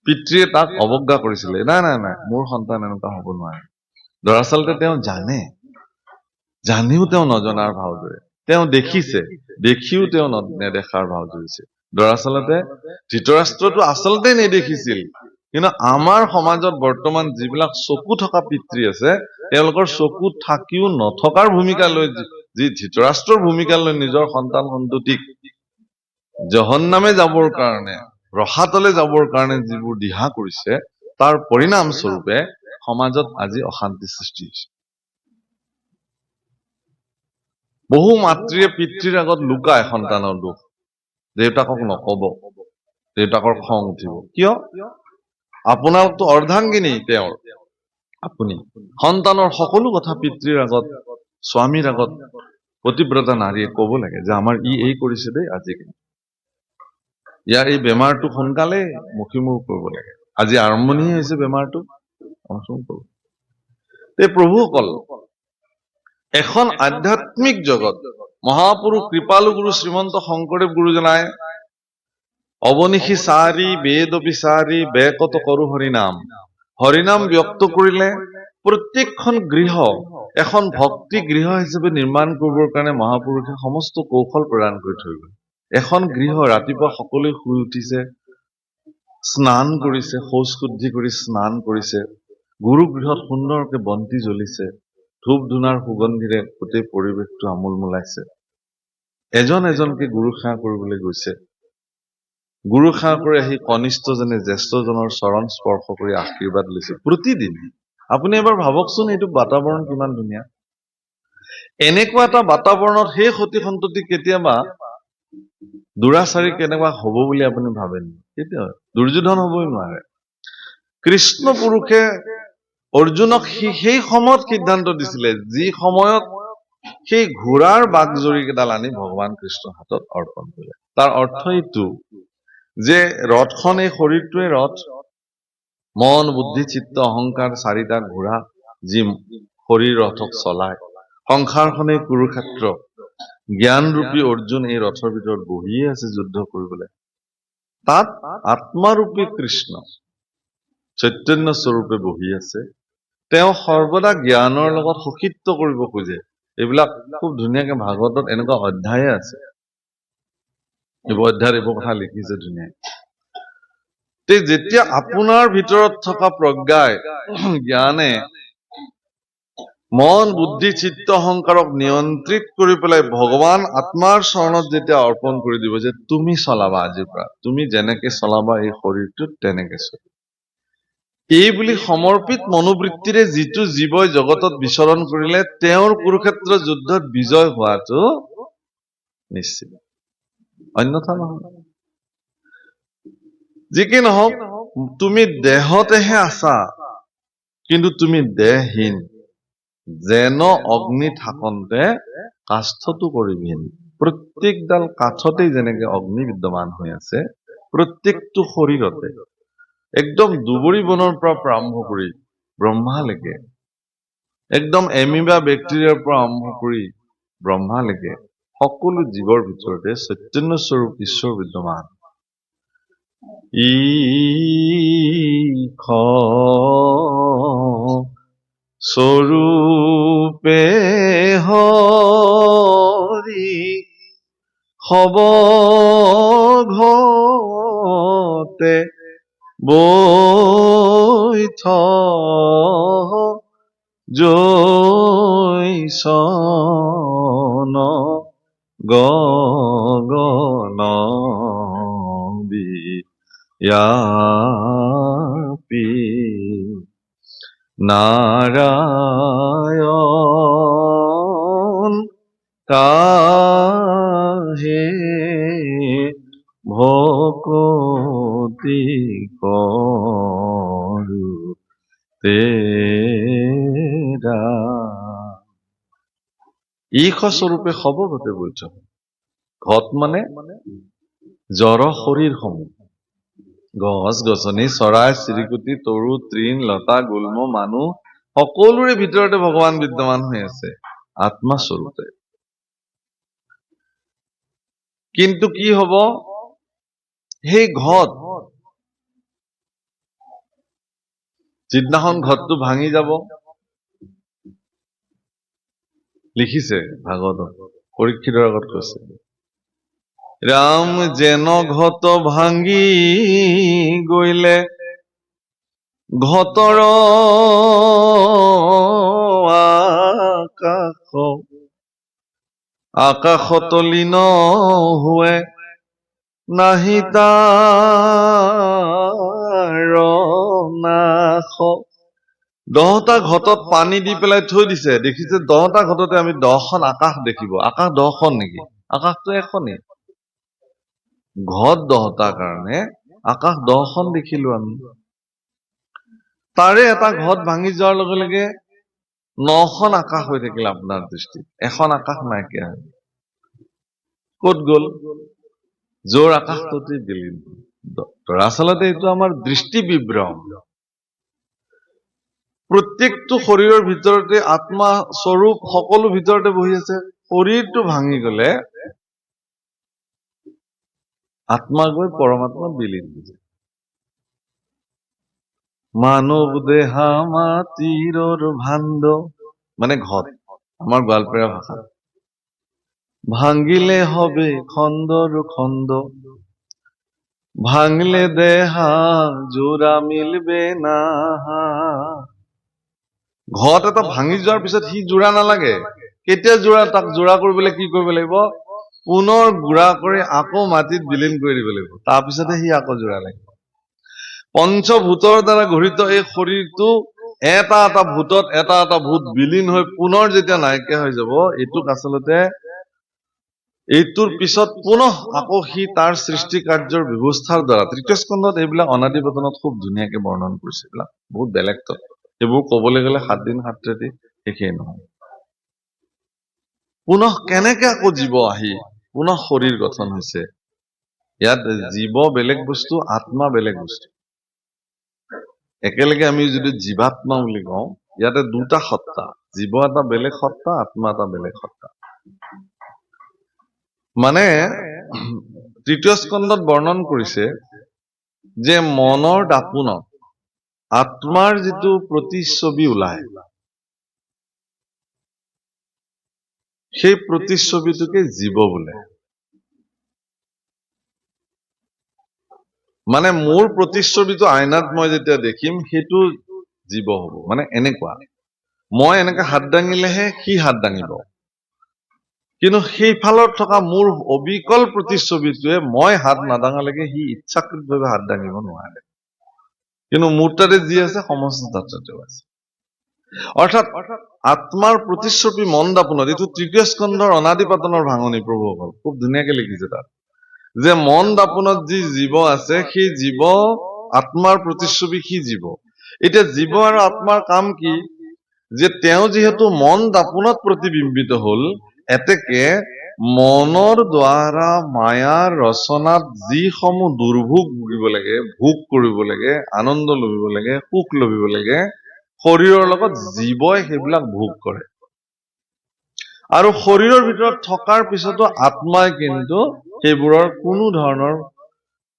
পিতৃয়ে তাক অৱজ্ঞা কৰিছিলে, নাই নাই নাই, মোৰ সন্তান এনেকুৱা হব নোৱাৰে। দৰাচলতে তেওঁ জানে, জানিও তেওঁ নজনাৰ ভাও ধৰে। তেওঁ দেখিছে, দেখিও তেওঁ নেদেখাৰ ভাও ধৰিছে। দৰাচলতে ধৃতৰাষ্ট্ৰটো আচলতে নেদেখিছিল, কিন্তু আমাৰ সমাজত বৰ্তমান যিবিলাক চকু থকা পিতৃ আছে, তেওঁলোকৰ চকু থাকিও নথকাৰ ভূমিকা লৈ, যি ধৃতৰাষ্ট্ৰৰ ভূমিকা লৈ নিজৰ সন্তান সন্ততিক জহন্নামে যাবৰ কাৰণে, ৰসাতলে যাবৰ কাৰণে যিবোৰ দিহা কৰিছে, তাৰ পৰিণাম স্বৰূপে সমাজত আজি অশান্তি সৃষ্টি হৈছে। বহু মাতৃয়ে পিতৃৰ আগত লুকায় সন্তানৰ দুখ, দেউতাকক নকব, দেউতাকৰ খং উঠিব। কিয়? আপোনাৰতো অৰ্ধাংগিনী তেওঁৰ, আপুনি সন্তানৰ সকলো কথা পিতৃৰ আগত, স্বামীৰ আগত পতিব্ৰতা নাৰীয়ে কব লাগে যে আমাৰ এই কৰিছে দেই, আজি ইয়াৰ এই বেমাৰটো সোনকালে মুখীমুখ কৰিব লাগে, আজি আৰম্ভণি হৈছে বেমাৰটো। এই প্ৰভুসকল, এখন আধ্যাত্মিক জগত, মহাপুৰুষ কৃপালু গুৰু শ্ৰীমন্ত শংকৰদেৱ গুৰুজনাই অৱনিশি চাৰি বেদ বিচাৰি বেকত কৰো হৰিনাম, হৰিনাম ব্যক্ত কৰিলে প্ৰত্যেকখন গৃহ এখন ভক্তি গৃহ হিচাপে নিৰ্মাণ কৰিবৰ কাৰণে মহাপুৰুষে সমস্ত কৌশল প্ৰদান কৰি থৈ গল। এখন গৃহ ৰাতিপুৱা সকলোৱে শুই উঠিছে, স্নান কৰিছে, শৌচ শুদ্ধি কৰি স্নান কৰিছে, গুৰু গৃহত সুন্দৰকে বন্তি জ্বলিছে, ধূপ ধূনাৰ সুগন্ধিৰে গোটেই পৰিৱেশটো আমোল মোলাইছে। এজন এজনকে গুৰু সেৱা কৰিবলৈ গৈছে, গুৰু সেৱা কৰি আহি কনিষ্ঠজনে জ্যেষ্ঠজনৰ চৰণ স্পৰ্শ কৰি আশীৰ্বাদ লৈছে প্ৰতিদিনে। আপুনি এবাৰ ভাবকচোন, এইটো বাতাবৰণ কিমান ধুনীয়া। এনেকুৱা এটা বাতাবৰণত সেই সতী সন্ততি কেতিয়াবা দুৰাচাৰী কেনেকুৱা হব বুলি আপুনি ভাবে নেকি? কেতিয়াও দুৰ্যোধন হবই নোৱাৰে। কৃষ্ণ পুৰুষে অৰ্জুনক সেই সময়ত সিদ্ধান্ত দিছিলে, যি সময়ত সেই ঘোঁৰাৰ বাঘজৰী কেইডাল আনি ভগৱান কৃষ্ণৰ হাতত অৰ্পণ কৰিলে। তাৰ অৰ্থ এইটো যে ৰথখন, এই শৰীৰটোৱে ৰথ, মন বুদ্ধি চিত্ত অহংকাৰ চাৰিটা ঘোঁৰা যি শৰীৰ ৰথক চলায়, সংসাৰখনেই কুৰুক্ষেত্ৰ, জ্ঞানৰূপী অৰ্জুন এই ৰথৰ ভিতৰত বহিয়ে আছে যুদ্ধ কৰিবলৈ। তাত আত্মাৰূপী কৃষ্ণ চৈতন্য স্বৰূপে বহি আছে। তেওঁ সৰ্বদা জ্ঞানৰ লগত সখীত্ব কৰিব খোজে। এইবিলাক খুব ধুনীয়াকে ভাগৱতত এনেকুৱা অধ্যায়ে আছে এই অধ্যায়ত এইবোৰ কথা লিখিছে ধুনীয়া। যেতিয়া আপোনাৰ ভিতৰত থকা প্ৰজ্ঞাই জ্ঞানে মন বুদ্ধি চিত্ত অহংকাৰক নিয়ন্ত্ৰিত কৰি পেলাই ভগৱান আত্মাৰ চৰণত যেতিয়া অৰ্পণ কৰি দিব যে তুমি চলাবা, আজিৰ পৰা তুমি যেনেকে চলাবা এই শৰীৰটোত তেনেকে চলিবা, এই বুলি সমৰ্পিত মনোবৃত্তিৰে যিটো জীৱই জগতত বিচৰণ কৰিলে তেওঁৰ কুৰুক্ষেত্ৰ যুদ্ধত বিজয় হোৱাটো নিশ্চিত, অন্যথা নহয়। যি কি নহওক তুমি দেহতেহে আছা, কিন্তু তুমি দেহহীন, যেন অগ্নি থাকন্তে কাষ্ঠটো কৰিবিহীন। প্ৰত্যেকডাল কাঠতেই যেনেকে অগ্নি বিদ্যমান হৈ আছে, প্ৰত্যেকটো শৰীৰতে একদম দুবৰি বনৰ পৰা আৰম্ভ কৰি ব্ৰহ্মালৈকে, একদম এমিবা বেক্টেৰিয়াৰ পৰা আৰম্ভ কৰি ব্ৰহ্মালৈকে সকলো জীৱৰ ভিতৰতে চৈতন্য স্বৰূপ ঈশ্বৰ বিদ্যমান। স্বৰূপে হৰি সবঘতে বৈঠ জৈসন গগন ব্যাপী নাৰায়ণ কাহে ভকতি কৰু তেৰা। ঈশ স্বৰূপে সবঘতে বৈঠ। ঘট মানে জড় শৰীৰসমূহ, গছ গছনি চৰাই চিৰিকটি তৰু তৃণ লতা গুল্ম মানুহ সকলোৰে ভিতৰতে ভগৱান বিদ্যমান হৈ আছে আত্মা স্বৰূপে। কিন্তু কি হব, সেই ঘট যিদিনাখন ঘটটো ভাঙি যাব, লিখিছে ভাগৱতত, পৰীক্ষিতৰ আগত কৈছে ৰাম যেন ঘট ভাঙি গৈলে ঘটৰ আকাশ আকাশত লীন হুৱে নাহি তাৰ নাশ। 10টা ঘটত পানী দি পেলাই থৈ দিছে, দেখিছে 10টা ঘটতে আমি 10খন আকাশ দেখিব। আকাশ 10খন নেকি? আকাশটো এখনেই। ঘট 10টা কাৰণে আকাশ 10খন দেখিলো আমি। তাৰে এটা ঘট ভাঙি যোৱাৰ লগে লগে 9খন আকাশ হৈ থাকিল আপোনাৰ দৃষ্টিত, এখন আকাশ নাইকিয়া হৈ ক'ত গল? যোৰ আকাশটোতে বিলীন। দৰাচলতে এইটো আমাৰ দৃষ্টি বিভ্ৰম। প্ৰত্যেকটো শৰীৰৰ ভিতৰতে আত্মা স্বৰূপ সকলো ভিতৰতে বহি আছে। শৰীৰটো ভাঙি গলে আত্মা গৈ পৰমাত্মা বিলীন হৈ যায়। মানৱ দেহা মাটিৰ ভাণ্ড মানে ঘট, আমাৰ গোৱালপৰীয়া ভাষা। ভাঙিলে হবে খণ্ডৰ খণ্ড, ভাঙলে দেহা জোৰা মিলবে না। ঘট এটা ভাঙি যোৱাৰ পিছত সি জোৰা নালাগে। কেতিয়া জোৰা, তাক জোৰা কৰিবলৈ কি কৰিব লাগিব? পুনৰ গুড়া কৰি আকৌ মাটিত বিলীন কৰি দিব লাগিব, তাৰপিছতহে সি আকৌ জোৰা লাগিব। পঞ্চভূতৰ দ্বাৰা গঠিত এই শৰীৰটো এটা এটা ভূতত এটা এটা ভূত বিলীন হৈ পুনৰ যেতিয়া নাইকিয়া হৈ যাব, এইটোক আচলতে এইটোৰ পিছত পুনঃ আকৌ সি তাৰ সৃষ্টি কাৰ্যৰ ব্যৱস্থাৰ দ্বাৰা, তৃতীয় স্কন্ধত এইবিলাক অনাদি পতনত খুব ধুনীয়াকে বৰ্ণন কৰিছে। এইবিলাক বহুত বেলেগ তত্ত্ব, সেইবোৰ কবলৈ গলে 7 দিন 7 ৰাতি শেষেই নহয়। পুনঃ কেনেকে আকৌ জীৱ আহি পুনঃ শৰীৰ গঠন হৈছে। ইয়াত জীৱ বেলেগ বস্তু, আত্মা বেলেগ বস্তু। একেলগে আমি যদি জীৱাত্মা বুলি কওঁ, ইয়াতে 2টা সত্তা, জীৱ এটা বেলেগ সত্তা, আত্মা এটা বেলেগ সত্তা। মানে তৃতীয় স্কন্ধত বৰ্ণন কৰিছে যে মনৰ দাপোনত আত্মাৰ যিটো প্ৰতিচ্ছবি ওলায়, সেই প্ৰতিচ্ছবিটোকে জীৱ বোলে। মানে মোৰ প্ৰতিচ্ছবিটো আইনাত মই যেতিয়া দেখিম সেইটো জীৱ হ'ব। মানে এনেকুৱা মই এনেকে হাত দাঙিলেহে সি হাত দাঙিব, কিন্তু সেইফালত থকা মোৰ অবিকল প্ৰতিচ্ছবিটোৱে মই হাত নাদাঙালৈকে সি ইচ্ছাকৃতভাৱে হাত দাঙিব নোৱাৰে। কিন্তু মোৰ তাতে যি আছে সমস্ত তাতেও আছে। অৰ্থাৎ আত্মাৰ প্ৰতিচ্ছবি মন দাপোনত, এইটো তৃতীয় স্কন্ধৰ অনাদি পাতনৰ ভাঙনি প্ৰভুসকল খুব ধুনীয়াকে লিখিছে তাত, যে মন দাপোনত যি জীৱ আছে সেই জীৱ আত্মাৰ প্ৰতিচ্ছবি সি জীৱ। এতিয়া জীৱ আৰু আত্মাৰ কাম কি, যে তেওঁ যিহেতু মন দাপোনত প্ৰতিবিম্বিত হল, এতেকে মনৰ দ্বাৰা মায়াৰ ৰচনাত যিসমূহ দুৰ্ভোগ ভুগিব লাগে, ভোগ কৰিব লাগে, আনন্দ লভিব লাগে, সুখ লভিব লাগে, শৰীৰৰ লগত জীৱই সেইবিলাক ভোগ কৰে। আৰু শৰীৰৰ ভিতৰত থকাৰ পিছতো আত্মাই কিন্তু সেইবোৰৰ কোনো ধৰণৰ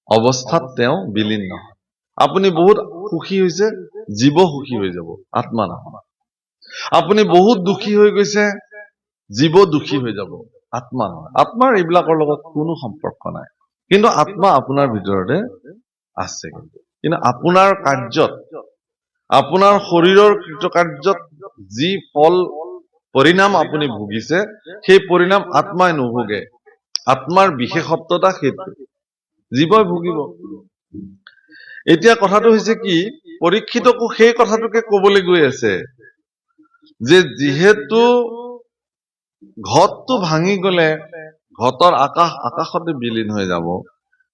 অৱস্থাত তেওঁ বিলীন নহয়। আপুনি বহুত সুখী হৈছে, জীৱ সুখী হৈ যাব, আত্মা নহয়। আপুনি বহুত দুখী হৈ গৈছে, জীৱ দুখী হৈ যাব, আত্মা নহয়। আত্মাৰ এইবিলাকৰ লগত কোনো সম্পৰ্ক নাই, কিন্তু আত্মা আপোনাৰ ভিতৰতে আছে। কিন্তু আপোনাৰ কাৰ্যত, আপোনাৰ শৰীৰৰ কৃতকাৰ্যত যি ফল পৰিণাম আপুনি ভুগিছে, সেই পৰিণাম আত্মাই নুভুগে। আত্মাৰ বিশেষত্বতা সেইটো, জীৱই ভুগিব। এতিয়া কথাটো হৈছে কি, পৰীক্ষিতকো সেই কথাটোকে কবলৈ গৈ আছে, যে যিহেতু ঘটটো ভাঙি গলে ঘটৰ আকাশতে বিলীন হৈ যাব,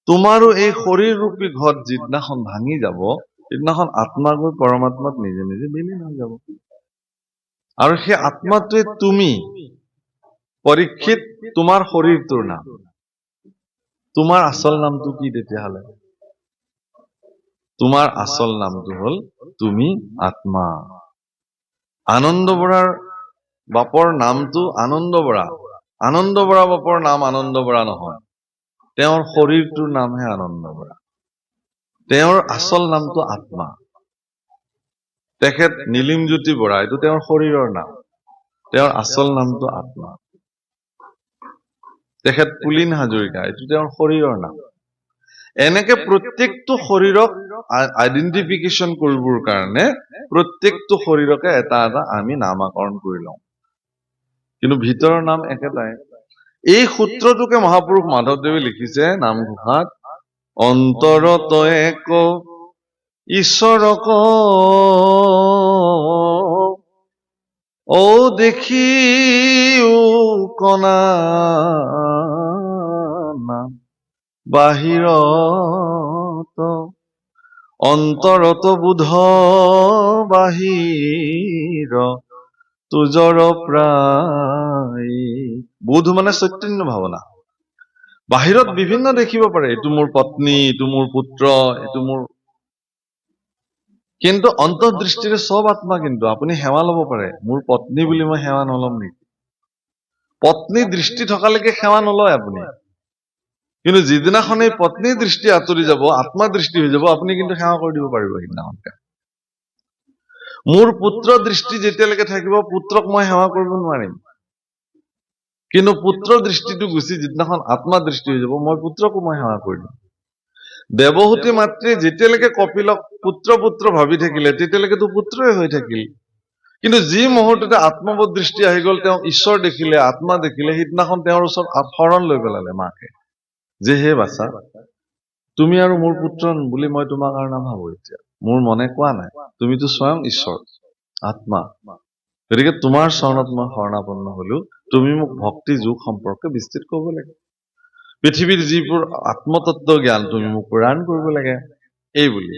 তোমাৰো এই শৰীৰ ৰূপী ঘট যিদিনাখন ভাঙি যাব, সেইদিনাখন আত্মা গৈ পৰমাত্মাত নিজে নিজে বিলীন হৈ যাব। আৰু সেই আত্মাটোৱে তুমি। পৰীক্ষিত তোমাৰ শৰীৰটোৰ নাম। তোমাৰ আচল নামটো কি তেতিয়াহলে? তোমাৰ আচল নামটো হল তুমি আত্মা। আনন্দ বৰাৰ বাপৰ নামটো আনন্দ বৰা। আনন্দ বৰা বাপৰ নাম আনন্দ বৰা নহয়, তেওঁৰ শৰীৰটোৰ নামহে আনন্দ বৰা। তেওঁৰ আচল নামটো আত্মা। তেখেত নীলিমজ্যোতি বৰা, এইটো তেওঁৰ শৰীৰৰ নাম, তেওঁৰ আচল নামটো আত্মা। তেখেত পুলিন হাজৰিকা, এইটো তেওঁৰ শৰীৰৰ নাম। এনেকে প্ৰত্যেকটো শৰীৰক আইডেন্টিফিকেশ্যন কৰিবৰ কাৰণে প্ৰত্যেকটো শৰীৰকে এটা এটা আমি নামাকৰণ কৰি লওঁ, কিন্তু ভিতৰৰ নাম একেটাই। এই সূত্ৰটোকে মহাপুৰুষ মাধৱদেৱে লিখিছে নামঘোষাত, অন্তৰত এক ঈশ্বৰক ঔ দেখিও কণা বাহিৰত, অন্তৰত বুধ বাহিৰ তুজৰ প্ৰায়। বুধ মানে চৈতন্য ভাৱনা। বাহিৰত বিভিন্ন দেখিব পাৰে, এইটো মোৰ পত্নী, এইটো মোৰ পুত্ৰ, এইটো মোৰ, কিন্তু অন্তৰ্দৃষ্টিৰে চব আত্মা। কিন্তু আপুনি সেৱা লব পাৰে, মোৰ পত্নী বুলি মই সেৱা নলম নেকি? পত্নী দৃষ্টি থকালৈকে সেৱা নলয় আপুনি, কিন্তু যিদিনাখন এই পত্নীৰ দৃষ্টি আঁতৰি যাব, আত্মা দৃষ্টি হৈ যাব, আপুনি কিন্তু সেৱা কৰি দিব পাৰিব সেইদিনাখনকে। মোৰ পুত্ৰ দৃষ্টি যেতিয়ালৈকে থাকিব, পুত্ৰক মই সেৱা কৰিব নোৱাৰিম, কিন্তু পুত্ৰ দৃষ্টিটো গুচি যিদিনাখন আত্মা দৃষ্টি হৈ যাব, মই পুত্ৰকো মই সেৱা কৰি দিম। দেৱহূতি মাতৃয়ে যেতিয়ালৈকে কপিলক পুত্ৰ পুত্ৰ ভাবি থাকিলে, তেতিয়ালৈকেতো পুত্ৰই হৈ থাকিল, কিন্তু যি মুহূৰ্ততে আত্মবোধ দৃষ্টি আহি গল, তেওঁ ঈশ্বৰ দেখিলে, আত্মা দেখিলে, সেইদিনাখন তেওঁৰ ওচৰত শৰণ লৈ পেলালে মাকে, যে হে বাছা, তুমি আৰু মোৰ পুত্ৰ বুলি মই তোমাক আৰু নাভাবো। এতিয়া মোৰ মনে কোৱা নাই, তুমিতো স্বয়ং ঈশ্বৰ আত্মা, গতিকে তোমাৰ চৰণত মই শৰণাপন্ন হলো, তুমি মোক ভক্তি যোগ সম্পৰ্কে বিস্তৃত কৰিব লাগে, পৃথিৱীৰ যিবোৰ আত্মতত্ব জ্ঞান তুমি মোক প্ৰদান কৰিব লাগে, এই বুলি।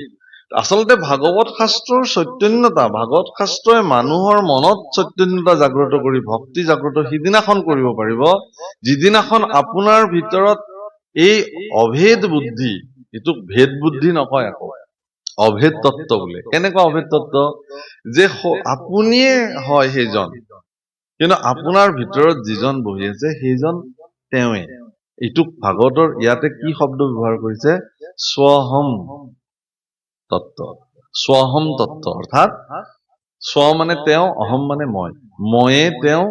আচলতে ভাগৱত শাস্ত্ৰৰ চৈতন্যতা, ভাগৱত শাস্ত্ৰই মানুহৰ মনত চৈতন্যতা জাগ্ৰত কৰি ভক্তি জাগ্ৰত সিদিনাখন কৰিব পাৰিব, যিদিনাখন আপোনাৰ ভিতৰত এই অভেদ বুদ্ধি, এইটো ভেদ বুদ্ধি নকয় আকৌ, অভেদ তত্ত্ব বোলে। কেনেকুৱা অভেদ তত্ত্ব? যে আপুনিয়ে হয় সেইজন, কিন্তু আপোনাৰ ভিতৰত যিজন বহি আছে সেইজন তেওঁৱে। এইটোক ভাগৱতৰ ইয়াতে কি শব্দ ব্যৱহাৰ কৰিছে? স্বহম তত্ত্ব। স্বহম তত্ত্ব অৰ্থাৎ স্ব মানে তেওঁ, অহম মানে মই, ময়ে তেওঁ,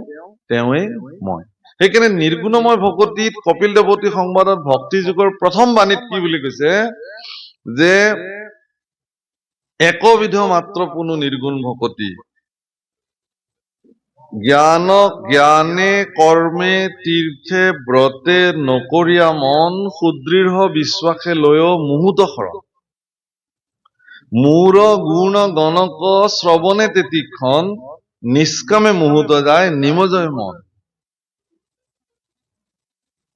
তেওঁৱে মই। সেইকাৰণে নিৰ্গুণময় ভকতিত কপিল দেৱতী সংবাদত ভক্তি যুগৰ প্ৰথম বাণীত কি বুলি কৈছে? যে একবিধ মাত্র পুনু নির্গুণ ভকতি জ্ঞানে কর্মে তীর্থে ব্রতে নকরিয়া মন সুদৃঢ় বিশ্বাসে লয় মুহূৰ্ত শৰণ মূৰ গুণ গণক শ্ৰৱণে তেতিক্ষণ নিষ্কামে মুহূৰ্ত যায় নিমজয় মন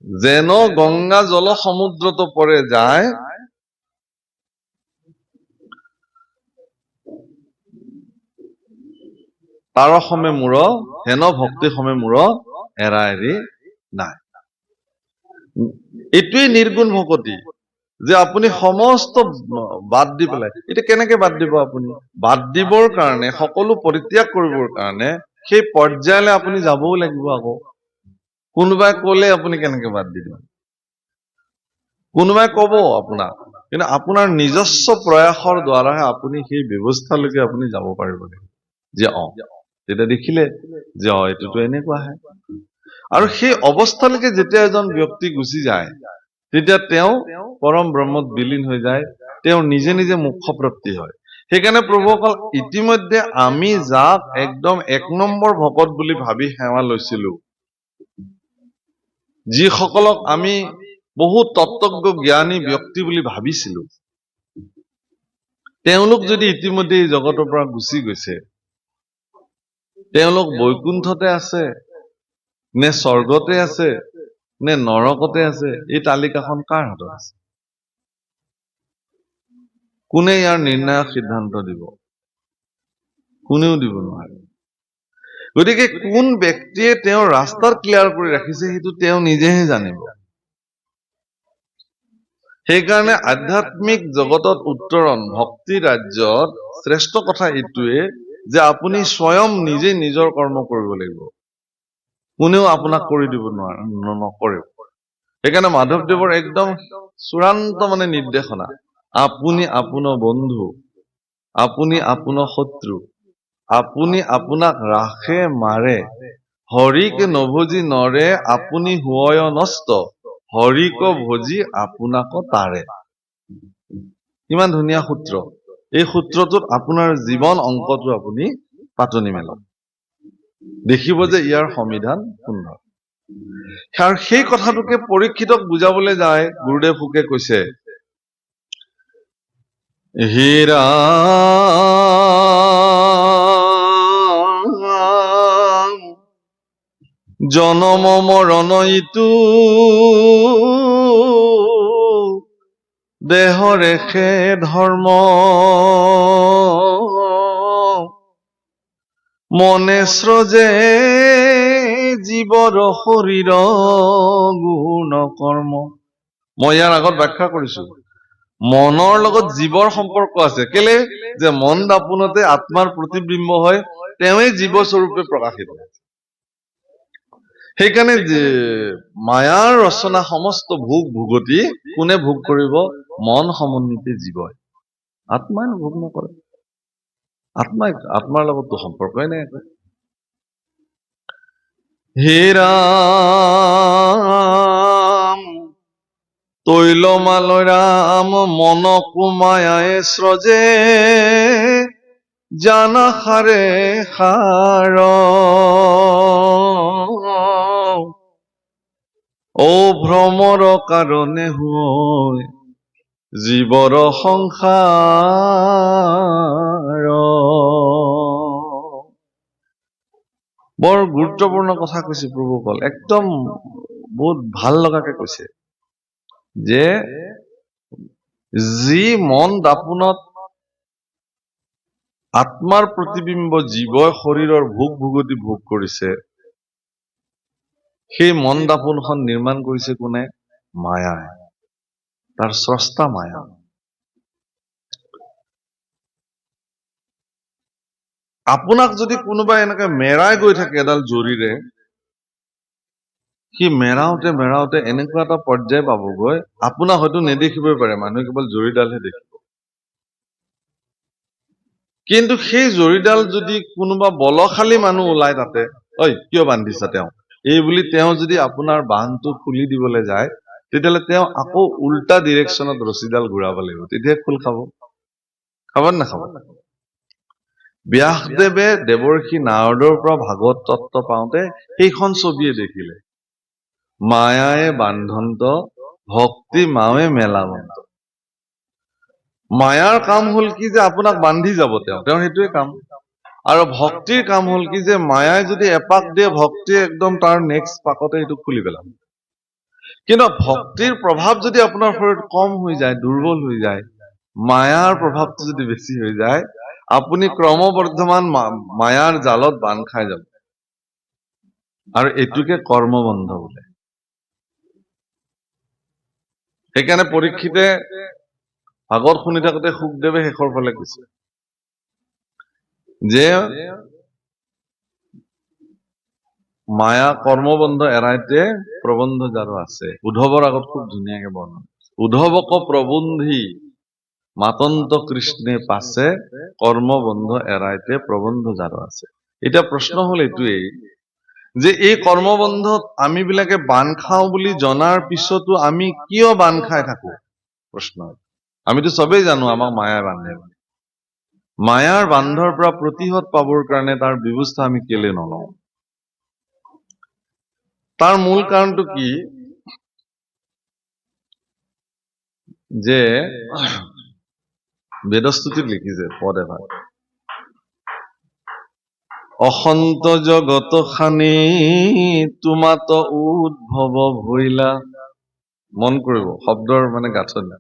যেন গঙ্গা জল সমুদ্ৰত পৰে যায় তাৰ সমে মূৰ হেন ভক্তি সমে মূৰ এৰা এৰি নাই এইটোৱে নিৰ্গুণ ভকতি যে আপুনি সমস্ত বাদ দি পেলাই এতিয়া কেনেকে বাদ দিব আপুনি বাদ দিবৰ কাৰণে সকলো পৰিত্যাগ কৰিবৰ কাৰণে সেই পৰ্যায়লৈ আপুনি যাবও লাগিব আকৌ কোনোবাই কলে আপুনি কেনেকে বাদ দিব কোনোবাই কব আপোনাক কিন্তু আপোনাৰ নিজস্ব প্ৰয়াসৰ দ্বাৰাহে আপুনি সেই ব্যৱস্থালৈকে আপুনি যাব পাৰিব যে তেতিয়া দেখিলে যে এইটোতো এনেকুৱাহে আৰু সেই অৱস্থালৈকে যেতিয়া এজন ব্যক্তি গুচি যায় তেতিয়া তেওঁ পৰম ব্ৰহ্মত বিলীন হৈ যায় তেওঁ নিজে নিজে মোক্ষপ্ৰাপ্তি হয় সেইকাৰণে প্ৰভুসকল ইতিমধ্যে আমি যাক একদম এক নম্বৰ ভকত বুলি ভাবি সেৱা লৈছিলো যিসকলক আমি বহু তত্ত্বজ্ঞ জ্ঞানী ব্যক্তি বুলি ভাবিছিলো তেওঁলোক যদি ইতিমধ্যে এই জগতৰ পৰা গুচি গৈছে তেওঁলোক বৈকুণ্ঠতে আছে নে স্বৰ্গতে আছে নে নৰকতে আছে এই তালিকাখন কাৰ হাতত আছে কোনে ইয়াৰ নিৰ্ণায়ক সিদ্ধান্ত দিব কোনেও দিব নোৱাৰে গতিকে কোন ব্যক্তিয়ে তেওঁৰ ৰাস্তাৰ ক্লিয়াৰ কৰি ৰাখিছে সেইটো তেওঁ নিজেহে জানিব সেইকাৰণে আধ্যাত্মিক জগতত উত্তৰণ ভক্তি ৰাজ্যত শ্ৰেষ্ঠ কথা এইটোৱে যে আপুনি স্বয়ং নিজে নিজৰ কৰ্ম কৰিব লাগিব কোনেও আপোনাক কৰি দিব নোৱাৰে নকৰে সেইকাৰণে মাধৱদেৱৰ একদম চূড়ান্ত নিৰ্দেশনা আপুনি আপোনাৰ বন্ধু আপুনি আপোনাৰ শত্ৰু আপুনি আপোনাক ৰাখে মাৰে হৰিকে নভজি নৰে আপুনি হুয় নষ্ট হৰিক ভজি আপোনাক তাৰে ইমান ধুনীয়া সূত্ৰ এই সূত্ৰটোত আপোনাৰ জীৱন অংকটো আপুনি পাতনি মেলক দেখিব যে ইয়াৰ সমিধান সুন্দৰ আৰু সেই কথাটোকে পৰীক্ষিতক বুজাবলৈ যায় গুৰুদেৱ ফুকে কৈছে হীৰা জনম মৰণ ইটো দেহৰে সে ধৰ্ম মনে স্ৰজে জীৱৰ শৰীৰ গুণ কৰ্ম মই ইয়াৰ আগত ব্যাখ্যা কৰিছো মনৰ লগত জীৱৰ সম্পৰ্ক আছে কেলে যে মন দাপোনতে আত্মাৰ প্ৰতিবিম্ব হয় তেওঁই জীৱ স্বৰূপে প্ৰকাশিত সেইকাৰণে যে মায়াৰ ৰচনা সমস্ত ভোগ ভোগতি কোনে ভোগ কৰিব মন সমন্বিত জীৱই আত্মাই ভোগ নকৰে আত্মাৰ লগততো সম্পৰ্কই নাই হে ৰাম তৈলমাল ৰাম মন কুমায়াই স্ৰজে জানা সাৰে সাৰ ও ভ্ৰমৰ কাৰণে হৈ জীৱৰ সংসাৰ বৰ গুৰুত্বপূৰ্ণ কথা কৈছে প্ৰভুসকল একদম বহুত ভাল লগাকে কৈছে যে যি মন দাপোনত আত্মাৰ প্ৰতিবিম্ব জীৱই শৰীৰৰ ভোগ ভোগতি ভোগ কৰিছে সেই মন দাপোনখন নিৰ্মাণ কৰিছে কোনে মায়াই তাৰ স্ৰষ্টা মায়া আপোনাক যদি কোনোবাই এনেকে মেৰাই গৈ থাকে এডাল জৰিৰে সি মেৰাওতে মেৰাওতে এনেকুৱা এটা পৰ্যায় পাবগৈ আপোনাক হয়তো নেদেখিবই পাৰে মানুহে কেৱল জৰিডালহে দেখিব কিন্তু সেই জৰিডাল যদি কোনোবা বলশালী মানুহ ওলাই তাতে ঐ কিয় বান্ধিছা তেওঁ এই বুলি তেওঁ যদি আপোনাৰ বান্ধটো খুলি দিবলৈ যায় তেতিয়াহ'লে তেওঁ আকৌ উল্টা ডিৰেকশ্যনত ৰছীডাল ঘূৰাব লাগিব, তেতিয়া খোল খাব। খাব নে নাখাব? ব্যাসদেৱে দেৱৰ্ষি নাৰদৰ পৰা ভাগৱত তত্ত্ব পাওঁতে সেইখন ছবিয়ে দেখিলে। মায়ায়ে বান্ধন্ত, ভক্তি মাৱে মেলাবন্ত। মায়াৰ কাম হল কি যে আপোনাক বান্ধি যাব, তেওঁৰ সেইটোৱে কাম। আৰু ভক্তিৰ কাম হল কি যে মায়াই যদি এপাক দিয়ে, ভক্তিয়ে একদম তাৰ নেক্সট পাকতে সেইটো খুলি পেলাব। কিন্তু ভক্তিৰ প্ৰভাৱ যদি আপোনাৰ শৰীৰত কম হৈ যায়, দুৰ্বল হৈ যায়, মায়াৰ প্ৰভাৱটো যদি বেছি হৈ যায়, আপুনি ক্ৰমবৰ্ধমান মায়াৰ জালত বান্ধ খাই যাব। আৰু এইটোকে কৰ্মবন্ধ বোলে। সেইকাৰণে পৰীক্ষিতে ভাগৱত শুনি থাকোতে শুকদেৱে শেষৰ ফালে কৈছে যে মায়া কৰ্মবন্ধ এৰাইতে প্ৰবন্ধ যাৰো আছে। উদ্ধৱৰ আগত খুব ধুনীয়াকে বৰ্ণনা। উদ্ধৱক প্ৰবন্ধি মাতন্ত কৃষ্ণে পাছে, কৰ্মবন্ধ এৰাইতে প্ৰবন্ধ যাৰো আছে। এতিয়া প্ৰশ্ন হল এইটোৱেই যে এই কৰ্মবন্ধত আমি বিলাকে বান্ধ খাওঁ বুলি জনাৰ পিছতো আমি কিয় বান্ধ খাই থাকো? প্ৰশ্ন। আমিতো চবেই জানো আমাক মায়াই বান্ধে। মায়াৰ বান্ধৰ পৰা প্ৰতিহত পাবৰ কাৰণে তাৰ ব্যৱস্থা আমি কেলে নলওঁ? তাৰ মূল কাৰণটো কি যে বেদস্তুতিত লিখিছে পদ এভাগ, অসন্ত জগত খানি তোমাত উদ্ভৱ ভৈলা। মন কৰিব শব্দৰ মানে গাঁথনি।